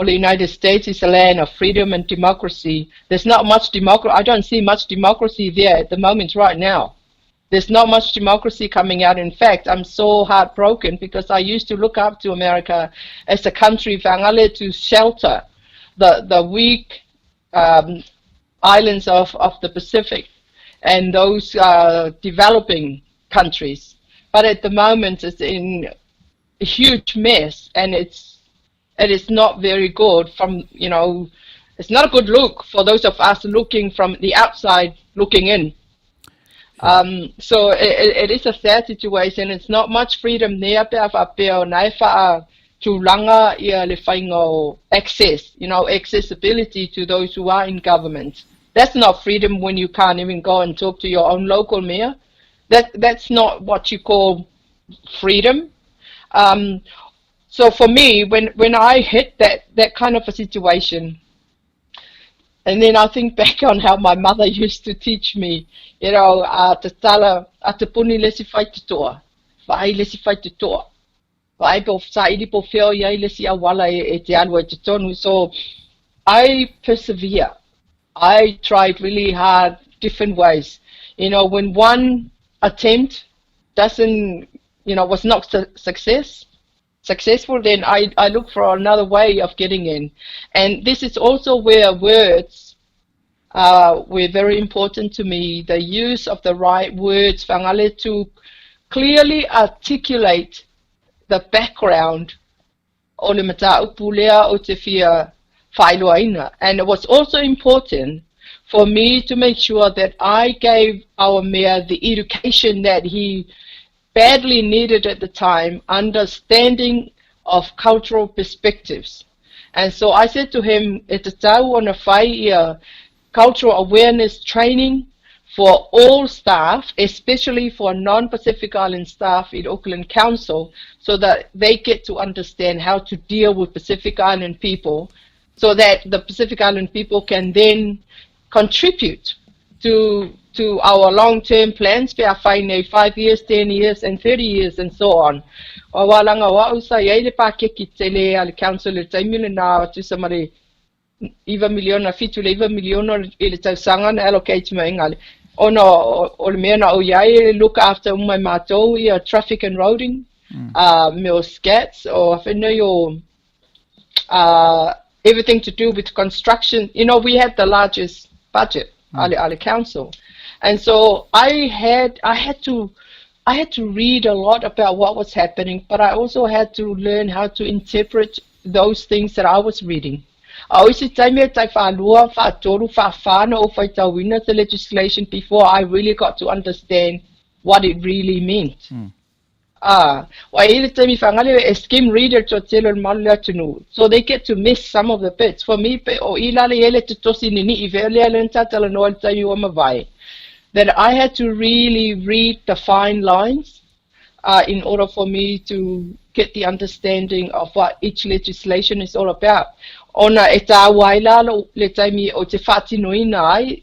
the United States is a land of freedom and democracy. There's not much democracy. I don't see much democracy there at the moment right now. There's not much democracy coming out. In fact, I'm so heartbroken because I used to look up to America as a country to shelter the weak islands of the Pacific and those developing countries. But at the moment, it's in a huge mess, and it is not very good from, it's not a good look for those of us looking from the outside looking in. So it is a sad situation. It's not much freedom there. Access, accessibility to those who are in government. That's not freedom when you can't even go and talk to your own local mayor. That's not what you call freedom. So for me, when I hit that kind of a situation, and then I think back on how my mother used to teach me, te tala, te puni lesi whai te toa, whai lesi whai te toa, whai po saidi po whio iai lesi awala te alua te tonu. So I persevere. I tried really hard, different ways. When one attempt doesn't, was not successful, then I look for another way of getting in. And this is also where words were very important to me, the use of the right words, to clearly articulate the background o le mataupu lea o te whia whailoaina. And it was also important for me to make sure that I gave our mayor the education that he badly needed at the time, understanding of cultural perspectives. And so I said to him, e te tau ona whai cultural awareness training for all staff, especially for non-Pacific Island staff in Auckland Council, so that they get to understand how to deal with Pacific Island people, so that the Pacific Island people can then contribute to our long-term plans, pe a whaine 5 years, 10 years, and 30 years, and so on. O walanga wa usa iei le pakeki te le ale council le taimile na tu samare iwa miliona fitu le iwa miliona ile tausanga na allocate ma ingale. O le mea na o iai look after umai mātou ia traffic and roading, me o scats, o whenui o everything to do with construction. You know, we had the largest budget, ale council. And so I had to read a lot about what was happening, but I also had to learn how to interpret those things that I was reading. I always say the legislation before I really got to understand what it really meant. Skim reader so they get to miss some of the bits. For me, that I had to really read the fine lines in order for me to get the understanding of what each legislation is all about. Ona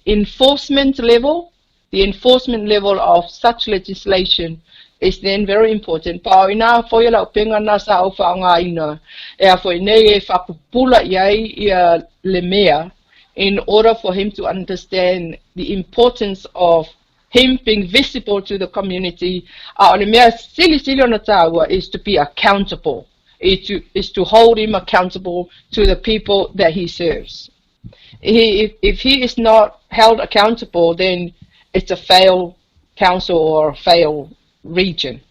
enforcement level, the enforcement level of such legislation is then very important. In order for him to understand the importance of him being visible to the community, is to be accountable, is to hold him accountable to the people that he serves. If he is not held accountable, then it's a failed council or a failed region.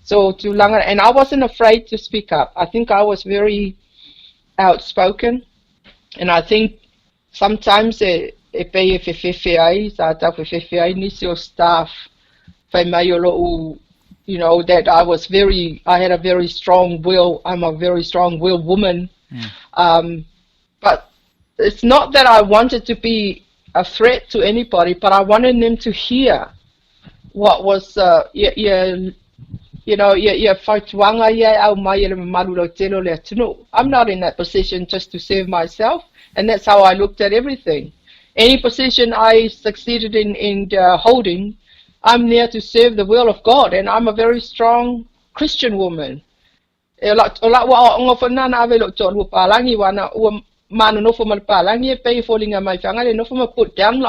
So and I wasn't afraid to speak up. I think I was very outspoken, and I think sometimes you know, that I had a very strong will. I'm a very strong-willed woman. But it's not that I wanted to be a threat to anybody, but I wanted them to hear what was, I'm not in that position just to serve myself, and that's how I looked at everything. Any position I succeeded in holding, I'm there to serve the will of God, and I'm a very strong Christian woman. Put down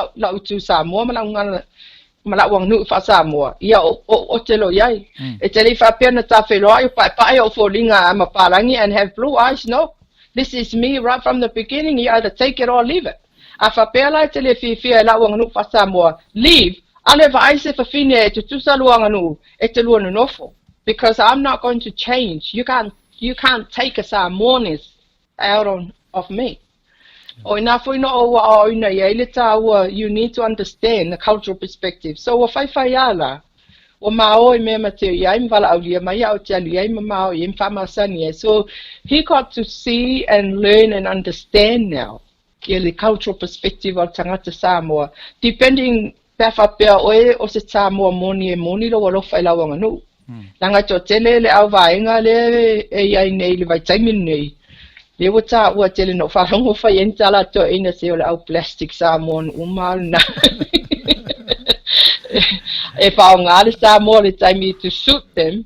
malawang nu fa Samoa ia o telo yai e tele fa pena ta felo ai pa o folinga ama palangi and have blue eyes. No, this is me right from the beginning. You either take it or leave it. Afa pela tele fi lawang nu fa Samoa leave ale va ai se fa fine to tusa luanga nu e te luana nofo, because I'm not going to change. You can't take a Samoanese out of me. You need to understand the cultural perspective. So so he got to see and learn and understand now the cultural perspective of Tangata Samoa, depending o se Samoa moni lo walo fai lawanga nu. Langa tele le au vaenga le e ai nei le vai taimin nei. Le wata wa tele no fa hongo fa yentala to ina se o plastic Samoan umal na. If I ngale more time to suit them,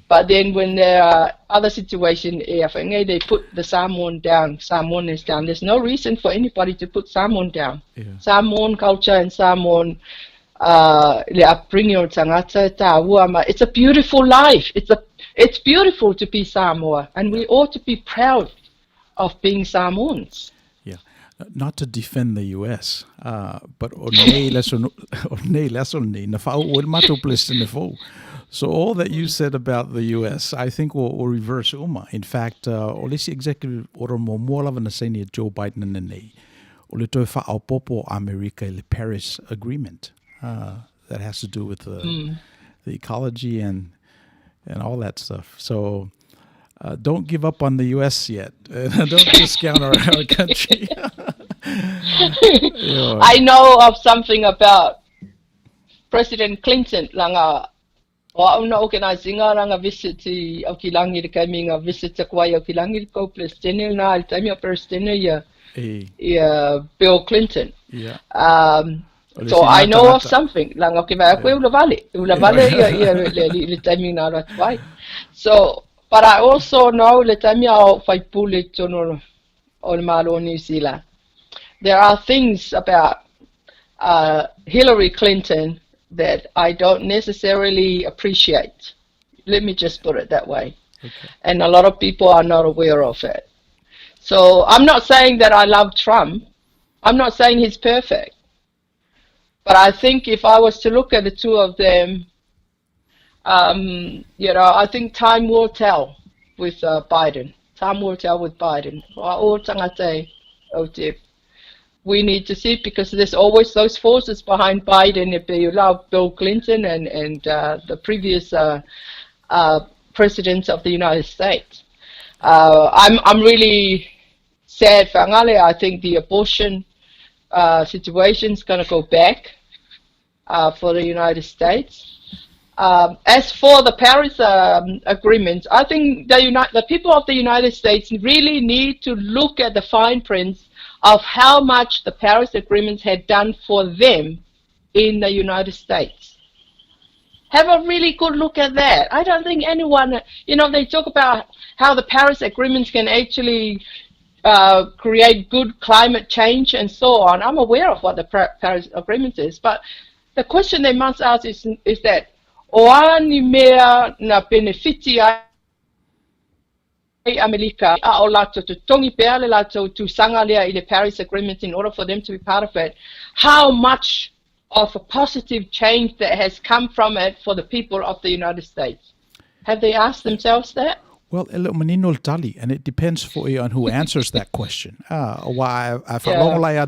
but then when there are other situations, they put the Samoan down. Samoan is down. There's no reason for anybody to put Samoan down. Samoan culture and Samoan upbringing of tangata ta'awama. It's a beautiful life. It's beautiful to be Samoa, and we ought to be proud of being Samoans. Not to defend the U.S., but so all that you said about the U.S., I think will reverse uma. In fact, olisi executive order mo lava na seni Joe Biden na nei. Ole toi fa au popo America le Paris Agreement that has to do with the ecology and all that stuff. So don't give up on the U.S. yet. Don't discount our country. I know of something about President Clinton. Langa ona organizing nga visit au kilangi de coming a visit kwa au kilangi ko Palestine na time of Palestine Bill Clinton. So I know of something. Lang okay ba ako ula vale le timing na right why. So but I also know le timing au fai pule tono o malo New Zealand. There are things about Hillary Clinton that I don't necessarily appreciate. Let me just put it that way. Okay. And a lot of people are not aware of it. So I'm not saying that I love Trump. I'm not saying he's perfect. But I think if I was to look at the two of them, I think time will tell with Biden. Time will tell with Biden. We need to see, because there's always those forces behind Biden. If you love Bill Clinton and the previous presidents of the United States. I'm really sad for Angale. I think the abortion situation is going to go back for the United States. As for the Paris agreement, I think the people of the United States really need to look at the fine print of how much the Paris Agreement had done for them in the United States. Have a really good look at that. I don't think anyone, they talk about how the Paris Agreement can actually create good climate change and so on. I'm aware of what the Paris Agreement is, but the question they must ask is that oani mea na benefiti America o lato to tongi pea le lato to sanga lea I le Paris Agreement in order for them to be part of it. How much of a positive change that has come from it for the people of the United States? Have they asked themselves that? Well, and it depends on who answers that question. Why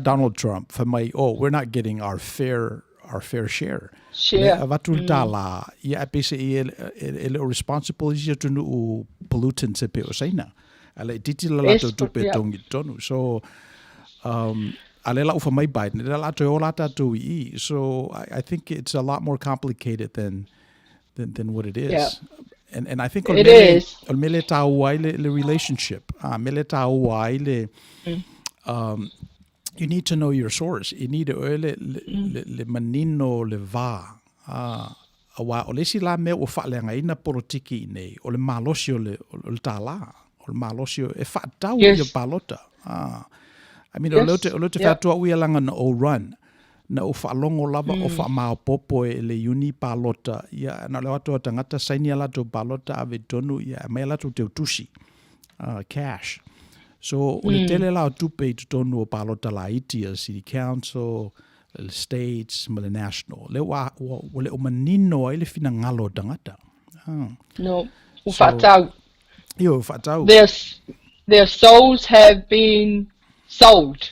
Donald Trump for my we're not getting our fair share. Vatultala ia pese ele responsible is to no pollutants e pe o saina. Ale titila la to tupe tongi tonu. So ale la ufa mai Biden le la to la ta to I. So I think it's a lot more complicated than what it is. Yeah. And I think it is mele tauai le relationship. Mele tauai le you need to know your source. You need to le manino le va. Awa o le sila me o whaalenga ina politiki nei. O le malosi o le tala. O le malosi o e whaatau I balota. I mean, o le whatua uialanga na o run. Na o whaalongo lava o whaamao popo e le uni balota. Ia, na le watu tangata saini alato balota ave tonu. Ia, mai alato te utusi. Cash. So, o le tele lao tupe tu tonu o palota la iti a city council, le states, ma le national. Le le o manino ai le fina ngalo tangata. No, ufatau. Yo, ufatau. Their souls have been sold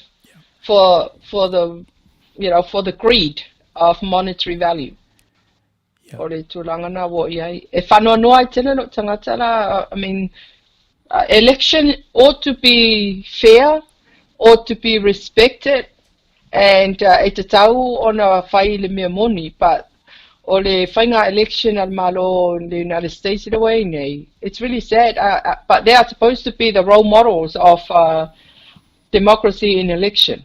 for the greed of monetary value. O le tulanga na wo iai. E whanua noa I tele lo tangata la, I mean, election ought to be fair, ought to be respected, and e te tau ona whai le mea moni, but o le whainga election al malo in the United States the way nei. It's really sad, but they are supposed to be the role models of democracy in election.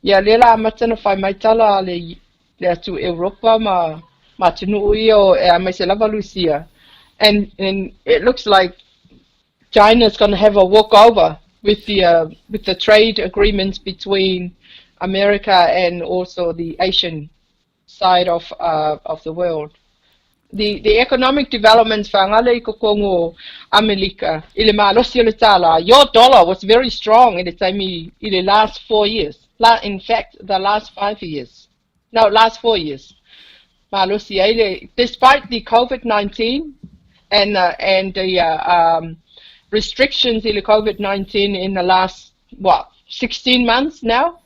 Ia lela matana whai mai tala le atu Europa ma tunu o e mai se lava Lucia, and it looks like China is going to have a walkover with the trade agreements between America and also the Asian side of the world. The economic developments whangale ko kongo America ile malosi le tala. Your dollar was very strong in the last 4 years. In fact, the last 5 years. No, last 4 years. Malosi ile, despite the COVID-19 and the restrictions in the COVID-19 in the last 16 months now.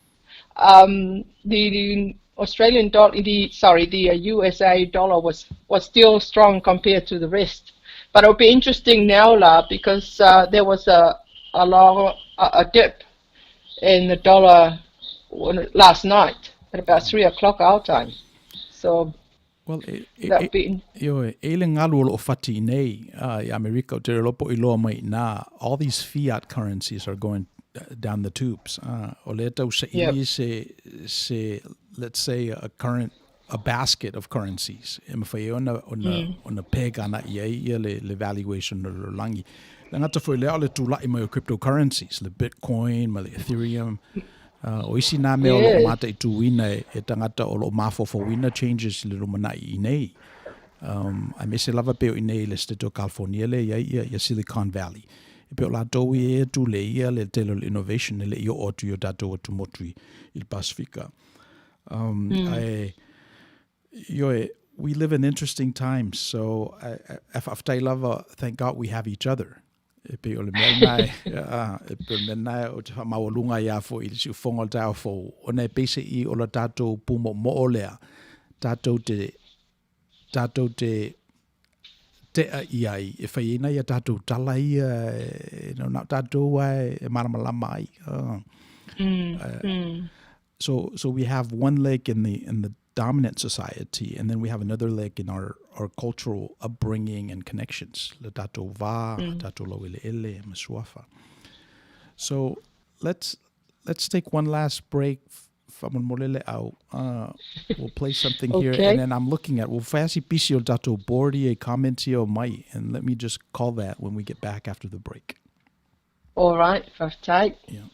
The Australian dollar, the USA dollar was still strong compared to the rest. But it'll be interesting now, because there was a dip in the dollar last night at about 3 o'clock our time. So. Well, ele ngalu o fati nei I America te lopo I loa mai na all these fiat currencies are going down the tubes. O le tau se let's say a basket of currencies. Ima whai on a pega na ia le valuation o langi. Le ngata whai lea le tūlai mai o cryptocurrencies, le Bitcoin, ma le Ethereum. O isi nā mea o lo mata I tūwina e tangata o lo mafofowina changes le romanai I nei. A me se lava peo I nei le State of California le ia Silicon Valley. E peo la tau e tu le ia le telo le innovation le io otu io dato o tu motui il Pasifika. We live in interesting times, so after I love, thank God we have each other. E pe o le mea e pe mea o te mawalunga ia fo I si ufonga tau fo o nei pese I o la tatou pumo mo o lea tatou te a iai e whai ina ia tatou tala ia na tatou ai e maramalama ai. So we have one leg in the dominant society, and then we have another leg in our cultural upbringing and connections. Le tatou va, tatou lawele ele, masuafa. So let's take one last break. We'll play something here, and then I'm looking at fasi pisi o tatou boardi e commenti o mai, and let me just call that when we get back after the break. All right, first take. Yeah.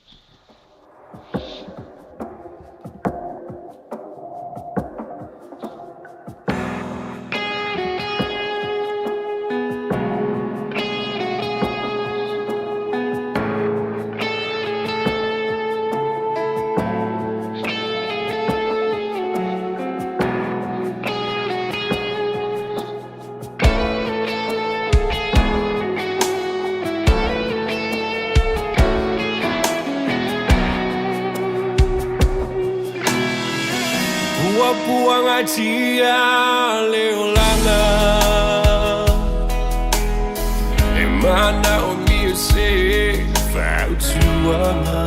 Tia leolana e mana o mio se fautuana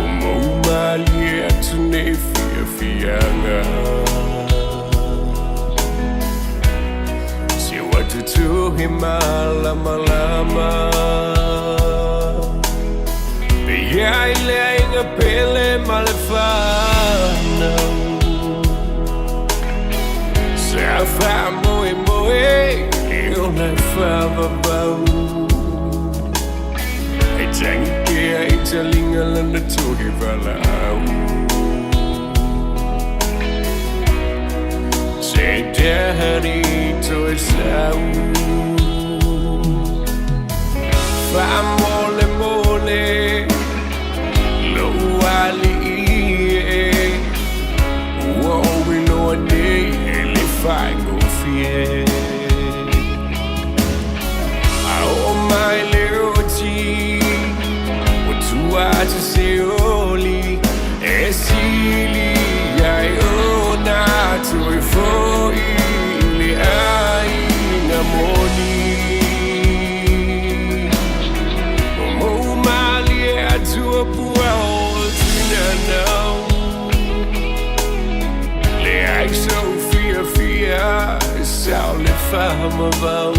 o mo mali atune fianga se watu tu himala malama be ya ile inga pele malefana Safa moe eu na fava bau e tangi e talinga lana tohi vala au se daddy to its out fa mole lo ali we know a day if I go fear oh my little tea what do I just say only esili I owe not to for ili I na moni oh my little to a poor now so fear sao le fama vau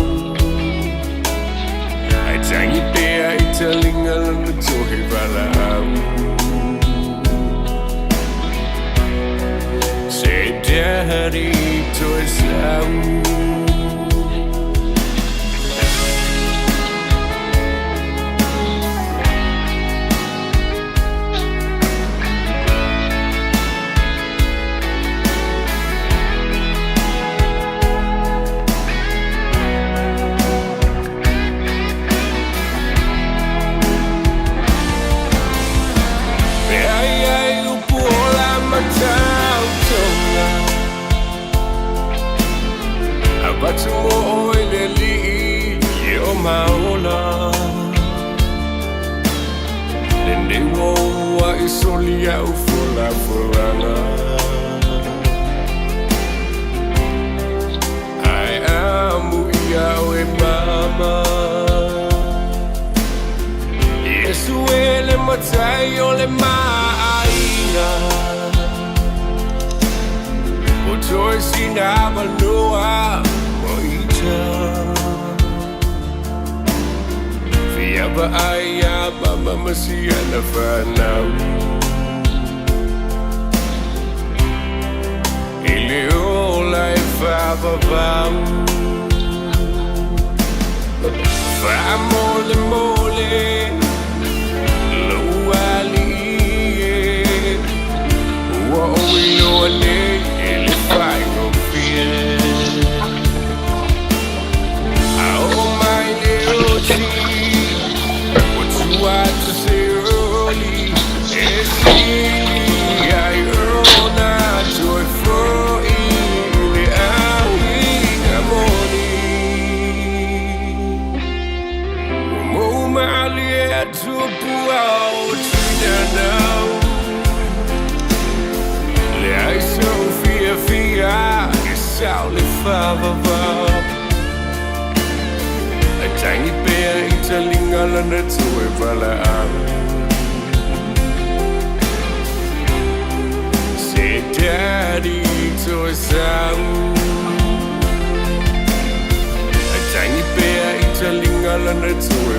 ai tangi pe ai talinga lana tohi vala say daddy to his out But more lily, you're my owner. Then they won't what is only out for la. I am Muia mama. Yes, well, matai ole maina. Oto sinaba noa. Fiaba aya mama masia na fanau vavavau fa mole mole loali wa o le ele fai no fear oh my little tree what you want to say early is I earn a joyful in the early morning oh my little boy now I so fear it's all if a tiny bear eating all on the two say daddy to a sound a tiny bear eating all on the two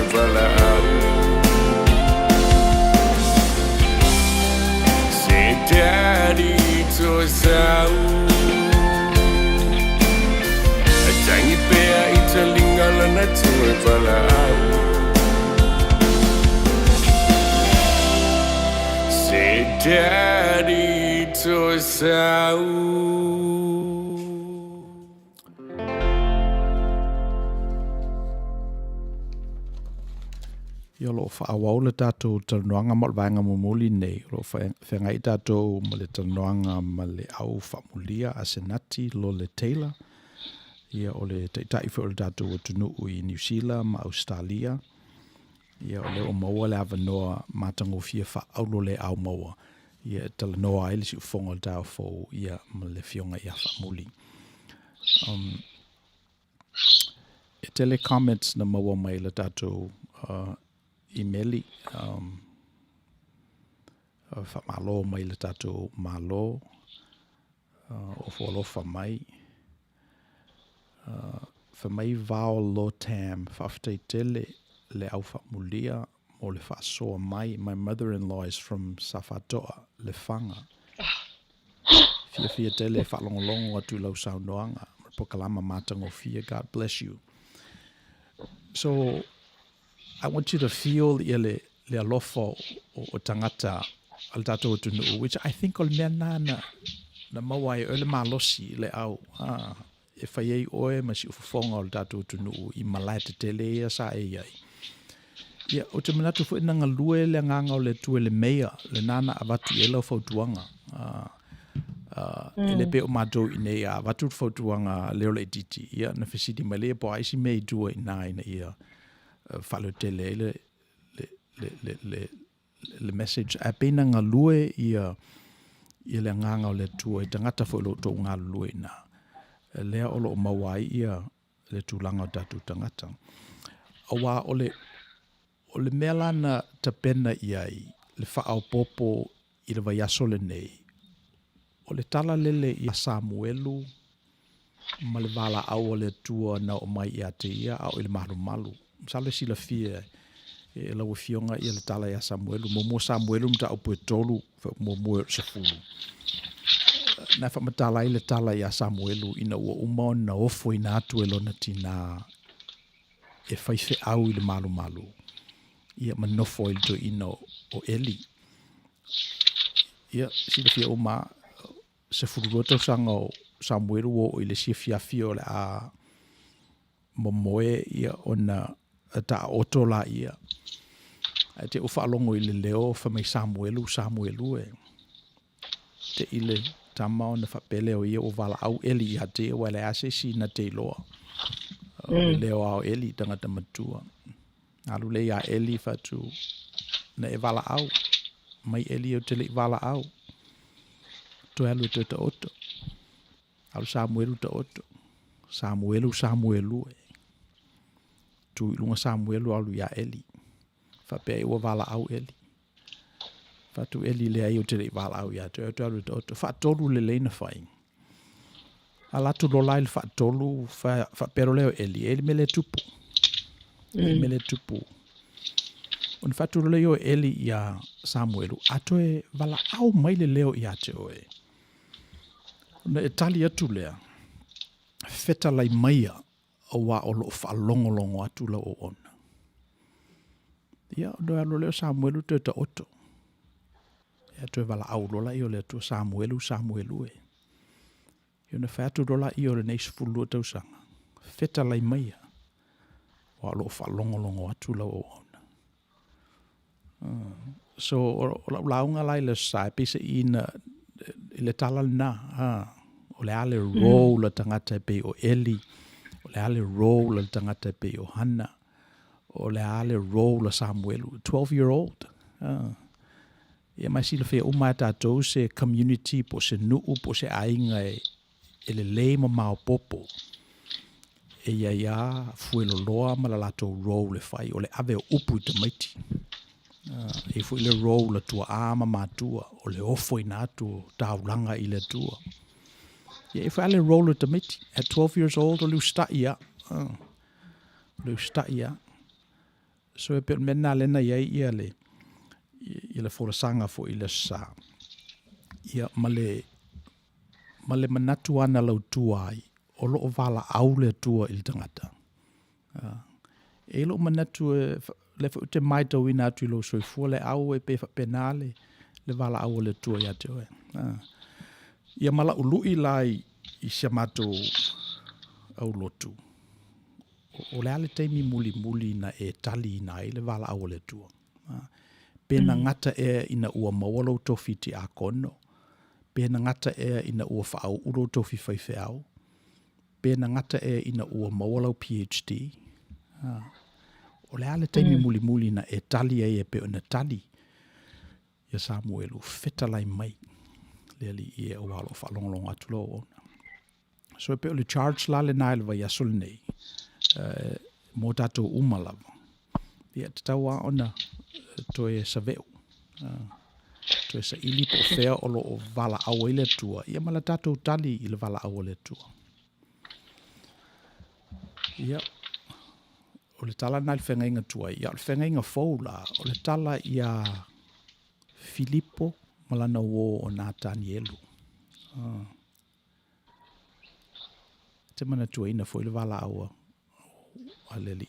say daddy to a sound a tiny bear eating all on the two say daddy to a sound Ia lo whaawau le tātou tanoanga mo le vaenga mumuli nei. Lo whengai tātou mo le tanoanga ma le au whamulia Asenati Lole Taylor. Ia o le teitai whi o le tātou o tunu i New Zealand ma Australia. Ia o le o maua le avanoa mātango fia whaaulo le au maua. Ia tala noa ele si ufonga le tāu fau ia ma le fionga ia whamuli. E tele comments na maua mai le tātou imeli whamalo mai le tātou malo o wholofa mai whamai vao lo tam whaftei tele le au whamulia o le whaasoa mai. My mother-in-law is from Safatoa le whanga fia tele whalongolongo atu lau saunoanga pokalama mātango fia. God bless you. So I want you to feel le alofa o tangata al tatou o tunu, which I think ol mea na mawai o le malosi le au. E whaiei oe ma si ufufonga o le tatou o tunu i malai te tele ia sa e iai. Ia, o te manatu fu ina ngalue le nganga o le tue le mea, le nana avatu e lau fautuanga. Ele pe o matou i nei a avatu fautuanga leo le titi. Ia, na fesidi malea po aisi mei dua i nai na ia. Falo tele le message a pena ngalue ia le nganga o le tua i tangata fo lo to ngalue na lea o lo mawai ia le tulanga o tatu tangata awa o le melana tapena iai le whaau popo i le vaiaso le nei o le tala lele i Samuelu ma le vala au o le tua na o mai ia te ia au i le malu sale sila fia e la fionga ia le tala ia Samuelu mo Samuelu mta o puetolu mo se fulu na fa matala ile tala ia Samuelu ina o uma na ofo ina atu e lona tina e faife au i le malu ia manofo il to ino o Eli ia sila fia uma se fulu to sanga o Samuelu o ile sifia fio le a momoe ia ona ta oto la ia te o falongo i le leo fa mai Samuelu e te ile tamao na fapele o ia o vala au Eli ia te wale ase si na te loa leo au Eli tangata matua alu le ia Eli fatu na e vala au mai Eli o te le vala au to alu te oto alu Samuelu te oto Samuelu e tu ilunga Samuelu alu ya Eli fa pe o vala au Eli fa tu Eli le ai o te vala au ya te alu to fa tolu le lena fai ala tu lo lai fa tolu fa pero leo Eli mele tupu on fa tu leo Eli ya Samuelu atoe vala au mai le leo ya te oe na Italia tu lea feta lai maia o wa o lo whaalongolongo atu la o ona. Ia, o doa lo leo Samuelu te ta oto. Ia tu e wala au lola i o le tu Samuelu e. Ia na whaatu lola i o le neis fulu o tausanga. Feta lai maia. Wa lo whaalongolongo atu la o ona. So, o la launga lai le sai, pisa i le tala na, o le ale rou la tangata pe o Eli, o le ale rou la tangata pe o Hana, o le ale rou la Samuelu, 12-year-old. Ia mai sila whea umai tātou se community po se nuu po se ainga e le leima mao popo. E ia fuelo loa ma la lato rou le whai, o le ave o upu i te maiti. E fu le rou la tua ama matua, o le ofo ina atu taulanga i le tua. E fu ale rou le te maiti, at 12 years old o liu sta ia. Liu sta ia. So e pe mena lena iai ia le forasanga fo i le sa. Ia ma le manatu ana lau tua ai, o lo o vala au le tua i le tangata. E lo manatu le fa te mai tau ina atu i lo soifua le au e pe penale le vala au le tua ia te oe. Ia mala ului lai i siamato au lotu. O le ale teimi muli na e tali ina i le vala au le tua. Pena ngata e ina ua mawalo tofi ti a kono. Pena ngata e ina ua whaau uro tofi whaifeau. Pena ngata e ina ua mawalo Ph.D. O le ale teimi muli na e tali e pe o na tali. Ia Samuelu feta lai mai. Le ali i e o walo whalongolongo atu lo ona. So e pe o le charge la le nai le vai asol nei. Mo tatou umalawa. Ia te taua ona to e saveu. To e sa ili po fea o lo o vala au i le tua. Ia mala tatou tali i le vala au le tua. Ia o le tala na le whengainga tua. Ia o le whengainga foula. O le tala ia Filipo malana wo o Natanielu. Te mana tua ina fo i le vala au aleli.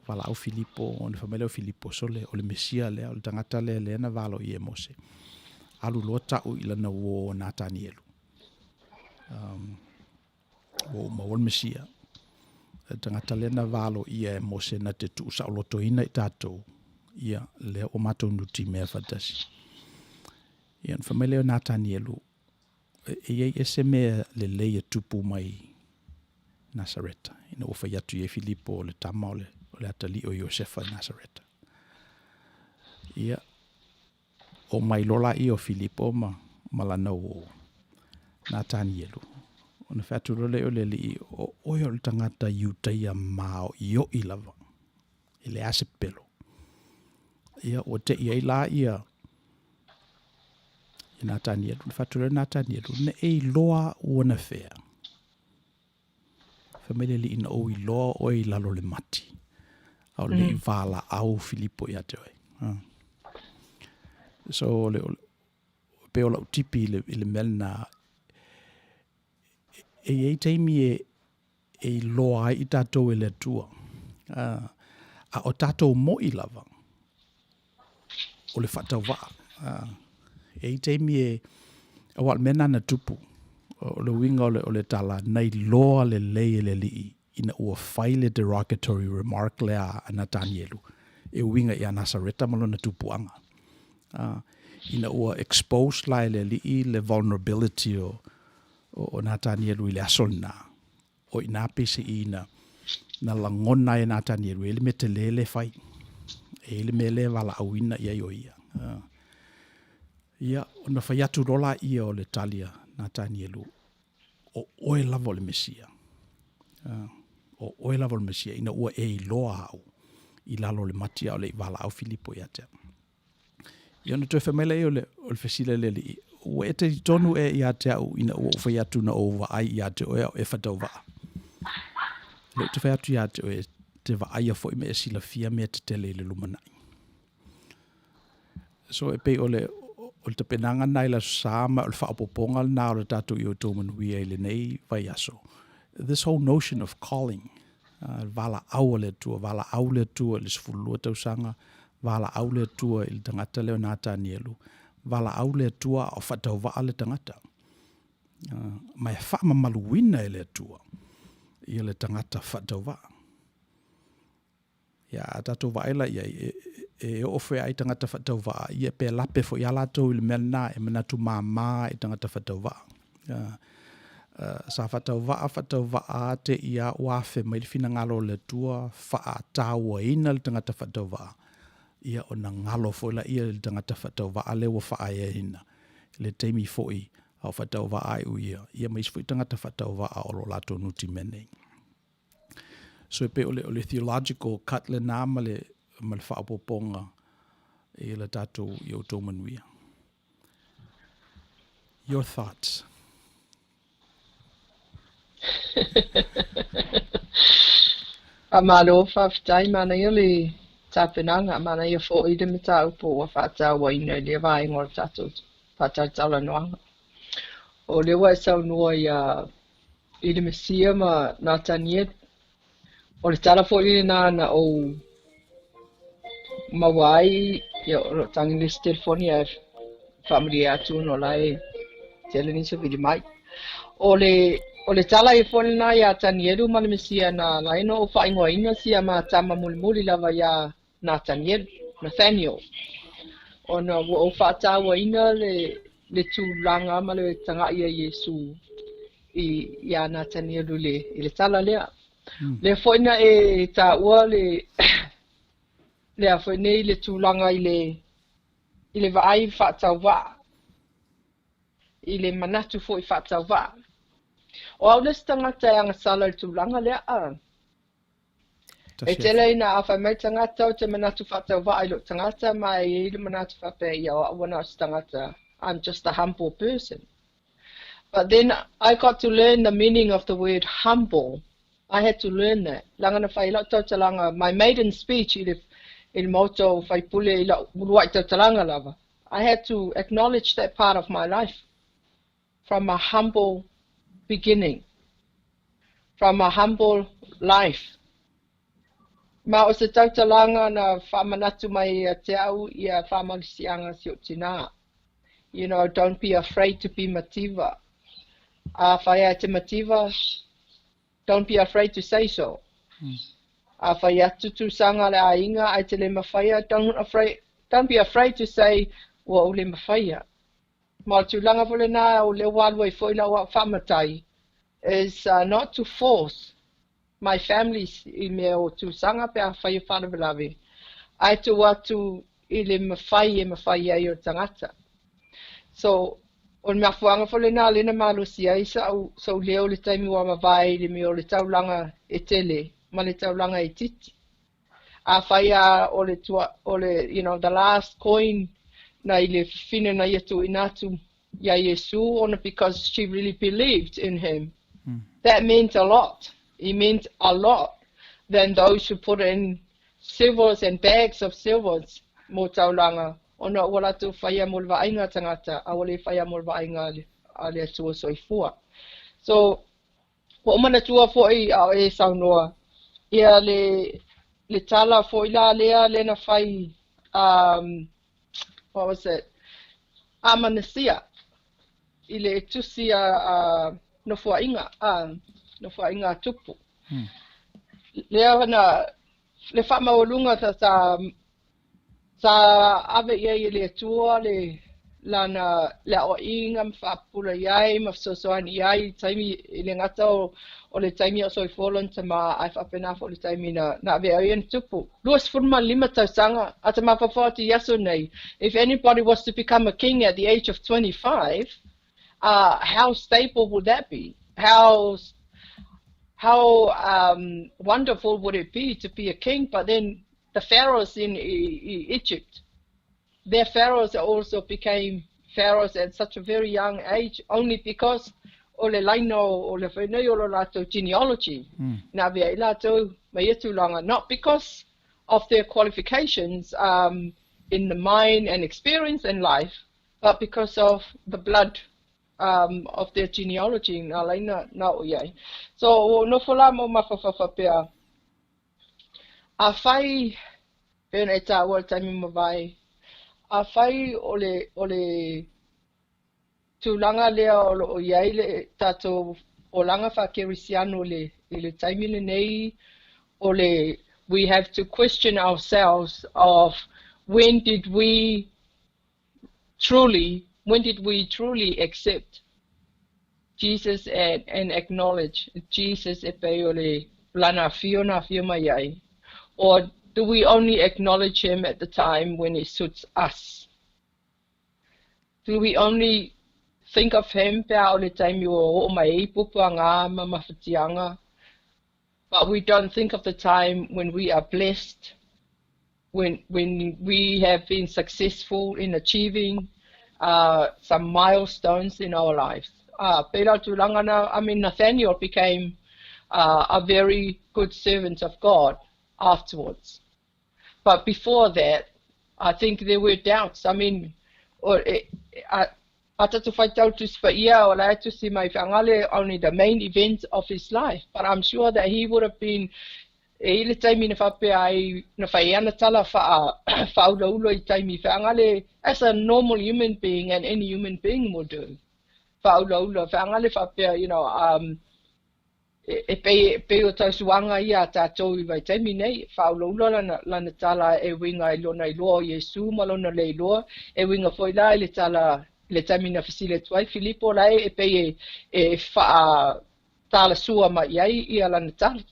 Vala au Filipo, o le familia o Filipo sole, o le Mesia le, o le tangata le na valo i e Mose. Alu loa tau i lana wo Natanielu. O mawal Mesia. Tangata le na valo i e Mose na te tu sa loto ina i tatou. Ia le o matou nuti mea fatasi. Ia na familia o Natanielu. Ia e se mea le leia tupu mai Nasareta. Ina o faiatu i e Filipo o le tama o le atali o Iosefa Nasareta. Ia o mai lola i o Filipo malana o Natanielu. O na whatu role o le li o oio le tangata iutaia mao i o i lava. I le ase pelo. Ia o te ia i la ia i Natanielu. Na whatu role Natanielu. Na e loa uana whea. Familia li ina o i loa o i lalo le mati. Au le vala au Filipo ia te oi. So le pe o la utipi le melna e teimi e loa i tatou e le tua. A o tatou mo i lava. O le whatau waa. E teimi e awal mena na tupu. O le winga o le tala nei loa le lei le lii. Ina ua faile derogatory remark le a Natanielu. E winga i a Nasareta malo na tupuanga. Ina ua expose la le lii le vulnerability o Natanielu i le asolna. O ina pese ina na langona e Natanielu. Ele me te lele fai. Ele me le wala awina ia yo ia. Ia, ona faiatu rola ia o le talia Natanielu. O oe lavo le Mesia. O oe lavo le Mesia. Ina ua e loa au. I lalo le matia o le vala au Filipo ia te. Ia na tue whamele o le fesile le li. Ua e te tonu e ia te au ina ua ufaiatu na ova ai ia te oe e whatau waa. Le te whaiatu ia te oe te wa aia fo i me e sila fia mea te tele le lumanai. So e pei o o te penanga nai la sama o le whaapoponga na o le tatu i Outou Manuia i le nei vai aso. This whole notion of calling, vala au le tua, vala au le tua le sfulua tausanga, vala au le tua i le tangata leo nata nielu, vala au le tua o whatau waa le tangata. Mai whaama maluina i le tua, i le tangata whatau waa. Ia tatu waela ia e ofe ai tangata whatau waa, ia pe lape fo ia lato i le mena e manatu mama i tangata whatau waa. Sa whatau waa te ia wafe mai fina ngalo le tua wha taua ina le tangata whatau waa. Ia o na ngalo fo la ia le tangata whatau waa le wa wha ia hina. Le teimi fo i au whatau waa ai u ia. Ia mais fo i tangata whatau waa o lo lato nuti menei. So pe ole theological cut le nā ma le whaapoponga i le tātou i Outou Manuia. Your thoughts? A malo whaftai mana ia le tāpenanga, mana ia fo i de me tāu po a whātau wa ina le vai ngor tātou whātau tala noanga. O le wa sau noa i le mesia ma nā taniet. O le tala fo i na o mawai ia o tangi le telefonia family atu no lai teleni so vidi mai. O le tala i fo na ia tanieru ma le mesia na lai no o whaingoa ina sia ma tama mulimuli lava ia na tanieru, Nathaniel. O na o whaatawa ina le tūlanga ma le tanga ia Yesu ia na tanieru le tala lea. Le foina e ta ua le a foina i le tūlanga i le vaai whaatau waa. I le manatu fo i whaatau waa. O au le tangata e angasala le tūlanga lea a. E tele ina a whai mai tangata o te manatu whaatau waa i lo tangata mai i le manatu whape i au awana o tangata. I'm just a humble person. But then I got to learn the meaning of the word humble. I had to learn that. Langana whai lau tautalanga, my maiden speech in moto whai pule i lau uruai tautalanga lava. I had to acknowledge that part of my life from a humble beginning, from a humble life. Ma o se tautalanga na whamanatu mai te au ia whamalisianga si o tina. You know, don't be afraid to be mativa. Whai te mativa, don't be afraid to say so. Whai atu sanga le ainga ai te le mawhaia, don't be afraid to say wa o le mawhaia. Ma tūlanga fole nā o le walua I fo ina wa whamatai is not to force my family I me o tu sanga pe a whai whanawelawe. Ai tu watu I le mawhaia I o tangata. So, o mea fuanga fole nā lena malusia I sa leo le taimi wa mawai le me o le taulanga e tele, ma le taulanga e titi. A whaia o le, you know, the last coin na I le fine na yetu inatu ya Yesu, ona because she really believed in him. That meant a lot. It meant a lot than those who put in silvers and bags of silvers mo taulanga. Ona wala tu whaia mulwa ainga tangata, a wale whaia mulwa ainga a le tua soifua. So, po mana tua fo I a e saunoa, ia le tala fo I la lea lena whai, what was it? Amanasia. I le tusi no fua inga tupu. Lea na, le whama olunga sa ave ia I le tua lana le o inga mwhapura iai mafsosoani iai taimi I le ngata o le taimi o soifolon tama ai whapena fo le taimi na ave au ian tupu. Luas furma lima tausanga ata mawhawhati yaso nei. If anybody was to become a king at the age of 25, how stable would that be? How wonderful would it be to be a king? But then the pharaohs in Egypt, their pharaohs also became pharaohs at such a very young age, only because o le laino o le whenei o lo lato genealogy. Na vea I lato mai etu langa, not because of their qualifications in the mind and experience in life, but because of the blood of their genealogy, na laina na o iai. So no fola mo mawhawhawhapea. A whai, pēna e tā ua taimi mawai, a whai ole tūlanga lea o iai le tātou o langa whakerisiano le taimi le nei, we have to question ourselves of when did we truly accept Jesus and acknowledge Jesus e pe ole lana fiona mai ai, or do we only acknowledge him at the time when it suits us? Do we only think of him pe ole taimi o mai pupuanga mawhatianga? But we don't think of the time when we are blessed, when we have been successful in achieving some milestones in our lives. Nathaniel became a very good servant of God afterwards. But before that, I think there were doubts. Only the main event of his life. But I'm sure that he would have been as a normal human being, and any human being will do. E pe o tau suanga ia tātou I vai taimi nei, whaulaula lana tala e winga I lona I loa o Yesu, malona le loa, e winga foi la le tala, le taimi na fasile tuai, Filipo lai e pe e wha tala sua ma iai ia lana tala.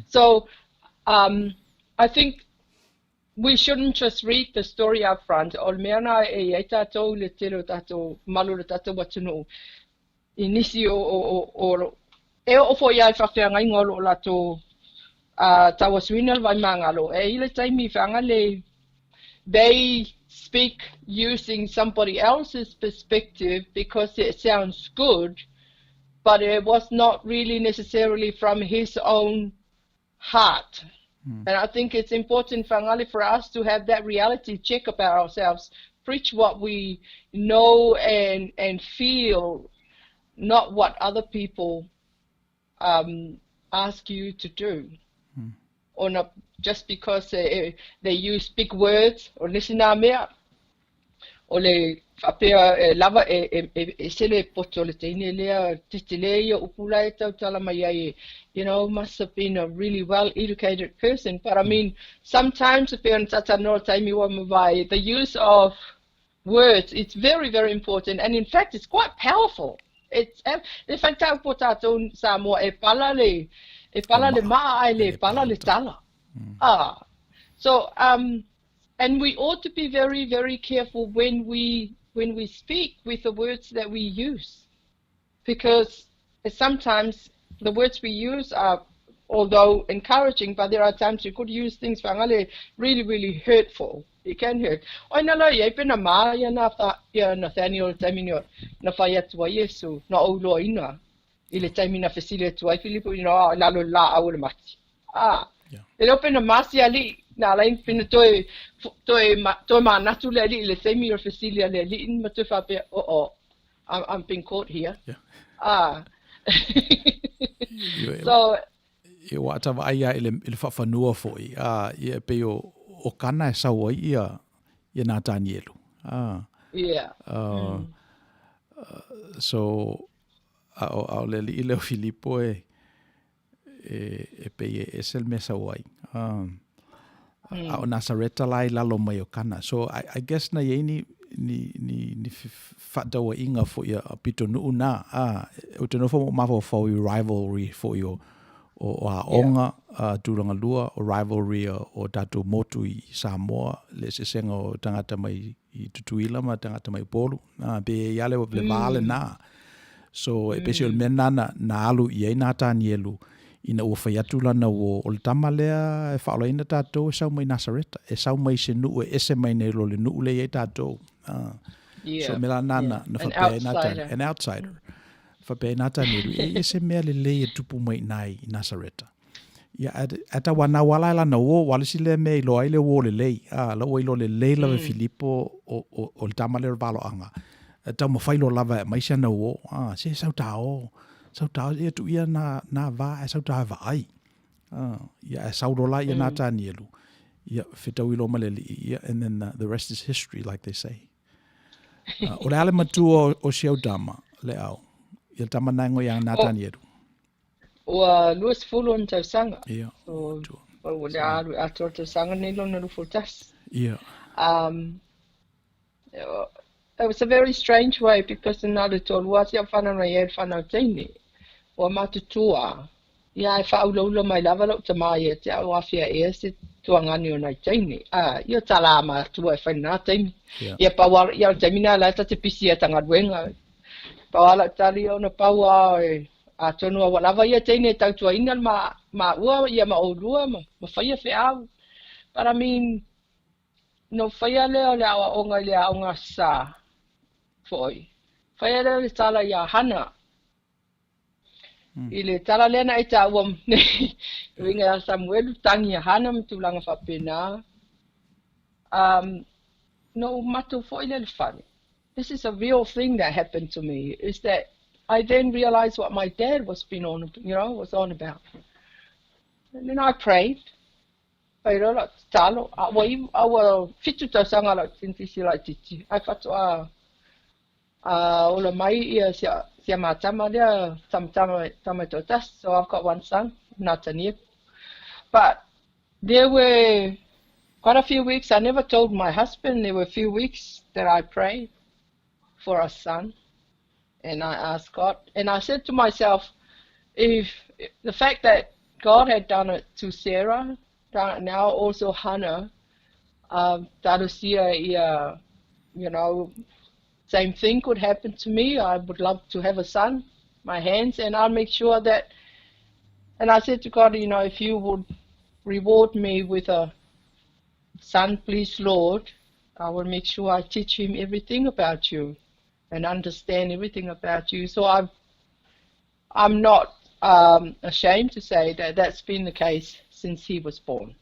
So, I think we shouldn't just read the story up front. O meana e tātou le telo tātou malu le tātou watunu. Inisi o e o fo ia whawhianga ingolo o lato tawa swinal vai mangalo. E ile taimi whanga le, they speak using somebody else's perspective because it sounds good, but it was not really necessarily from his own heart. And I think it's important for us to have that reality check about ourselves, preach what we know and feel, not what other people ask you to do, or not just because they use big words or listen to me, or le whapea lava e sele poto le teine lea titile upula e tau tala mai ai, must have been a really well-educated person. But I mean, sometimes the use of words, it's very, very important, and in fact, it's quite powerful. It's if I tell potato Samoa e pala le maa ai le pala le tala. So and we ought to be very, very careful when we speak with the words that we use, because sometimes the words we use are, although encouraging, but there are times you could use things really, really hurtful. It can hurt. Oi na la ye pena ma ya na Nathaniel taminyo na faya tua Yesu na o lo ina ile tamina fasile tua Filipo la lo la au le mati. Ele pena masi ali na la pena toi ma natule ali ile tamina fasile ali in ma te fa pe I'm being caught here. So e wa ta vai ile fa no foi ye pe o kana e saua ia Nathanielu. So au le ile o Filipo e pe e sel me saua au Nasareta lai lalo mai o kana. So I guess na ye ni fatawa inga fo ia pito nu na o te no fo mavo fo rivalry fo yo o onga turanga lua o rivalry o tatu motu I Samoa le se senga o tangata mai I tutuila ma tangata mai polu be yale o le vale na so especially mena na alu I Nathanielu ina o faiatula na o le tamalea e faala ina tatou e sau mai Nasareta e sau mai se nu e ese mai nei lo le nu le e tatou so mela nana na fa an outsider fa pe Nathanielu e ese mea le e tupu mai nai Nasareta Ia ata wana wala la no wala sile me lo ai le wo le lei. Lo ai lo le lei la Filipo o le tamale valo anga. Ata mo failo lava mai sia no wo. Se sau tao e tu ia na va e sau tao va ai. Ia sau rola ia na tanielu. Ia fitau ilo maleli ia and then the rest is history like they say. O le ale matu o siau dama le au. Ia tamanango ia na tanielu. Ua luas fulon tau sanga. Ia. So, o le alu ato tau sanga nilo na lufutas. Ia. It was a very strange way because another told was ia whana na ia whana teini. Ua matutua. Ia e whaulaula mai lava lau ta mai e te au awhia e se tuangani o nai teini. Ia tala ma tua e whaina teini. Ia pawara, ia teimi na lai ta te pisi e tangaduenga. Pawala tali o na paua e a tonu a lava ia teini e tautua ina ma ua ia ma olua ma whaia whiau. But I mean, no whaia leo le awa onga le aonga sa foi. Whaia leo le tala ia hana. I le tala lena e ta ua ringa a Samuelu tangi a hana mtulanga whapena. No matu foi le whani. This is a real thing that happened to me, is that I then realized what my dad was on about. And then I prayed. Paira la talo, awa fitu tau sanga la tintisi la titi. Ai fatu ola mai ia sia matama dia tama totas. So I've got one son, Nathaniel. But there were quite a few weeks, I never told my husband, there were a few weeks that I prayed for a son. And I asked God, and I said to myself, if the fact that God had done it to Sarah, now also Hannah, Tarusia, same thing could happen to me. I would love to have a son, my hands, and I'll make sure that, and I said to God, if you would reward me with a son, please, Lord, I will make sure I teach him everything about you and understand everything about you. So I'm not ashamed to say that that's been the case since he was born.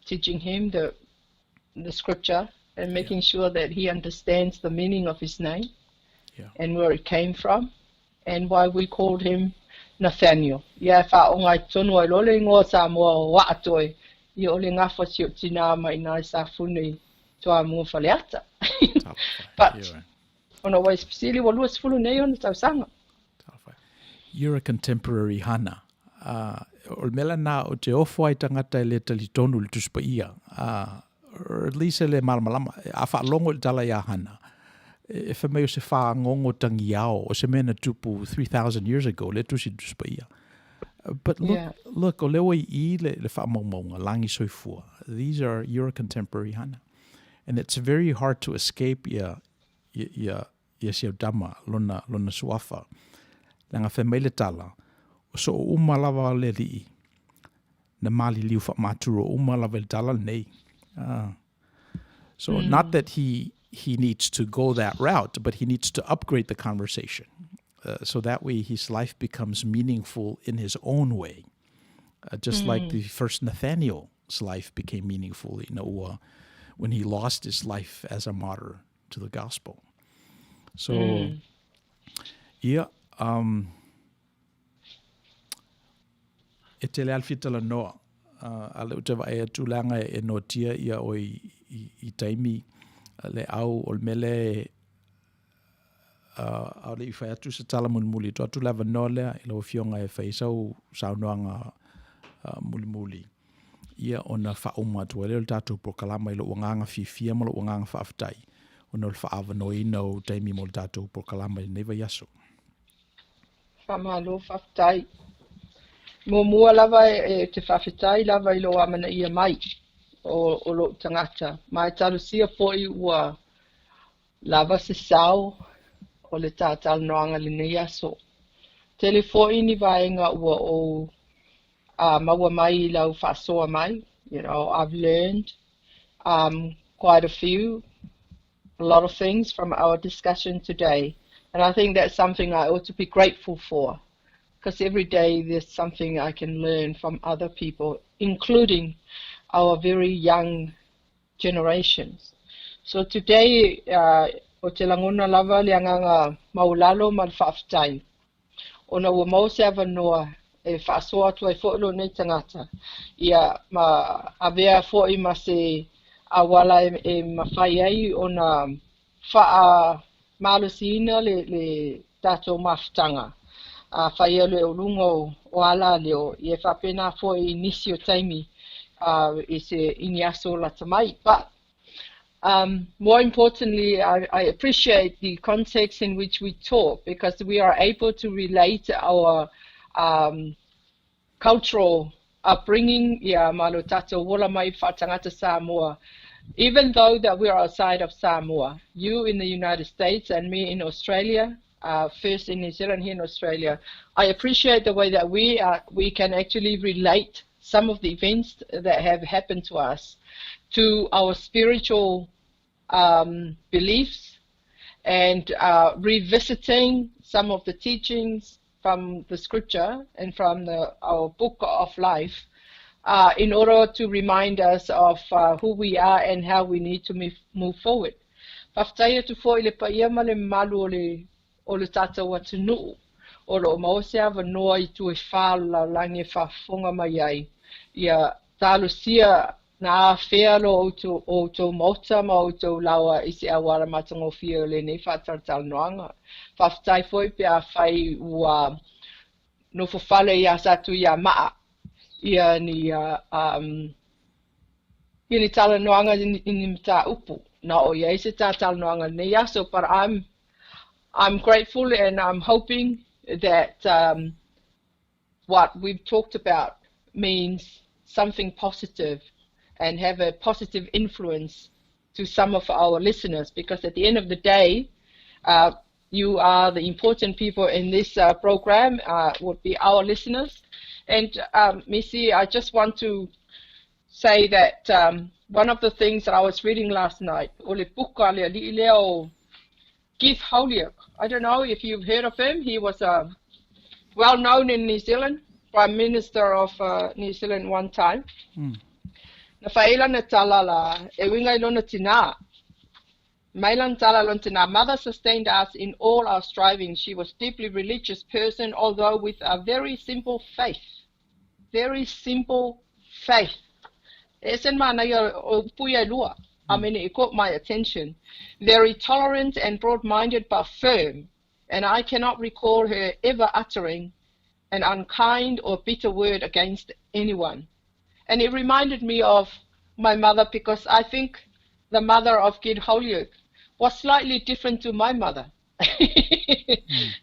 Teaching him the scripture and making sure that he understands the meaning of his name and where it came from and why we called him Nathaniel. Ia whaongai tonu ai Lole ngō sa mua wa atoi i ole ngawha siu tina mai nai sa funi toa mua whaleata. But on a way specifically, wa luas fulu nei ona tau sanga. You're a contemporary hana. O mela na o te ofo ai tangata e le talitonu le tuspa ia. Or at least le malamalama. A whaalongo le tala ia hana. E whamei o se whaangongo tangi ao o se mena tupu 3,000 years ago le tusi tuspa ia. But look, o lewa I le whaamaunga langi soifua. You're a contemporary hana. And it's very hard to escape ia siau dama lona suafa. Langa whamei le tala. So umalawa le li. Na mali liu wha maturo umalawa le tala nei. So not that he needs to go that route, but he needs to upgrade the conversation. So that way his life becomes meaningful in his own way. Just like the first Nathaniel's life became meaningful, when he lost his life as a martyr to the gospel. So, e te le alfitala noa, ale utava e atulanga e notia ia o I taimi le au o le mele au le I whai atu sa tala mulimuli. Tu atu lava noa lea I lo fionga e whaisau saunoanga mulimuli. Ia ona whauma atua leo le tātou prokalama I lo uanganga fifia ma lo uanganga whaafitai. Ona le whaava noina o taimi mo le tātou prokalama I neva yaso. Whamalo whaafitai. Mua lava e te whawhitai lava I lo amana ia mai o lo tangata. Mai tarusia poi ua lava se sau o le tātal noanga le nei aso. Telefoi ni vaenga ua o maua mai lau whasoa mai. I've learned quite a lot of things from our discussion today. And I think that's something I ought to be grateful for. because every day there's something I can learn from other people, including our very young generations. So today, o te langona lava leanga maulalo mal whaaftai. Ona ua mause awanoa e whaasoa atu ai fōilo nei tangata. Ia ma avea fōi ma se awala e mawhai ai ona wha malusina le tato maftanga. Whai alu e urungo o ala leo. Ia whapena fōi nisi o taimi i se iniaso la tamai. But more importantly, I appreciate the context in which we talk, because we are able to relate our cultural upbringing, malo tato wola mai whatangata Samoa, even though that we are outside of Samoa. You in the United States and me in Australia, first in New Zealand, here in Australia. I appreciate the way that we can actually relate some of the events that have happened to us to our spiritual beliefs, and revisiting some of the teachings from the scripture and from our book of life in order to remind us of who we are and how we need to move forward. Whaftaia tu fo ile paia male malu o le tata watu nuu, o lo maosea vanoa I tu e whala lange whafonga mai ai. Ia talusia na whealo o tō mota ma o tō laua I se awara matango whio le nei whatartal noanga. Whaftai foi pe a whai ua no whawhale I asatu I a maa. Ia ni tala noanga I mta upu. Na o ia se tā tala noanga nei aso, but I'm grateful and I'm hoping that what we've talked about means something positive and have a positive influence to some of our listeners, because at the end of the day, you are the important people in this program, would be our listeners. And Missy, I just want to say that one of the things that I was reading last night, Ole Puka le Leo Keith Holyoke. I don't know if you've heard of him. He was well known in New Zealand, Prime Minister of New Zealand one time. Na whaela na talala, e winga ilona tina. Mailan talalon tina. Mother sustained us in all our striving. She was deeply religious person, although with a very simple faith. Very simple faith. Esen mana o puya lua. I mean, it caught my attention. Very tolerant and broad-minded, but firm. And I cannot recall her ever uttering an unkind or bitter word against anyone. And it reminded me of my mother, because I think the mother of Kid Holyoke was slightly different to my mother.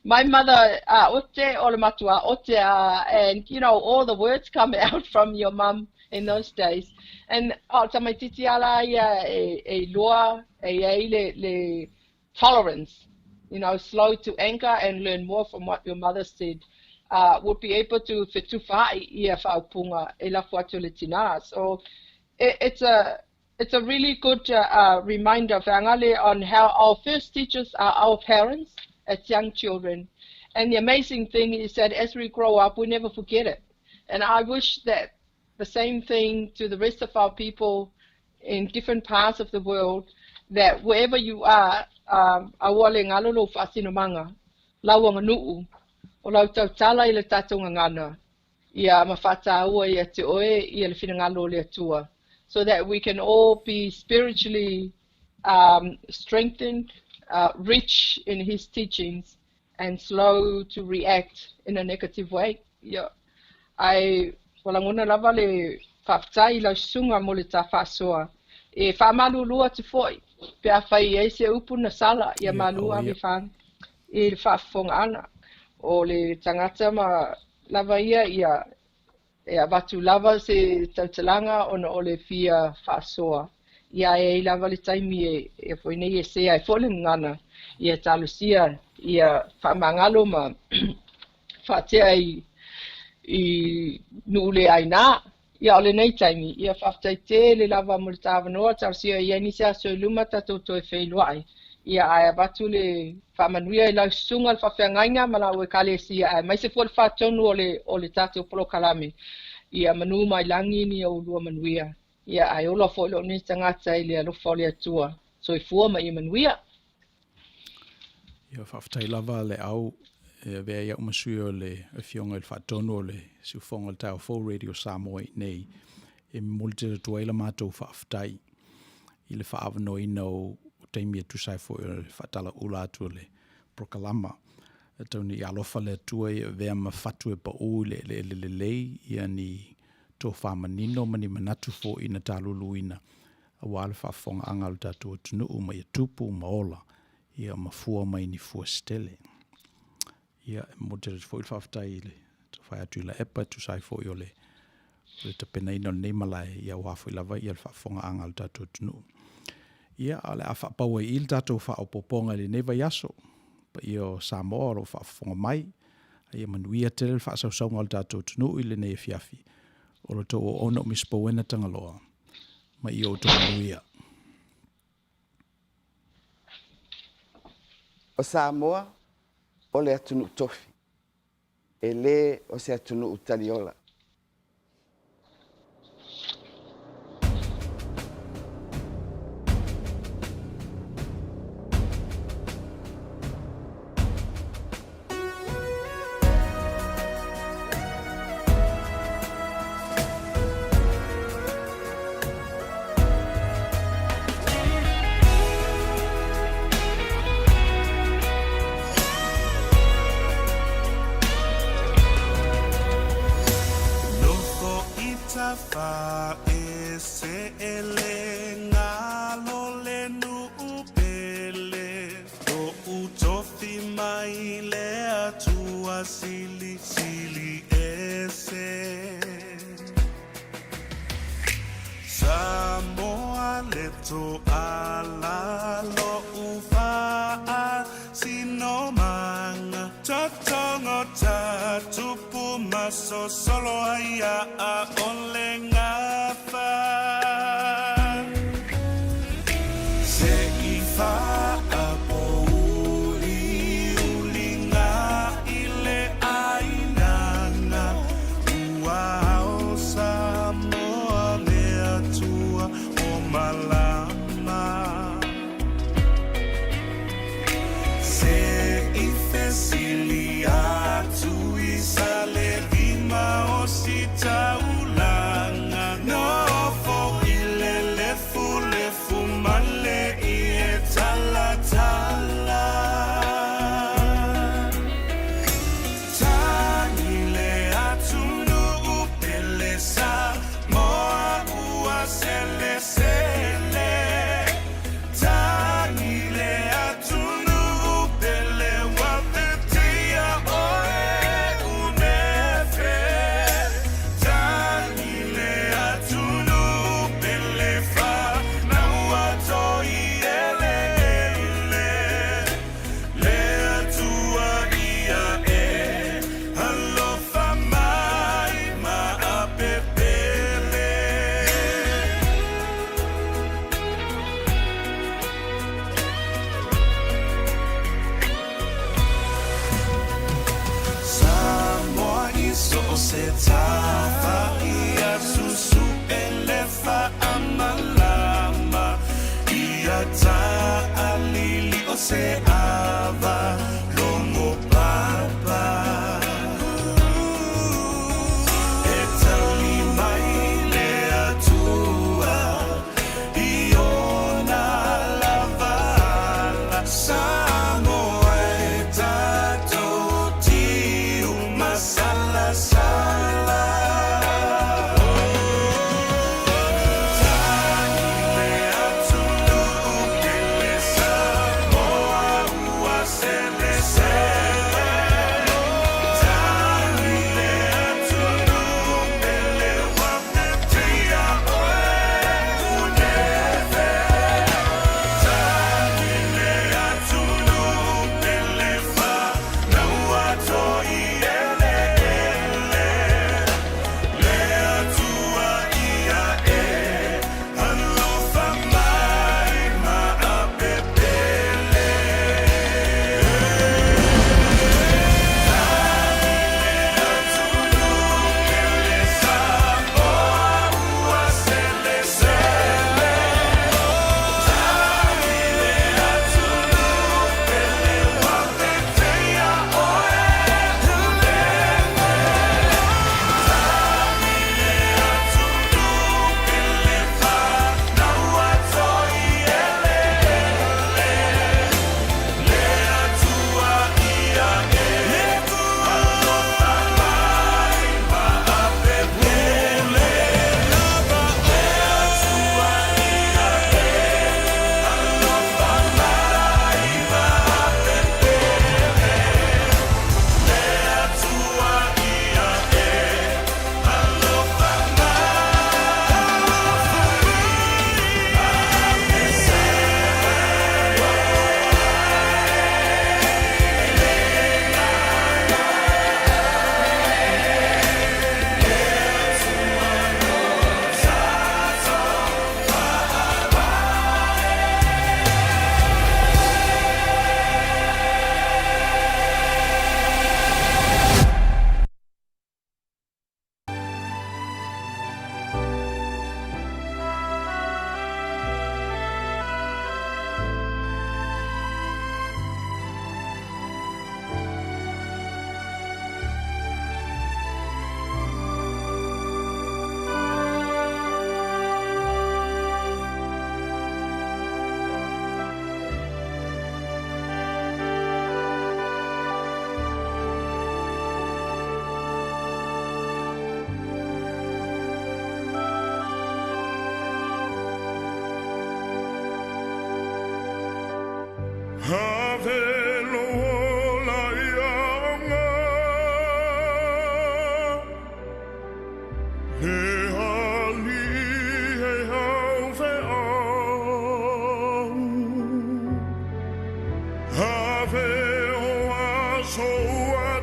My mother, ote olematua, ote, and you know, all the words come out from your mum in those days. And tamai titi ala e loa le tolerance, you know, slow to anger and learn more from what your mother said. Would be able to whetufai ia whaupunga e la fuatu le tina. So it's a really good reminder whangale on how our first teachers are our parents as young children. And the amazing thing is that as we grow up, we never forget it. And I wish that the same thing to the rest of our people in different parts of the world, that wherever you are, awale ngalolo whasinomanga, lawanga nuu, o lau tau tala I le tatonga ngana, ia mawhata ua ia te oe ia le whinangalo le atua, so that we can all be spiritually strengthened, rich in his teachings, and slow to react in a negative way. Yeah. Walangona lava le whaftai lau sunga mo le ta whasoa. E whamalulua te foi, pe a whai e se upu na sala, ia malua mi whang, e le whafonga ana. O le tangata ma lava ia watu lava se tautalanga ona o le fia whasoa. Ia e lava le taimi e whoine e sea e whole ngana, ia talusia, ia whamangalo ma whatea I nule aina, ia ole nei taimi, ia whaftai te le lava mo le tāwanoa, tarsia ia nisa so luma tatou to e whailuai, ia ai batu le whamanuia I lau sunga le whawhiangainga ma lau e kalesia ai mai se fua le whatonu o le tate o polo kalame ia manu mai langi ni o lua manuia ia ai ola fo lo ni tangata I le alofa o le atua so I fua mai I manuia ia whawhatai lava le au vea ia umasui o le fionga I le whatonu o le siufonga le tau full radio Samoa nei e multi le tuaila mātou whawhatai I le whaavano ina o teimia tusai fo le whatala ula atu le prokalama. Tauni I alofa le atua I vea mawhatu e pa ui le ia ni tō whamanino mani manatu fo ina tālulu ina a wale whafonga anga le tātua tunu uma ia tupu maola ia mafua mai ni fua stele. Ia mo te fo I whawhatai le whai atu la epa tusai fo I le tapena ina nei malai ia wafo I lava ia le whafonga anga le tātua tunu. Ia ale a whapaua I le tātou whaopoponga le neva yaso pa ia o Samoa o whafonga mai ia manuia tele le whaasausaunga le tātou tunu I le nei fiafi o le tō o ono Misipouena Tagaloa ma I Outou Manuia. O Samoa o le atunu tofi e le o se atunu utaliola. Samoa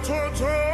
to